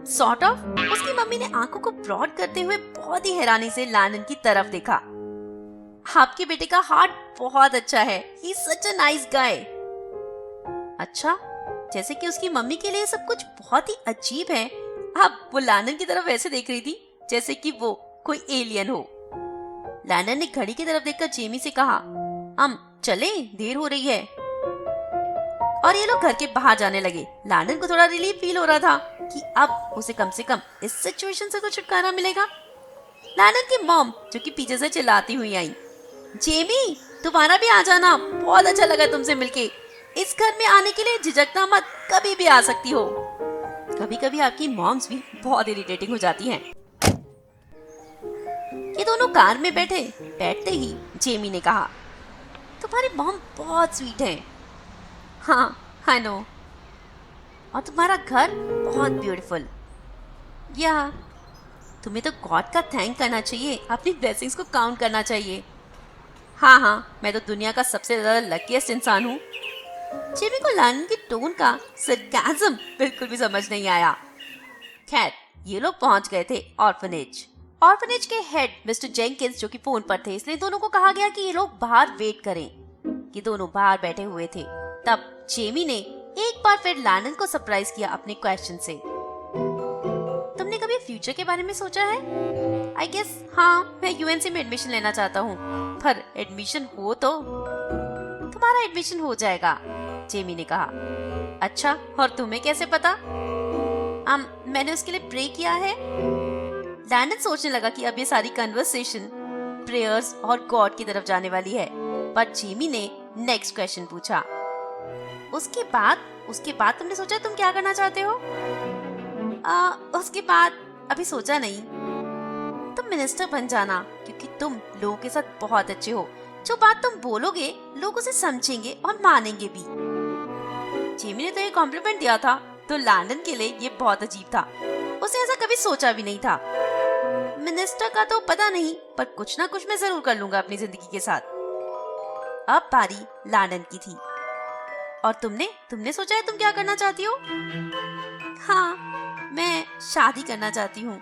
Sort of. उसकी मम्मी ने आंखों को ब्रॉड करते हुए बहुत ही हैरानी से लैंडन की तरफ देखा। आपके बेटे का हार्ट बहुत अच्छा है, he is such a nice guy. अच्छा, जैसे कि उसकी मम्मी के लिए सब कुछ बहुत ही अजीब है। अब वो लैंडन की तरफ ऐसे देख रही थी जैसे कि वो कोई एलियन हो। लैंडन ने घड़ी की तरफ देखकर जेमी से कहा, चले, देर हो रही है। और ये लोग घर के बाहर जाने लगे। लैंडन को थोड़ा रिलीफ फील हो रहा था कि अब उसे कम से कम इस सिचुएशन से तो छुटकारा मिलेगा। लैंडन की मॉम जो कि पीछे से चिल्लाती हुई आई, जेमी तुम्हारा भी आ जाना, बहुत अच्छा लगा तुमसे मिलके। इस घर में आने के लिए झिझकना मत, कभी भी आ सकती हो। कभी कभी आपकी मॉम्स भी बहुत इरिटेटिंग हो जाती हैं। ये दोनों कार में बैठते ही जेमी ने कहा, तुम्हारी मॉम बहुत स्वीट है। हाँ, आई नो। और तुम्हारा घर बहुत ब्यूटीफुल। या तुम्हें तो गॉड का थैंक करना चाहिए, अपनी ब्लेसिंग्स को काउंट करना चाहिए। हाँ, मैं तो दुनिया का सबसे ज्यादा लकीएस्ट इंसान हूँ। जेमी को लैंडन की टोन का सरकाज़म बिल्कुल भी समझ नहीं आया। खैर, ये लोग पहुंच गए थे ऑर्फनेज के हेड मिस्टर जेंकिंस जो कि फोन पर थे, इसलिए दोनों को कहा गया कि ये लोग बाहर वेट करें। कि दोनों बाहर बैठे हुए थे। तब जेमी ने एक बार फिर लैंडन को सरप्राइज किया अपने क्वेश्चन से। तुमने कभी फ्यूचर के बारे में सोचा है? आई गेस हाँ, मैं यूएनसी में एडमिशन लेना चाहता हूँ, पर एडमिशन हो तो तुम्हारा एडमिशन हो जाएगा, जेमी ने कहा। अच्छा, और तुम्हें कैसे पता? मैंने उसके लिए प्रे किया है। लैंडन सोचने लगा कि अब ये सारी कन्वर्सेशन प्रेयर्स और गॉड की तरफ जाने वाली है, पर जेमी ने नेक्स्ट क्वेश्चन पूछा। उसके बाद तुमने सोचा तुम क्या करना चाहते हो? उसके बाद अभी सोचा नहीं। तुम मिनिस्टर बन जाना, क्योंकि तुम लोगों के साथ बहुत अच्छे हो। जो बात तुम बोलोगे लोग उसे समझेंगे और मानेंगे भी। जेमी ने तो ये कॉम्प्लीमेंट दिया था, तो लैंडन के लिए ये बहुत अजीब था। उसने ऐसा कभी सोचा भी नहीं था। मिनिस्टर का तो पता नहीं, पर कुछ ना कुछ मैं जरूर कर लूंगा अपनी जिंदगी के साथ। अब बारी लैंडन की थी। और तुमने सोचा है तुम क्या करना चाहती हो? हाँ, मैं शादी करना चाहती हूँ।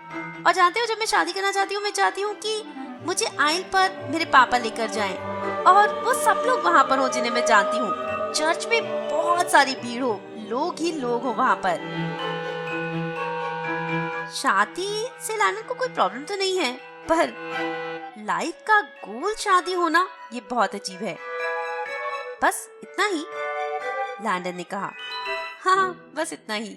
और जानते हो, जब मैं शादी करना चाहती हूँ, मैं चाहती हूँ कि मुझे आइल पर मेरे पापा लेकर जाएं और वो सब लोग वहाँ पर हो जिन्हें मैं जानती हूँ। चर्च में बहुत सारी भीड़ हो, लोग ही लोग हो वहाँ पर। शादी से लैंडन को कोई प्रॉब्लम तो नहीं है, पर लाइफ का गोल शादी होना ये बहुत अजीब है। बस इतना ही, लैंडन ने कहा। हाँ, बस इतना ही।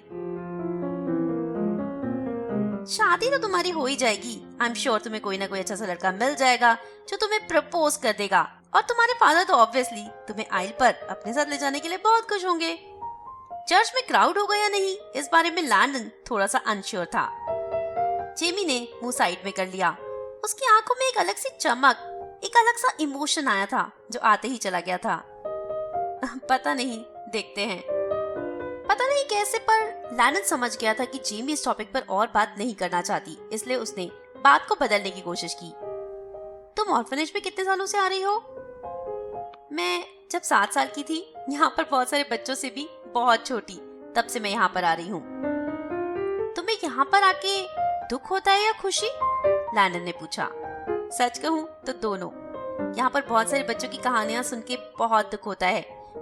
शादी तो तुम्हारी हो ही जाएगी। आई एम श्योर तुम्हें कोई ना कोई अच्छा सा लड़का मिल जाएगा जो तुम्हें प्रपोज कर देगा। और तुम्हारे फादर तो ऑब्वियसली तुम्हें आइल पर अपने साथ ले जाने के लिए बहुत खुश होंगे। चर्च में क्राउड होगा या नहीं, इस बारे में लैंडन थोड़ा सा अनश्योर था। जेमी ने मुंह साइड में कर लिया। उसकी आंखों में एक अलग सी चमक, एक अलग सा इमोशन आया था जो आते ही चला गया था। पता नहीं, देखते हैं। पता नहीं कैसे, पर लैंडन समझ गया था कि जेमी इस टॉपिक पर और बात नहीं करना चाहती, इसलिए उसने बात को बदलने की कोशिश की। तुम ऑर्फनेज में कितने सालों से आ रही हो? मैं जब 7 साल की थी, यहाँ पर बहुत सारे बच्चों से भी बहुत छोटी, तब से मैं यहाँ पर आ रही हूँ। तुम्हें यहाँ पर आके दुख होता है या खुशी? लैंडन ने पूछा। सच कहूँ तो दोनों। यहाँ पर बहुत सारे बच्चों की कहानियां सुन के बहुत दुख होता है,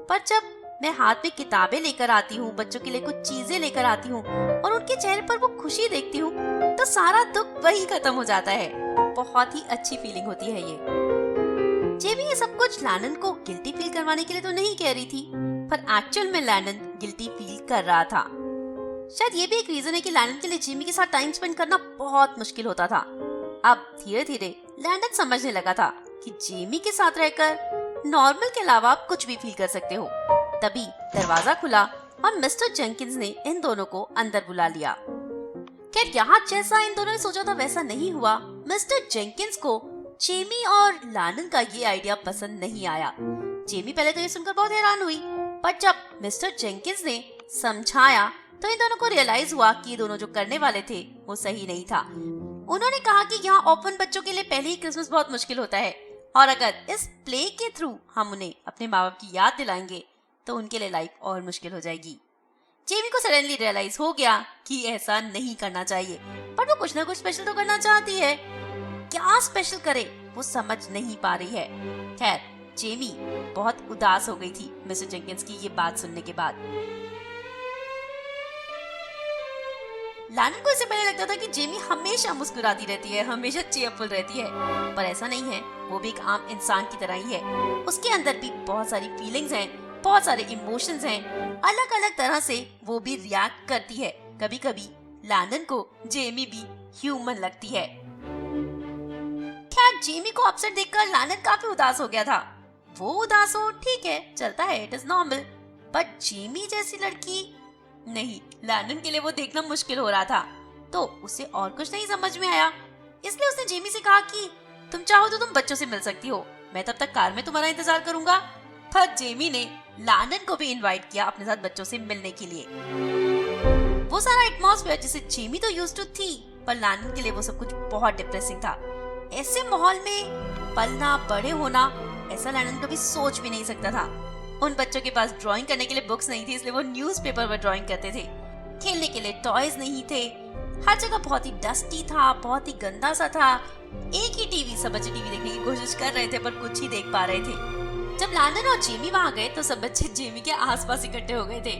पर जब मैं हाथ में किताबें लेकर आती हूँ, बच्चों के लिए कुछ चीजें लेकर आती हूँ और उनके चेहरे पर वो खुशी देखती हूँ, तो सारा दुख वही खत्म हो जाता है। बहुत ही अच्छी फीलिंग होती है ये। जेमी ये सब कुछ लैंडन को गिल्टी फील करवाने के लिए तो नहीं कह रही थी, पर एक्चुअल में लैंडन गिल्टी फील कर रहा था। शायद ये भी एक रीजन है कि लैंडन के लिए जेमी के साथ टाइम स्पेंड करना बहुत मुश्किल होता था। अब धीरे धीरे लैंडन समझने लगा था कि जेमी के साथ रहकर नॉर्मल के अलावा आप कुछ भी फील कर सकते हो। तभी दरवाजा खुला और मिस्टर जेंकिंस ने इन दोनों को अंदर बुला लिया। खैर यहाँ जैसा इन दोनों ने सोचा था वैसा नहीं हुआ। मिस्टर जेंकिंस को जेमी और लैंडन का ये आइडिया पसंद नहीं आया। जेमी पहले तो ये सुनकर बहुत हैरान हुई, पर जब मिस्टर जेंकिंस ने समझाया तो इन दोनों को रियलाइज हुआ कि ये दोनों जो करने वाले थे वो सही नहीं था। उन्होंने कहा कि यहाँ ओपन बच्चों के लिए पहले ही क्रिसमस बहुत मुश्किल होता है, और अगर इस प्ले के थ्रू हम उन्हें अपने माँ बाप की याद दिलाएंगे तो उनके लिए लाइफ और मुश्किल हो जाएगी। जेमी को सडनली रियलाइज हो गया कि ऐसा नहीं करना चाहिए, पर वो कुछ ना कुछ स्पेशल तो करना चाहती है। क्या स्पेशल करे वो समझ नहीं पा रही है। खैर जेमी बहुत उदास हो गई थी मिस्टर जेंकिंस की ये बात सुनने के बाद। लैंडन को इससे पहले लगता था कि जेमी हमेशा मुस्कुराती रहती है, हमेशा चीयरफुल रहती है, पर ऐसा नहीं है। वो भी एक आम इंसान की तरह ही है। उसके अंदर भी बहुत सारी फीलिंग्स हैं, बहुत सारे इमोशंस हैं, अलग अलग तरह से वो भी रिएक्ट करती है। कभी कभी लैंडन को जेमी भी ह्यूमन लगती है। खैर जेमी को अपसेट देखकर लैंडन काफी उदास हो गया था। वो उदास हो ठीक है, चलता है, it is normal, but Jamie जैसी लड़की नहीं, लैंडन के लिए वो देखना मुश्किल हो रहा था। तो उसे और कुछ नहीं समझ में आया, इसलिए उसने जेमी से कहा कि तुम चाहो तो तुम बच्चों से मिल सकती हो, मैं तब तक कार में तुम्हारा इंतजार करूंगा। पर जेमी ने लैंडन को भी इनवाइट किया अपने साथ बच्चों से मिलने के लिए। वो सारा एटमॉस्फेयर जिसे जेमी तो यूज्ड टू थी, पर लैंडन के लिए वो सब कुछ बहुत डिप्रेसिंग था। ऐसे माहौल में पलना, बड़े होना, ऐसा लैंडन कभी सोच भी नहीं सकता था। उन बच्चों के पास ड्राइंग करने के लिए बुक्स नहीं थी, इसलिए वो न्यूज़पेपर पर ड्राइंग करते थे। खेलने के लिए टॉयज नहीं थे, हर जगह बहुत ही डस्टी था, बहुत ही गंदा सा था। एक ही टीवी, सब बच्चे टीवी देखने की कोशिश कर रहे थे पर कुछ ही देख पा रहे थे। जब लैंडन और जेमी वहाँ गए तो सब बच्चे जेमी के आसपास इकट्ठे हो गए थे।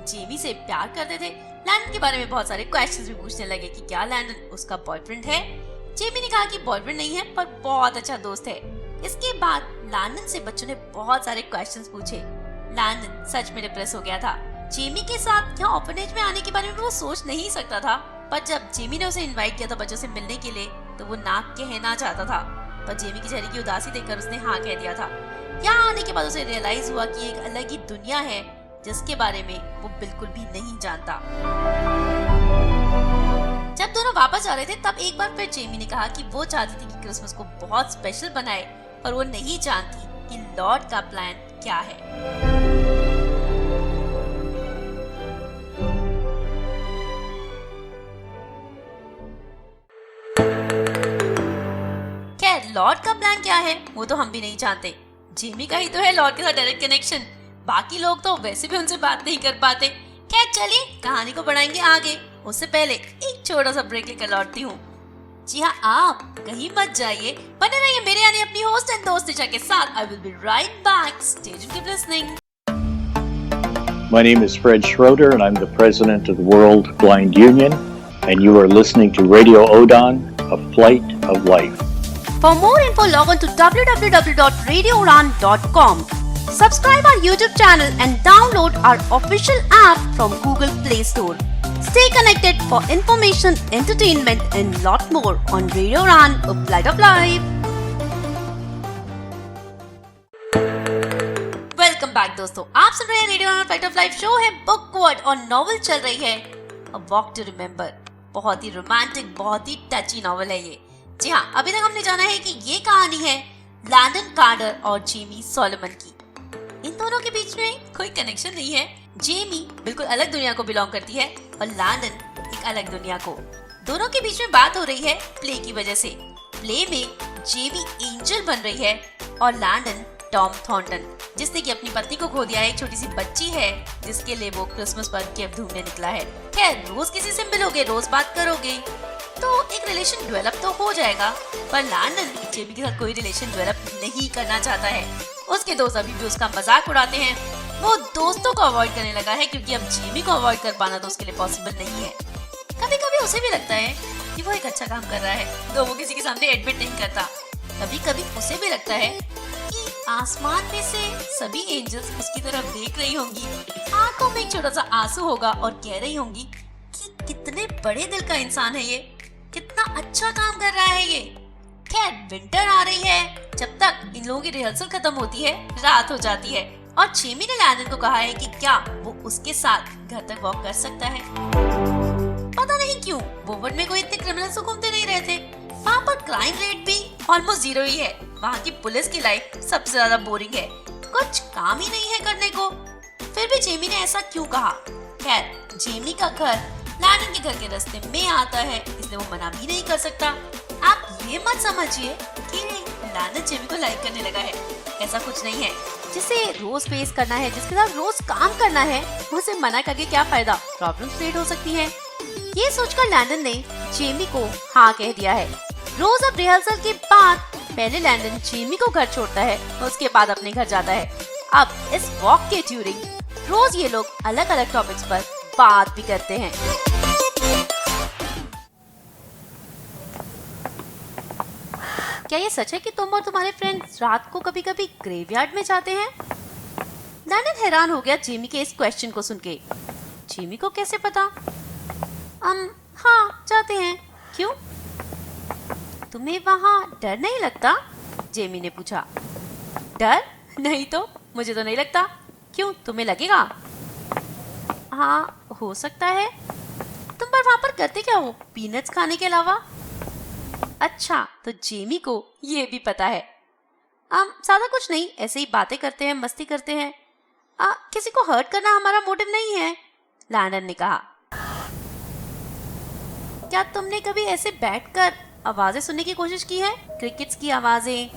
जेमी से प्यार करते थे। लैंडन के बारे में बहुत सारे क्वेश्चंस भी पूछने लगे कि क्या लैंडन उसका बॉयफ्रेंड है। जेमी ने कहा कि बॉयफ्रेंड नहीं है पर बहुत अच्छा दोस्त है। इसके बाद लैंडन से बच्चों ने बहुत सारे क्वेश्चंस पूछे। लैंडन सच में डिप्रेस हो गया था। जेमी के साथ यहाँ ऑर्फनेज में आने के बारे में वो सोच नहीं सकता था, पर जब जेमी ने उसे इनवाइट किया था बच्चों से मिलने के लिए तो वो ना कहना चाहता था, पर जेमी की चेहरे की उदासी देखकर उसने हाँ कह दिया था। यहाँ आने के बाद उसे रियलाइज हुआ कि एक अलग ही दुनिया है जिसके बारे में वो बिल्कुल भी नहीं जानता। जब दोनों वापस आ रहे थे तब एक बार फिर जेमी ने कहा कि वो चाहती थी कि क्रिसमस को बहुत स्पेशल बनाए, पर वो नहीं जानती कि लॉर्ड का प्लान क्या है। खैर लॉर्ड का प्लान क्या है वो तो हम भी नहीं जानते। जेमी का ही तो है लॉर्ड के साथ डायरेक्ट कनेक्शन, बाकी लोग तो वैसे भी उनसे बात नहीं कर पाते। खैर चलिए कहानी को बढ़ाएंगे आगे, उससे पहले एक छोटा सा ब्रेक लेकर लौटती हूँ। जी हाँ, आप कहीं मत जाइए, बने रहिए मेरे यानी अपनी होस्ट एंड दोस्त निशा के साथ। I will be right back. Stay tuned, keep listening. My name is Fred Schroeder and I'm the president of the World Blind Union, and you are listening to Radio Odon, A Flight of Life. For more info, log on to www.radioudan.com. Subscribe our YouTube channel and download our official app from Google Play Store. Stay connected for information, entertainment and lot more on Radio Udan, A Flight of Life. Welcome back दोस्तों, आप सुन रहे हैं radio उड़ान flight of life. Show है book word और novel चल रही है अ वॉक टू रिमेम्बर। बहुत ही रोमांटिक, बहुत ही टची नॉवल है ये। जी हाँ, अभी तक हमने जाना है कि ये कहानी है लैंडन कार्टर और जेमी सोलोमन की। इन दोनों के बीच में कोई कनेक्शन नहीं है। जेमी बिल्कुल अलग दुनिया को बिलोंग करती है और लैंडन एक अलग दुनिया को। दोनों के बीच में बात हो रही है प्ले की वजह से। प्ले में जेमी एंजल बन रही है और लैंडन टॉम थॉर्नटन, जिसने कि अपनी पत्नी को खो दिया है। एक छोटी सी बच्ची है जिसके लिए वो क्रिसमस पर गिफ्ट ढूंढने निकला है। खैर, रोज किसी से मिलोगे, रोज बात करोगे तो एक रिलेशन डेवलप तो हो जाएगा, पर लैंडन जेमी के साथ कोई रिलेशन डेवलप नहीं करना चाहता है। उसके दोस्त अभी भी उसका मजाक उड़ाते हैं। वो दोस्तों को अवॉइड करने लगा है क्योंकि अब जेमी को अवॉइड कर पाना तो उसके लिए पॉसिबल नहीं है। कभी कभी उसे भी लगता है कि वो एक अच्छा काम कर रहा है, तो वो किसी के सामने एडमिट नहीं करता। कभी कभी उसे भी लगता है कि आसमान में से सभी एंजल्स उसकी तरफ देख रही होंगी, आंखों में एक छोटा सा आंसू होगा और कह रही होंगी कि कितने बड़े दिल का इंसान है ये, कितना अच्छा काम कर रहा है ये। खैर, विंटर आ रही है। जब तक इन लोगों की रिहर्सल खत्म होती है, रात हो जाती है और जेमी ने लैंडन को कहा है कि क्या वो उसके साथ घर तक वॉक कर सकता है। पता नहीं क्यों वोवर्ड में कोई इतने क्रिमिनल्स तो घूमते नहीं रहे थे। वहाँ पर क्राइम रेट भी ऑलमोस्ट 0 ही है। वहाँ की पुलिस की लाइफ सबसे ज्यादा बोरिंग है, कुछ काम ही नहीं है करने को। फिर भी जेमी ने ऐसा क्यों कहा? खैर, जेमी का घर लैंडन के घर के रास्ते में आता है, इसलिए वो मना भी नहीं कर सकता। आप ये मत समझिए कि लैंडन जेमी को लाइक करने लगा है, ऐसा कुछ नहीं है। जिसे रोज फेस करना है, जिसके साथ रोज काम करना है, उसे मना करके क्या फायदा, प्रॉब्लम्स क्रिएट हो सकती है। ये सोचकर लैंडन ने जेमी को हाँ कह दिया है। रोज अब रिहर्सल के बाद पहले लैंडन जेमी को घर छोड़ता है, उसके बाद अपने घर जाता है। अब इस वॉक के ड्यूरिंग रोज ये लोग अलग अलग टॉपिक्स पर बात भी करते हैं। क्या ये सच है कि तुम और तुम्हारे फ्रेंड्स रात को कभी कभी ग्रेवयार्ड में जाते हैं? लैंडन हैरान हो गया जेमी के इस क्वेश्चन को सुन के। जेमी को कैसे पता? हाँ, जाते हैं। क्यों? तुम्हें वहाँ डर नहीं लगता? जेमी ने पूछा। डर? नहीं तो, मुझे तो नहीं लगता। क्यों, तुम्हें लगेगा? हाँ, हो सकता है। तुम पर वहाँ पर करते क्या हो पीनट्स खाने के अलावा? अच्छा, तो जेमी को ये भी पता है। ज्यादा कुछ नहीं, ऐसे ही बातें करते हैं, मस्ती करते हैं। किसी को हर्ट करना हमारा मोटिव नहीं है, लैंडन ने कहा। क्या तुमने कभी ऐसे बैठकर आवाजें सुनने की कोशिश की है? क्रिकेट्स की आवाजें,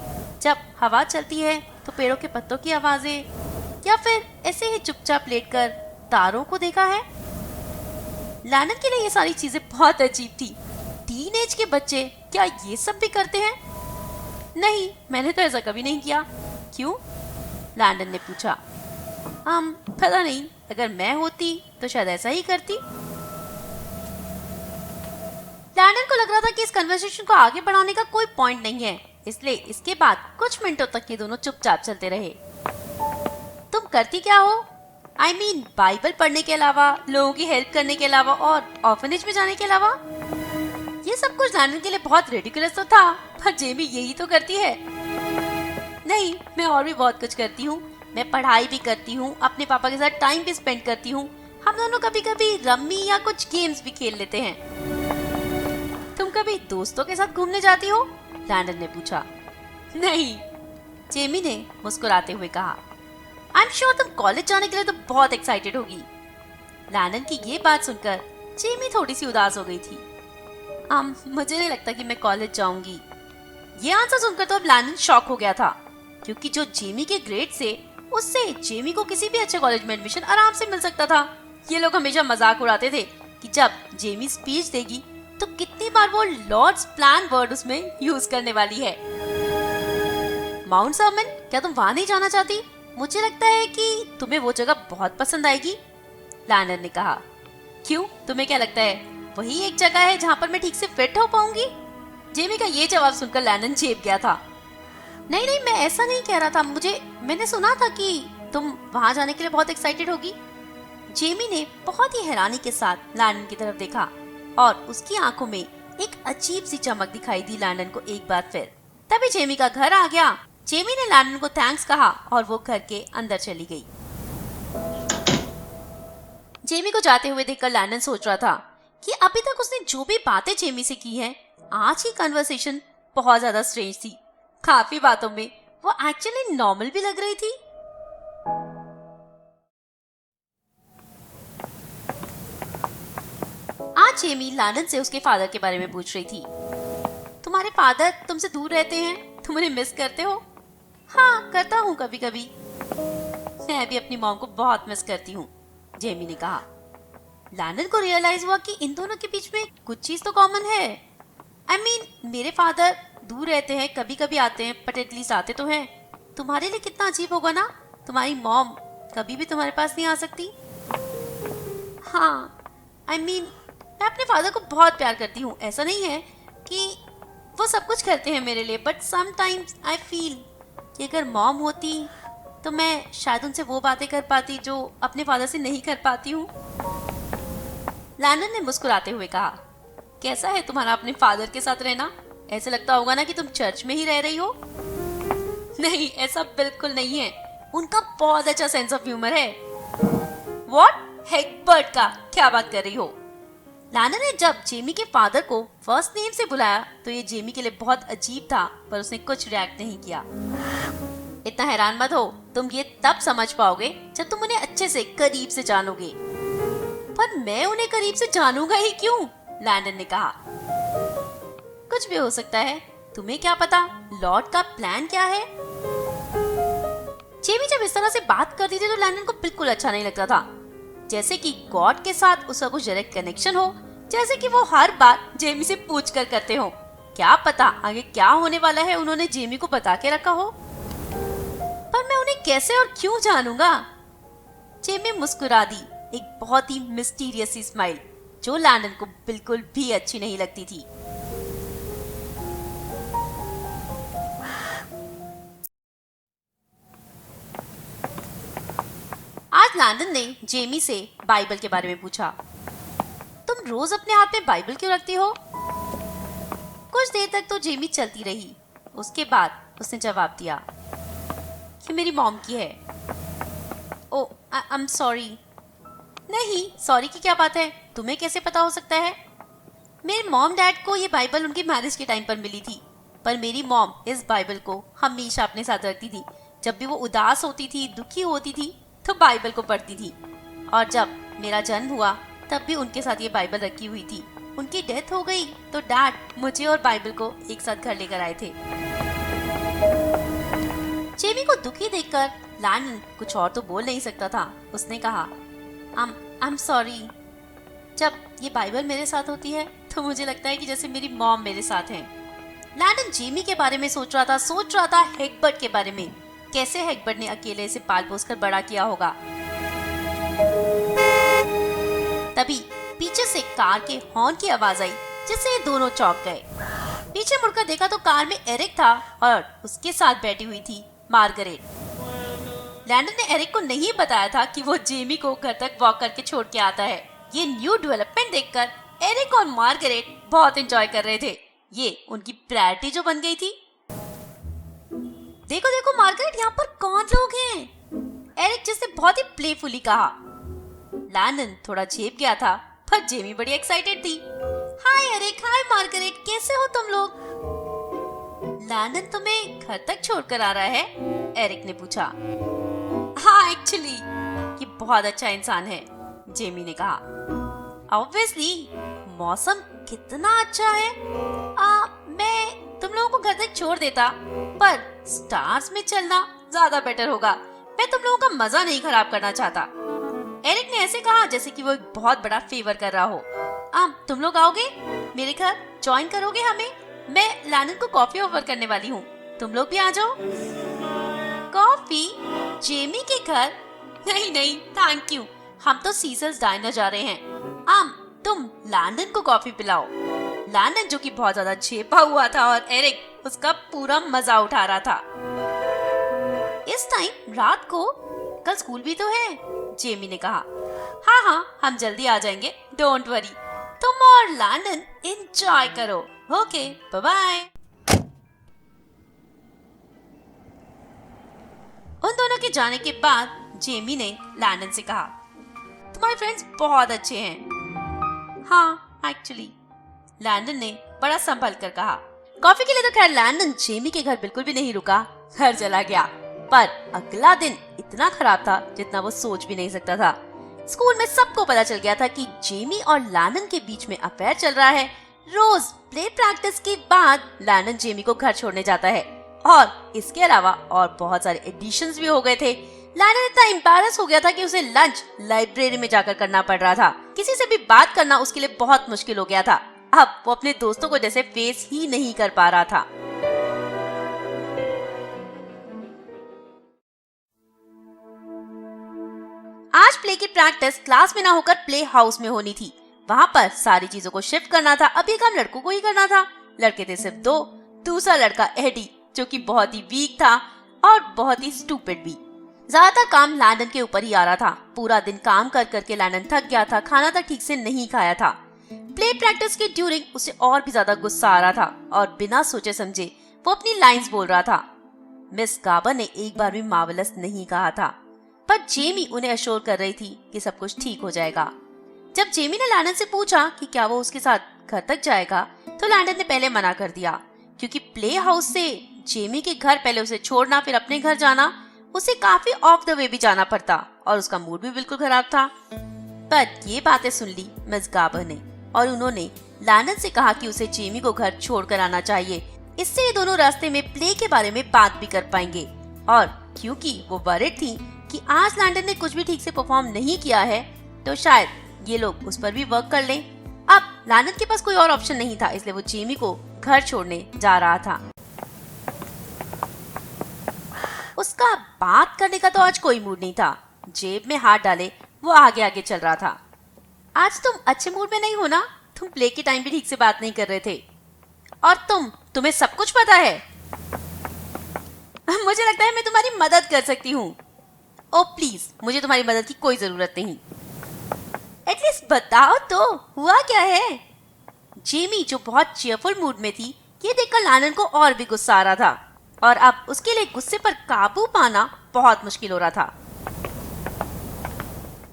जब हवा चलती है तो पेड़ों के पत्तों की आवाजें, या फिर ऐसे ही चुपचाप लेटकर तारों को देखा है? लैंडन के लिए ये सारी चीजें बहुत अजीब थी। टीनेज के बच्चे क्या ये सब भी करते हैं? नहीं, मैंने तो ऐसा कभी नहीं किया। क्यों? लैंडन ने पूछा। पता नहीं, अगर मैं होती तो शायद ऐसा ही करती। लैंडन को लग रहा था कि इस कन्वर्सेशन को आगे बढ़ाने का कोई पॉइंट नहीं है, इसलिए इसके बाद कुछ मिनटों तक ये दोनों चुपचाप चलते रहे। तुम करती क्या हो? I mean, बाइबल पढ़ने के अलावा, लोगों की हेल्प करने के अलावा और ऑर्फनेज में जाने के अलावा? ये सब कुछ लैंडन के लिए बहुत रिडिकुलस तो था, पर जेमी यही तो करती है। नहीं, मैं और भी बहुत कुछ करती हूँ। मैं पढ़ाई भी करती हूँ, अपने पापा के साथ टाइम भी स्पेंड करती हूँ। हम दोनों कभी कभी रम्मी या कुछ गेम्स भी खेल लेते हैं। तुम कभी दोस्तों के साथ घूमने जाती हो? लैंडन ने पूछा। नहीं, जेमी ने मुस्कुराते हुए कहा। आई एम श्योर तुम कॉलेज जाने के लिए तो बहुत एक्साइटेड होगी। लैंडन की ये बात सुनकर जेमी थोड़ी सी उदास हो गई थी। मुझे नहीं लगता कि मैं कॉलेज जाऊंगी। ये आंसर सुनकर तो अब लैंडन शॉक हो गया था, क्योंकि जो जेमी के ग्रेड से, उससे जेमी को किसी भी अच्छे कॉलेज में एडमिशन आराम से मिल सकता था। ये लोग हमेशा मजाक उड़ाते थे कि जब जेमी स्पीच देगी तो कितनी बार वो लॉर्ड्स प्लान वर्ड उसमें यूज करने वाली है। माउंट सर्मन, क्या तुम वहां नहीं जाना चाहती? मुझे लगता है कि तुम्हें वो जगह बहुत पसंद आएगी, लैंडन ने कहा। क्यों, तुम्हें क्या लगता है वही एक जगह है जहाँ पर मैं ठीक से फिट हो पाऊंगी? जेमी का ये जवाब सुनकर लैंडन चेप गया था। नहीं, मैं ऐसा नहीं कह रहा था। मैंने सुना था कि तुम वहां जाने के लिए बहुत एक्साइटेड होगी। जेमी ने बहुत ही हैरानी के साथ लैंडन की तरफ देखा और उसकी आंखों में एक अजीब सी चमक दिखाई दी लैंडन को एक बार फिर। तभी जेमी का घर आ गया। जेमी ने लैंडन को थैंक्स कहा और वो घर के अंदर चली गई। जेमी को जाते हुए देखकर लैंडन सोच रहा था कि अभी तक उसने जो भी बातें जेमी से की हैं, आज की कन्वर्सेशन बहुत ज्यादा स्ट्रेंज थी। काफी बातों में वो एक्चुअली नॉर्मल भी लग रही थी। आज जेमी लैंडन से उसके फादर के बारे में पूछ रही थी। तुम्हारे फादर तुमसे दूर रहते हैं, तुम उन्हें मिस करते हो? हाँ, करता हूँ कभी कभी। मैं भी अपनी मॉम को बहुत मिस करती हूँ, जेमी ने कहा। लैंडन को रियलाइज हुआ कि इन दोनों के बीच में कुछ चीज तो कॉमन है। I mean, मेरे फादर दूर रहते हैं, कभी कभी आते हैं, बट एटलीस्ट आते तो हैं। तुम्हारे लिए कितना अजीब होगा ना, तुम्हारी मॉम कभी भी तुम्हारे पास नहीं आ सकती। हाँ, I mean, मैं अपने फादर को बहुत प्यार करती हूँ। ऐसा नहीं है कि वो सब कुछ करते हैं मेरे लिए, बट समटाइम्स आई फील कि अगर मॉम होती तो मैं शायद उनसे वो बातें कर पाती जो अपने फादर से नहीं कर पाती हूँ। लैंडन ने मुस्कुराते हुए कहा, कैसा है तुम्हारा अपने फादर के साथ रहना? ऐसे लगता होगा ना कि तुम चर्च में ही रह रही हो। नहीं, ऐसा बिल्कुल नहीं है। उनका बहुत अच्छा सेंस ऑफ ह्यूमर है। व्हाट? हेगबर्ट का? क्या बात कर रही हो? लैंडन ने जब जेमी के फादर को फर्स्ट नेम से बुलाया तो ये जेमी के लिए बहुत अजीब था, पर उसने कुछ रिएक्ट नहीं किया। इतना हैरान मत हो, तुम ये तब समझ पाओगे जब तुम उन्हें अच्छे से करीब से जानोगे। पर मैं उन्हें करीब से जानूंगा ही क्यों? लैंडन ने कहा। कुछ भी हो सकता है, तुम्हें क्या पता लॉर्ड का प्लान क्या है? जेमी जब इस तरह से बात करती थी तो लैंडन को बिल्कुल अच्छा नहीं लगता था, जैसे कि गॉड के साथ उसका कुछ डायरेक्ट कनेक्शन हो, जैसे कि वो हर बात जेमी से पूछ कर करते हो। क्या पता आगे क्या होने वाला है उन्होंने जेमी को बता के रखा हो, पर मैं उन्हें कैसे और क्यों जानूंगा? जेमी मुस्कुरा दी, एक बहुत ही मिस्टीरियस सी स्माइल जो लैंडन को बिल्कुल भी अच्छी नहीं लगती थी। आज लैंडन ने जेमी से बाइबल के बारे में पूछा। तुम रोज अपने हाथ में बाइबल क्यों रखती हो? कुछ देर तक तो जेमी चलती रही। उसके बाद उसने जवाब दिया कि मेरी मॉम की है। ओ, आई एम सॉरी। नहीं, सॉरी की क्या बात है? तुम्हें कैसे पता हो सकता है? मेरे मॉम डैड को ये बाइबल उनकी मैरिज के टाइम पर मिली थी, पर मेरी मॉम इस बाइबल को हमेशा अपने साथ रखती थी। जब भी वो उदास होती थी, दुखी होती थी, तो बाइबल को पढ़ती थी। और जब मेरा जन्म हुआ तब भी उनके साथ ये बाइबल रखी हुई थी। उनकी डेथ हो गई तो डैड मुझे और बाइबल को एक साथ घर लेकर आए थे। जेमी को दुखी देखकर लैंडन कुछ और तो बोल नहीं सकता था। उसने कहा, आई एम सॉरी। जब ये बाइबल मेरे साथ होती है तो मुझे लगता है कि जैसे मेरी मॉम मेरे साथ है। लैंडन जेमी के बारे में सोच रहा था हेगबर्ट के बारे में। कैसे हेगबर्ट ने अकेले इसे पाल पोस कर बड़ा किया होगा। तभी पीछे से कार के हॉर्न की आवाज आई, जिससे ये दोनों चौंक गए। पीछे मुड़कर देखा तो कार में एरिक था और उसके साथ बैठी हुई थी मार्गरेट। लैंडन ने एरिक को नहीं बताया था कि वो जेमी को घर तक वॉक करके छोड़ के आता है। ये न्यू डेवलपमेंट देखकर एरिक और मार्गरेट बहुत एंजॉय कर रहे थे। ये उनकी प्रायोरिटी जो बन गई थी। देखो देखो मार्गरेट, यहाँ पर कौन लोग हैं? एरिक जिसने बहुत ही प्लेफुली कहा। लैंडन थोड़ा झेप गया था, पर जेमी बड़ी एक्साइटेड थी। हाय एरिक, हाय मार्गरेट, कैसे हो तुम लोग? लैंडन तुम्हें घर तक छोड़कर आ रहा है? एरिक ने पूछा। हाँ, एक्चुअली ये बहुत अच्छा इंसान है, जेमी ने कहा। ऑब्वियसली, मौसम कितना अच्छा है। मैं तुम लोगों को घर तक छोड़ देता, पर स्टार्स में चलना ज्यादा बेटर होगा। मैं तुम लोगों का मजा नहीं खराब करना चाहता। एरिक ने ऐसे कहा जैसे कि वो एक बहुत बड़ा फेवर कर रहा हो। तुम लोग आओगे मेरे घर, ज्वाइन करोगे हमें? मैं लैंडन को कॉफी ऑफर करने वाली हूँ, तुम लोग भी आ जाओ। कॉफी? जेमी के घर? नहीं नहीं, थैंक यू, हम तो सीजल्स डाइनर जा रहे हैं। तुम लैंडन को कॉफी पिलाओ। लैंडन जो कि बहुत ज्यादा छेपा हुआ था और एरिक उसका पूरा मजा उठा रहा था। इस टाइम रात को? कल स्कूल भी तो है, जेमी ने कहा। हाँ हाँ, हम जल्दी आ जाएंगे, डोंट वरी। तुम और लैंडन एंजॉय करो। Okay, bye bye. उन दोनों के जाने के बाद जेमी ने लैंडन से कहा, तुम्हारे फ्रेंड्स बहुत अच्छे हैं। हाँ, एक्चुअली, लैंडन ने बड़ा संभल कर कहा। कॉफी के लिए तो खैर लैंडन जेमी के घर बिल्कुल भी नहीं रुका, घर चला गया। पर अगला दिन इतना खराब था जितना वो सोच भी नहीं सकता था। स्कूल में सबको पता चल गया था कि जेमी और लैंडन के बीच में अफेयर चल रहा है। रोज प्ले प्रैक्टिस के बाद लैंडन जेमी को घर छोड़ने जाता है। और इसके अलावा और बहुत सारे एडिशंस भी हो गए थे। लैंडन इतना एम्बैरस हो गया था कि उसे लंच लाइब्रेरी में जाकर करना पड़ रहा था। किसी से भी बात करना उसके लिए बहुत मुश्किल हो गया था। अब वो अपने दोस्तों को जैसे फेस ही नहीं कर पा रहा था। आज प्ले की प्रैक्टिस क्लास में ना होकर प्ले हाउस में होनी थी। वहाँ पर सारी चीजों को शिफ्ट करना था। अब ये काम लड़कों को ही करना था। लड़के थे सिर्फ 2। दूसरा लड़का एडी, जो कि बहुत ही वीक था और बहुत ही स्टूपिड भी। ज्यादातर काम लैंडन के ऊपर ही आ रहा था। पूरा दिन काम कर करके लैंडन थक गया था। खाना तक ठीक से नहीं खाया था। प्ले प्रैक्टिस के ड्यूरिंग उसे और भी ज्यादा गुस्सा आ रहा था और बिना सोचे समझे वो अपनी लाइंस बोल रहा था। मिस गाबर ने एक बार भी मार्वेलस नहीं कहा था, पर जेमी उन्हें अश्योर कर रही थी कि सब कुछ ठीक हो जाएगा। जब जेमी ने लैंडन से पूछा कि क्या वो उसके साथ घर तक जाएगा, तो लैंडन ने पहले मना कर दिया, क्योंकि प्ले हाउस से जेमी के घर पहले उसे छोड़ना फिर अपने घर जाना, उसे काफी ऑफ द वे भी जाना पड़ता और उसका मूड भी बिल्कुल खराब था। पर ये बातें सुन ली मिस गाबर ने और उन्होंने लैंडन से कहा कि उसे जेमी को घर छोड़कर आना चाहिए। इससे ये दोनों रास्ते में प्ले के बारे में बात भी कर पाएंगे। और क्योंकि वो वरिड थी कि आज लैंडन ने कुछ भी ठीक से परफॉर्म नहीं किया है, तो शायद ये लोग उस पर भी वर्क कर लें। अब लैंडन के पास कोई और ऑप्शन नहीं था, इसलिए वो जेमी को घर छोड़ने जा रहा था। उसका बात करने का तो आज कोई मूड नहीं था। जेब में हाथ डाले वो आगे आगे चल रहा था। आज तुम अच्छे मूड में नहीं हो ना? तुम प्ले के टाइम भी ठीक से बात नहीं कर रहे थे और तुम्हें सब कुछ पता है। मुझे लगता है मैं तुम्हारी मदद कर सकती हूँ। ओ प्लीज, मुझे तुम्हारी मदद की कोई जरूरत नहीं। एटलीस्ट बताओ तो हुआ क्या है? जेमी, जो बहुत चीयरफुल मूड में थी, ये देखकर लैंडन को और भी गुस्सा आ रहा था और अब उसके लिए गुस्से पर काबू पाना बहुत मुश्किल हो रहा था।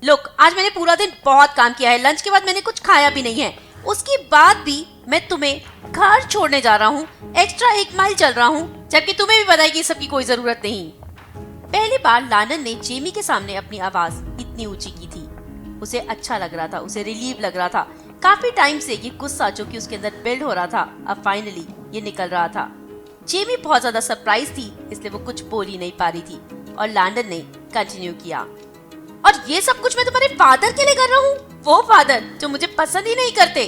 लोग, आज मैंने पूरा दिन बहुत काम किया है। लंच के बाद मैंने कुछ खाया भी नहीं है। उसके बाद भी मैं तुम्हें घर छोड़ने जा रहा हूँ। एक्स्ट्रा 1 माइल चल रहा हूँ, जबकि तुम्हें भी पता है कि सबकी कोई जरूरत नहीं। पहली बार लैंडन ने जेमी के सामने अपनी आवाज इतनी ऊंची की थी। उसे अच्छा लग रहा था, उसे रिलीव लग रहा था। काफी टाइम से ये गुस्सा जो कि उसके अंदर बिल्ड हो रहा था, अब फाइनली ये निकल रहा था। जेमी बहुत ज्यादा सरप्राइज थी, इसलिए वो कुछ बोल ही नहीं पा रही थी और लैंडन ने कंटिन्यू किया, और ये सब कुछ मैं तुम्हारे फादर के लिए कर रहा हूँ, वो फादर जो मुझे पसंद ही नहीं करते।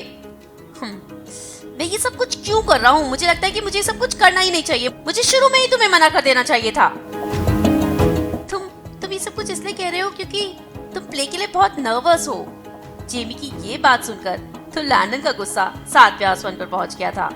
मैं ये सब कुछ क्यों कर रहा हूँ? मुझे लगता है कि मुझे ये सब कुछ करना ही नहीं चाहिए। मुझे शुरू में ही तुम्हें मना कर देना चाहिए था। तुम ये सब कुछ इसलिए कह रहे हो क्योंकि तुम प्ले के लिए बहुत नर्वस हो। जेमी की ये बात सुनकर तो लैंडन का गुस्सा 7वें आसमान पर पहुंच गया था।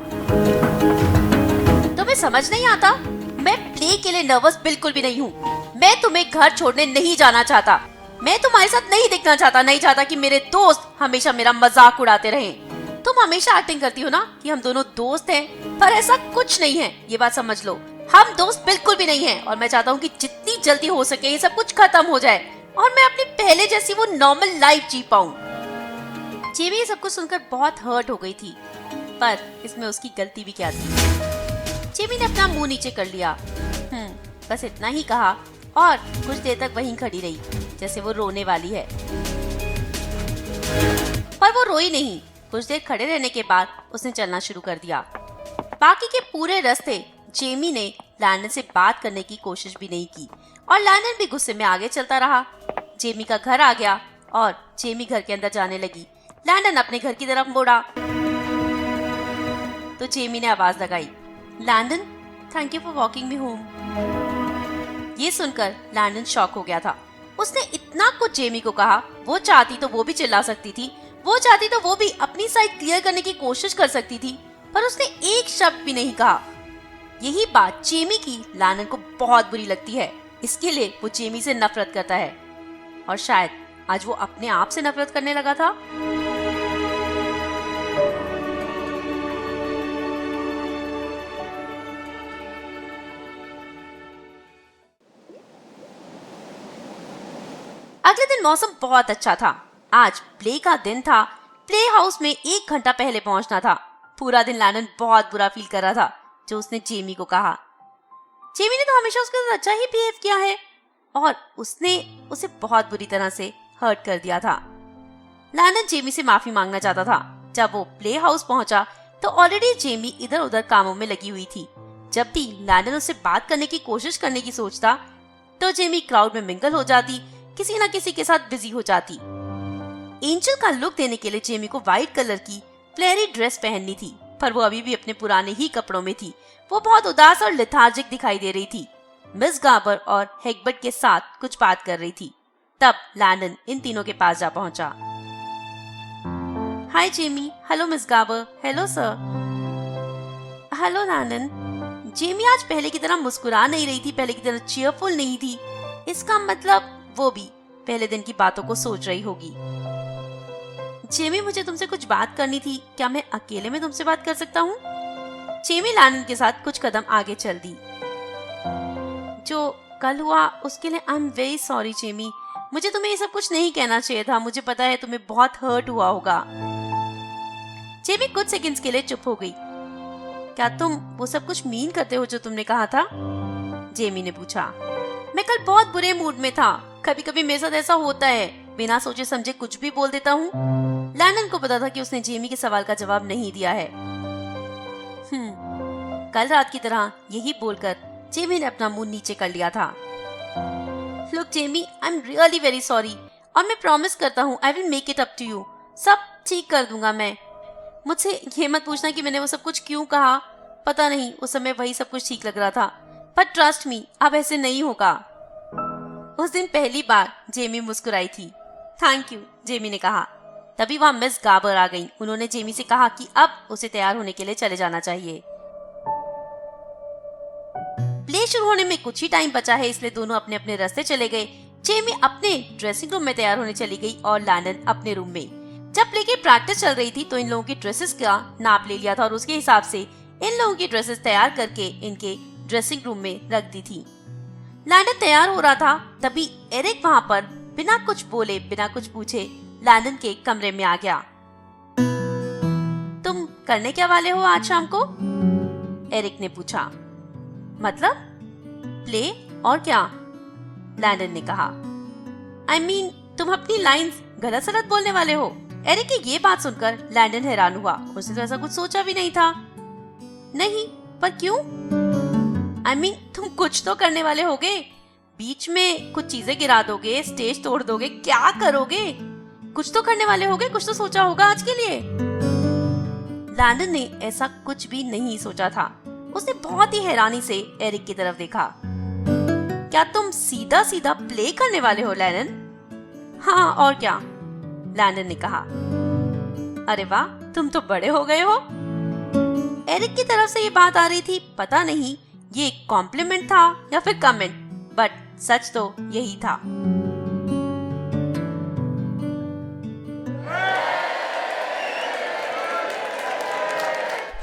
तुम्हें समझ नहीं आता? मैं प्ले के लिए नर्वस बिल्कुल भी नहीं हूँ। मैं तुम्हें घर छोड़ने नहीं जाना चाहता। मैं तुम्हारे साथ नहीं दिखना चाहता। नहीं चाहता कि मेरे दोस्त हमेशा मेरा मजाक उड़ाते रहें। तुम हमेशा एक्टिंग करती हो ना कि हम दोनों दोस्त हैं, पर ऐसा कुछ नहीं है। ये बात समझ लो, हम दोस्त बिल्कुल भी नहीं हैं और मैं चाहता हूँ कि जितनी जल्दी हो सके ये सब कुछ खत्म हो जाए और मैं अपनी पहले जैसी वो नॉर्मल लाइफ जी पाऊँ। जेमी ये सब कुछ सुनकर बहुत हर्ट हो गई थी, पर इसमें उसकी गलती भी क्या थी? जेमी ने अपना मुंह नीचे कर लिया। बस इतना ही कहा और कुछ देर तक वहीं खड़ी रही, जैसे वो रोने वाली है। पर वो रोई नहीं। कुछ देर खड़े रहने के बाद उसने चलना शुरू कर दिया। बाकी के पूरे रास्ते जेमी ने लैंडन से बात करने की कोशिश भी नहीं की और लैंडन भी गुस्से में आगे चलता रहा। जेमी का घर आ गया और जेमी घर के अंदर जाने लगी। लैंडन अपने घर की तरफ मुड़ा तो जेमी ने आवाज लगाई, Landon, thank you for walking me home. ये सुनकर लैंडन शॉक हो गया था। उसने इतना कुछ जेमी को कहा। वो चाहती तो वो भी चिल्ला सकती थी, वो चाहती तो वो भी अपनी साइड क्लियर करने की कोशिश कर सकती थी, पर उसने एक शब्द भी नहीं कहा। यही बात जेमी की लैंडन को बहुत बुरी लगती है। इसके लिए वो जेमी से नफरत करता है और शायद आज वो अपने आप से नफरत करने लगा था। अगले दिन मौसम बहुत अच्छा था। आज प्ले का दिन था। प्ले हाउस में 1 घंटा पहले पहुंचना था। पूरा दिन लैंडन बहुत बुरा फील कर रहा था जो उसने जेमी को कहा। जेमी ने तो हमेशा उसके साथ अच्छा ही बिहेव किया है और उसने उसे बहुत बुरी तरह से हर्ट कर दिया था। लैंडन जेमी से माफी मांगना चाहता था। जब वो प्ले हाउस पहुंचा तो ऑलरेडी जेमी इधर उधर कामों में लगी हुई थी। जब भी लैंडन उससे बात करने की कोशिश करने की सोचता तो जेमी क्राउड में मिंगल हो जाती, किसी न किसी के साथ बिजी हो जाती। एंजल का लुक देने के लिए जेमी को व्हाइट कलर की फ्लेयरी ड्रेस पहननी थी, पर वो अभी भी अपने पुराने ही कपड़ों में थी। वो बहुत उदास और लेथार्जिक दिखाई दे रही थी। मिस गाबर और हेगबर्ट के साथ कुछ बात कर रही थी। तब लैंडन इन तीनों के पास जा पहुंचा। Hi Jamie, hello Miss Gabor, hello sir. Hello Landon. Jamie आज पहले की तरह मुस्कुरा नहीं रही थी, पहले की तरह चीयरफुल नहीं थी। इसका मतलब वो भी पहले दिन की बातों को सोच रही होगी। जेमी, मुझे तुमसे कुछ बात करनी थी, क्या मैं अकेले में तुमसे बात कर सकता हूँ? जेमी लैंडन के साथ कुछ कदम आगे चल दी। जो कल हुआ उसके लिए I am very sorry Jamie, मुझे तुम्हें ये सब कुछ नहीं कहना चाहिए था। मुझे पता है तुम्हें बहुत हर्ट हुआ होगा। जेमी कुछ सेकंड्स के लिए चुप हो गई। क्या तुम वो सब कुछ मीन करते हो जो तुमने कहा था? जेमी ने पूछा। मैं कल बहुत बुरे मूड में था। कभी कभी मेरे साथ ऐसा होता है, बिना सोचे समझे कुछ भी बोल देता हूँ। लैंडन को पता था कि उसने जेमी के सवाल का जवाब नहीं दिया है। कल रात की तरह यही बोलकर जेमी ने अपना मुंह नीचे कर लिया था। Look Jamie, I am really very sorry और मैं प्रॉमिस करता हूँ I will make it up to you. सब ठीक कर दूंगा मैं। मुझसे ये मत पूछना कि मैंने वो सब कुछ क्यों कहा। पता नहीं, उस समय वही सब कुछ ठीक लग रहा था, पर ट्रस्ट मी, अब ऐसे नहीं होगा। उस दिन पहली बार जेमी मुस्कुराई थी। थैंक यू, जेमी ने कहा। तभी वहां मिस गाबर आ गई। उन्होंने जेमी से कहा कि अब उसे तैयार होने के लिए चले जाना चाहिए। प्ले शुरू होने में कुछ ही टाइम बचा है, इसलिए दोनों अपने अपने रास्ते चले गए। जेमी अपने ड्रेसिंग रूम में तैयार होने चली गई और लैंडन अपने रूम में। जब प्ले की प्रैक्टिस चल रही थी तो इन लोगों की ड्रेसेस का नाप ले लिया था और उसके हिसाब से इन लोगों की ड्रेसेस तैयार करके इनके ड्रेसिंग रूम में रख दी थी। लैंडन तैयार हो रहा था, तभी एरिक वहां पर बिना कुछ बोले बिना कुछ पूछे लैंडन के कमरे में आ गया। तुम करने क्या वाले हो आज शाम को? एरिक ने पूछा। मतलब प्ले और क्या? लैंडन ने कहा। आई मीन, तुम अपनी लाइंस गलत सलत बोलने वाले हो। एरिक की ये बात सुनकर लैंडन हैरान हुआ। उसने तो ऐसा कुछ सोचा भी नहीं था। नहीं, पर क्यों? आई मीन, तुम कुछ तो करने वाले होगे। बीच में कुछ चीजें गिरा दोगे, स्टेज तोड़ दोगे, क्या करोगे? कुछ तो करने वाले होगे, कुछ तो सोचा होगा आज के लिए। लैंडन ने ऐसा कुछ भी नहीं सोचा था। उसने बहुत ही हैरानी से एरिक की तरफ देखा। क्या तुम सीधा सीधा प्ले करने वाले हो लैंडन? हाँ, और क्या? लैंडन ने कहा। अरे वाह, तुम तो बड़े हो गए हो। एरिक की तरफ से ये बात आ रही थी। पता नहीं ये कॉम्प्लीमेंट था या फिर कमेंट, बट सच तो यही था।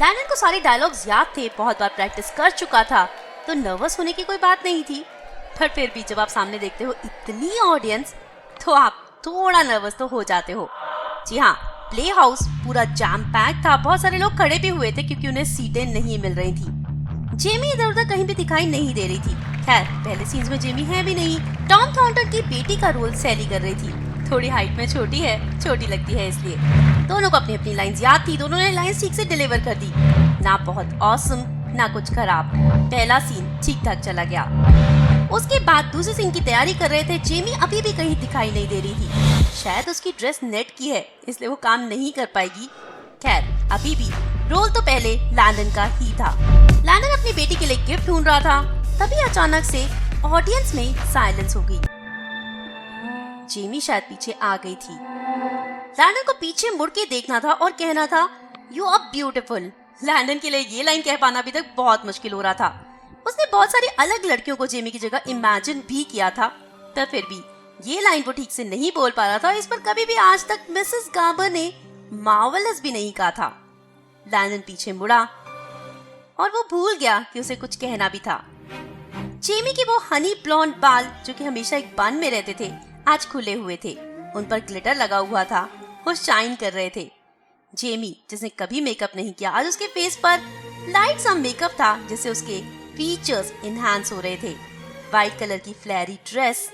लैंडन को सारे डायलॉग्स याद थे, बहुत बार प्रैक्टिस कर चुका था, तो नर्वस होने की कोई बात नहीं थी। पर फिर भी जब आप सामने देखते हो इतनी ऑडियंस, तो आप थोड़ा नर्वस तो हो जाते हो। जी हाँ, प्ले हाउस पूरा जैम पैक था। बहुत सारे लोग खड़े भी हुए थे क्योंकि उन्हें सीटें नहीं मिल रही थी। जेमी इधर उधर कहीं भी दिखाई नहीं दे रही थी। खैर, पहले सीन्स में जेमी है भी नहीं। टॉम थॉर्नटन की बेटी का रोल सैली कर रही थी। थोड़ी हाइट में छोटी है, छोटी लगती है इसलिए। दोनों को अपनी अपनी लाइंस याद थी। दोनों ने लाइंस ठीक से डिलीवर कर दी। ना बहुत ऑसम, ना कुछ खराब। पहला सीन ठीक ठाक चला गया। उसके बाद दूसरे सीन की तैयारी कर रहे थे। जेमी अभी भी कहीं दिखाई नहीं दे रही थी। शायद उसकी ड्रेस नेट की है, इसलिए वो काम नहीं कर पाएगी। खैर, अभी भी रोल तो पहले लैंडन का ही था। लैंडन अपनी बेटी के लिए गिफ्ट ढूंढ रहा था, तभी अचानक से ऑडियंस में साइलेंस हो गई। जेमी शायद पीछे आ गई थी। लैंडन को पीछे मुड़ के देखना था और कहना था, यू आर ब्यूटीफुल। लैंडन के लिए ये लाइन कह पाना अभी तक बहुत मुश्किल हो रहा था। उसने बहुत सारी अलग लड़कियों को जेमी की जगह इमेजिन भी किया था, पर फिर भी ये लाइन वो ठीक से नहीं बोल पा रहा था। इस पर कभी भी आज तक मिसेस गाबर ने मार्वेलस भी नहीं कहा था। लैंडन पीछे मुड़ा और वो भूल गया कि उसे कुछ कहना भी था। जेमी के वो हनी ब्लॉन्ड बाल, जो कि हमेशा एक बन में रहते थे, आज खुले हुए थे। उन पर ग्लिटर लगा हुआ था, वो शाइन कर रहे थे। जेमी, जिसने कभी मेकअप नहीं किया, आज उसके फेस पर लाइट सा मेकअप था, जिससे उसके फीचर्स इनहैंस हो रहे थे। व्हाइट कलर की फ्लैरी ड्रेस।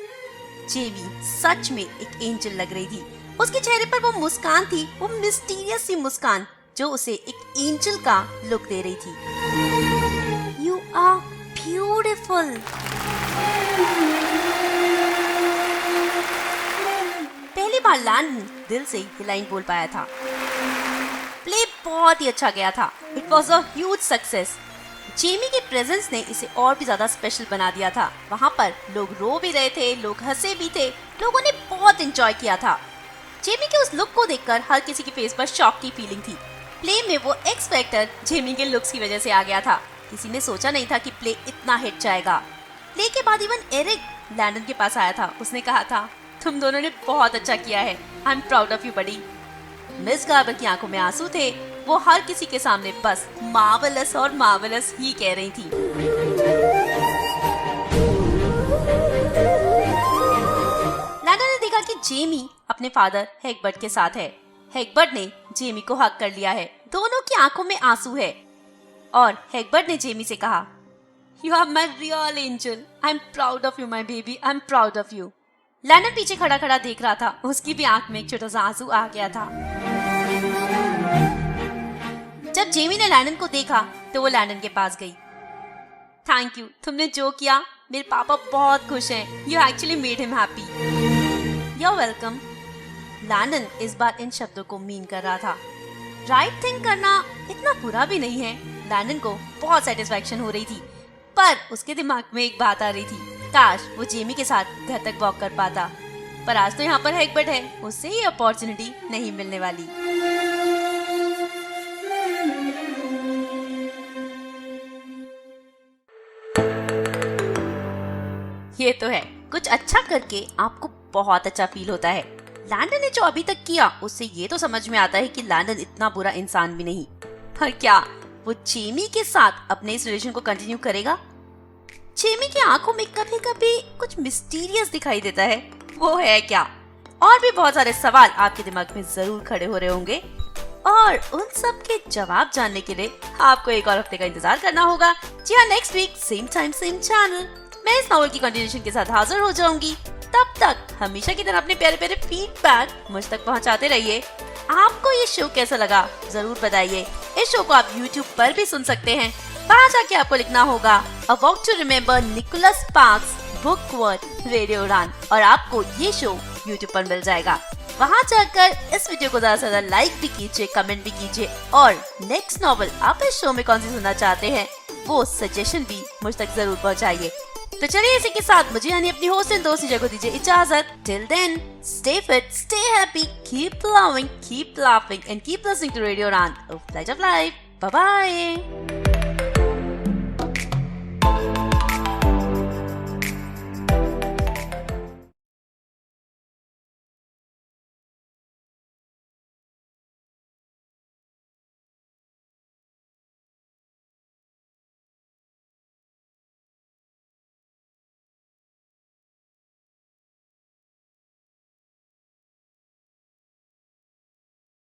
जेमी सच में एक एंजल लग रही थी। उसके चेहरे पर वो मुस्कान थी, वो मिस्टीरियस सी मुस्कान, जो उसे एक एंजल का लुक दे रही थी। You are beautiful. पहली बार लैंडन दिल से ये लाइन बोल पाया था। प्ले बहुत ही अच्छा गया था। It was a huge success. Jamie के प्रेजेंस ने इसे और भी ज्यादा स्पेशल बना दिया था। वहाँ पर लोग रो भी रहे थे, लोग हंसे भी थे, लोगों ने बहुत एंजॉय किया था। जेमी के उस लुक को देखकर हर किसी के फेस पर शॉक की फीलिंग थी। प्ले में वो एक्स फैक्टर जेमी के लुक्स की वजह से आ गया था। किसी ने सोचा नहीं था कि प्ले इतना हिट जाएगा। प्ले के बाद इवन एरिक लैंडन के पास आया था। उसने कहा था, तुम दोनों ने बहुत अच्छा किया है, I am proud of you buddy. Miss Garber की आंखों में आंसू थे। वो हर किसी के सामने बस मार्वेलस और मार्वेलस ही कह रही थी। लैंडन ने देखा कि जेमी अपने फादर हेगबर्ट के साथ है। हेगबर्ट ने जेमी को हक कर लिया है। दोनों की आंखों में आंसू है और हेगबर्ट ने जेमी से कहा, you are my real angel, I am proud of you my baby, I am proud of you. Landon पीछे खड़ा खड़ा देख रहा था। उसकी भी आंख में एक छोटा सा आंसू आ गया था। जब जेमी ने लैंडन को देखा तो वो लैंडन के पास गई। थैंक यू, तुमने जो किया, मेरे पापा बहुत खुश हैं। You actually made him happy. You are welcome. Landon इस बार इन शब्दों को मीन कर रहा था। राइट थिंग करना इतना बुरा भी नहीं है। लैंडन को बहुत सेटिस्फैक्शन हो रही थी, पर उसके दिमाग में एक बात आ रही थी, काश वो जेमी के साथ घर तक वॉक कर पाता। पर आज तो यहाँ पर हेगबर्ट है, उससे ये अपॉर्चुनिटी नहीं मिलने वाली। ये तो है, कुछ अच्छा करके आपको बहुत अच्छा फील होता है। लैंडन ने जो अभी तक किया उससे ये तो समझ में आता है कि लैंडन इतना बुरा इंसान भी नहीं। पर क्या वो जेमी के साथ अपने इस रिलेशन को कंटिन्यू करेगा? जेमी की आंखों में कभी कभी कुछ मिस्टीरियस दिखाई देता है, वो है क्या? और भी बहुत सारे सवाल आपके दिमाग में जरूर खड़े हो रहे होंगे और उन सब के जवाब जानने के लिए आपको एक और हफ्ते का इंतजार करना होगा। जी हाँ, next week same time same channel मैं इस नॉवल की कंटिन्यूएशन के साथ हाजिर हो जाऊंगी। तब तक हमेशा की तरह अपने प्यारे प्यारे फीडबैक मुझ तक पहुंचाते रहिए। आपको ये शो कैसा लगा जरूर बताइए। इस शो को आप YouTube पर भी सुन सकते हैं। वहाँ जाके आपको लिखना होगा a walk to remember Nicholas Sparks book word radio Udaan और आपको ये शो YouTube पर मिल जाएगा। वहाँ जाकर इस वीडियो को ज्यादा से ज्यादा लाइक भी कीजिए, कमेंट भी कीजिए और नेक्स्ट नॉवल आप इस शो में कौन सी सुनना चाहते हैं वो सजेशन भी मुझ तक जरूर पहुँचाइए। तो चलिए इसी के साथ मुझे यानी अपनी होस्ट एंड दोस्त को दीजिए इजाजत। Till then stay fit, stay happy, keep loving, keep laughing and keep listening to radio Udaan, a flight of life. Bye bye.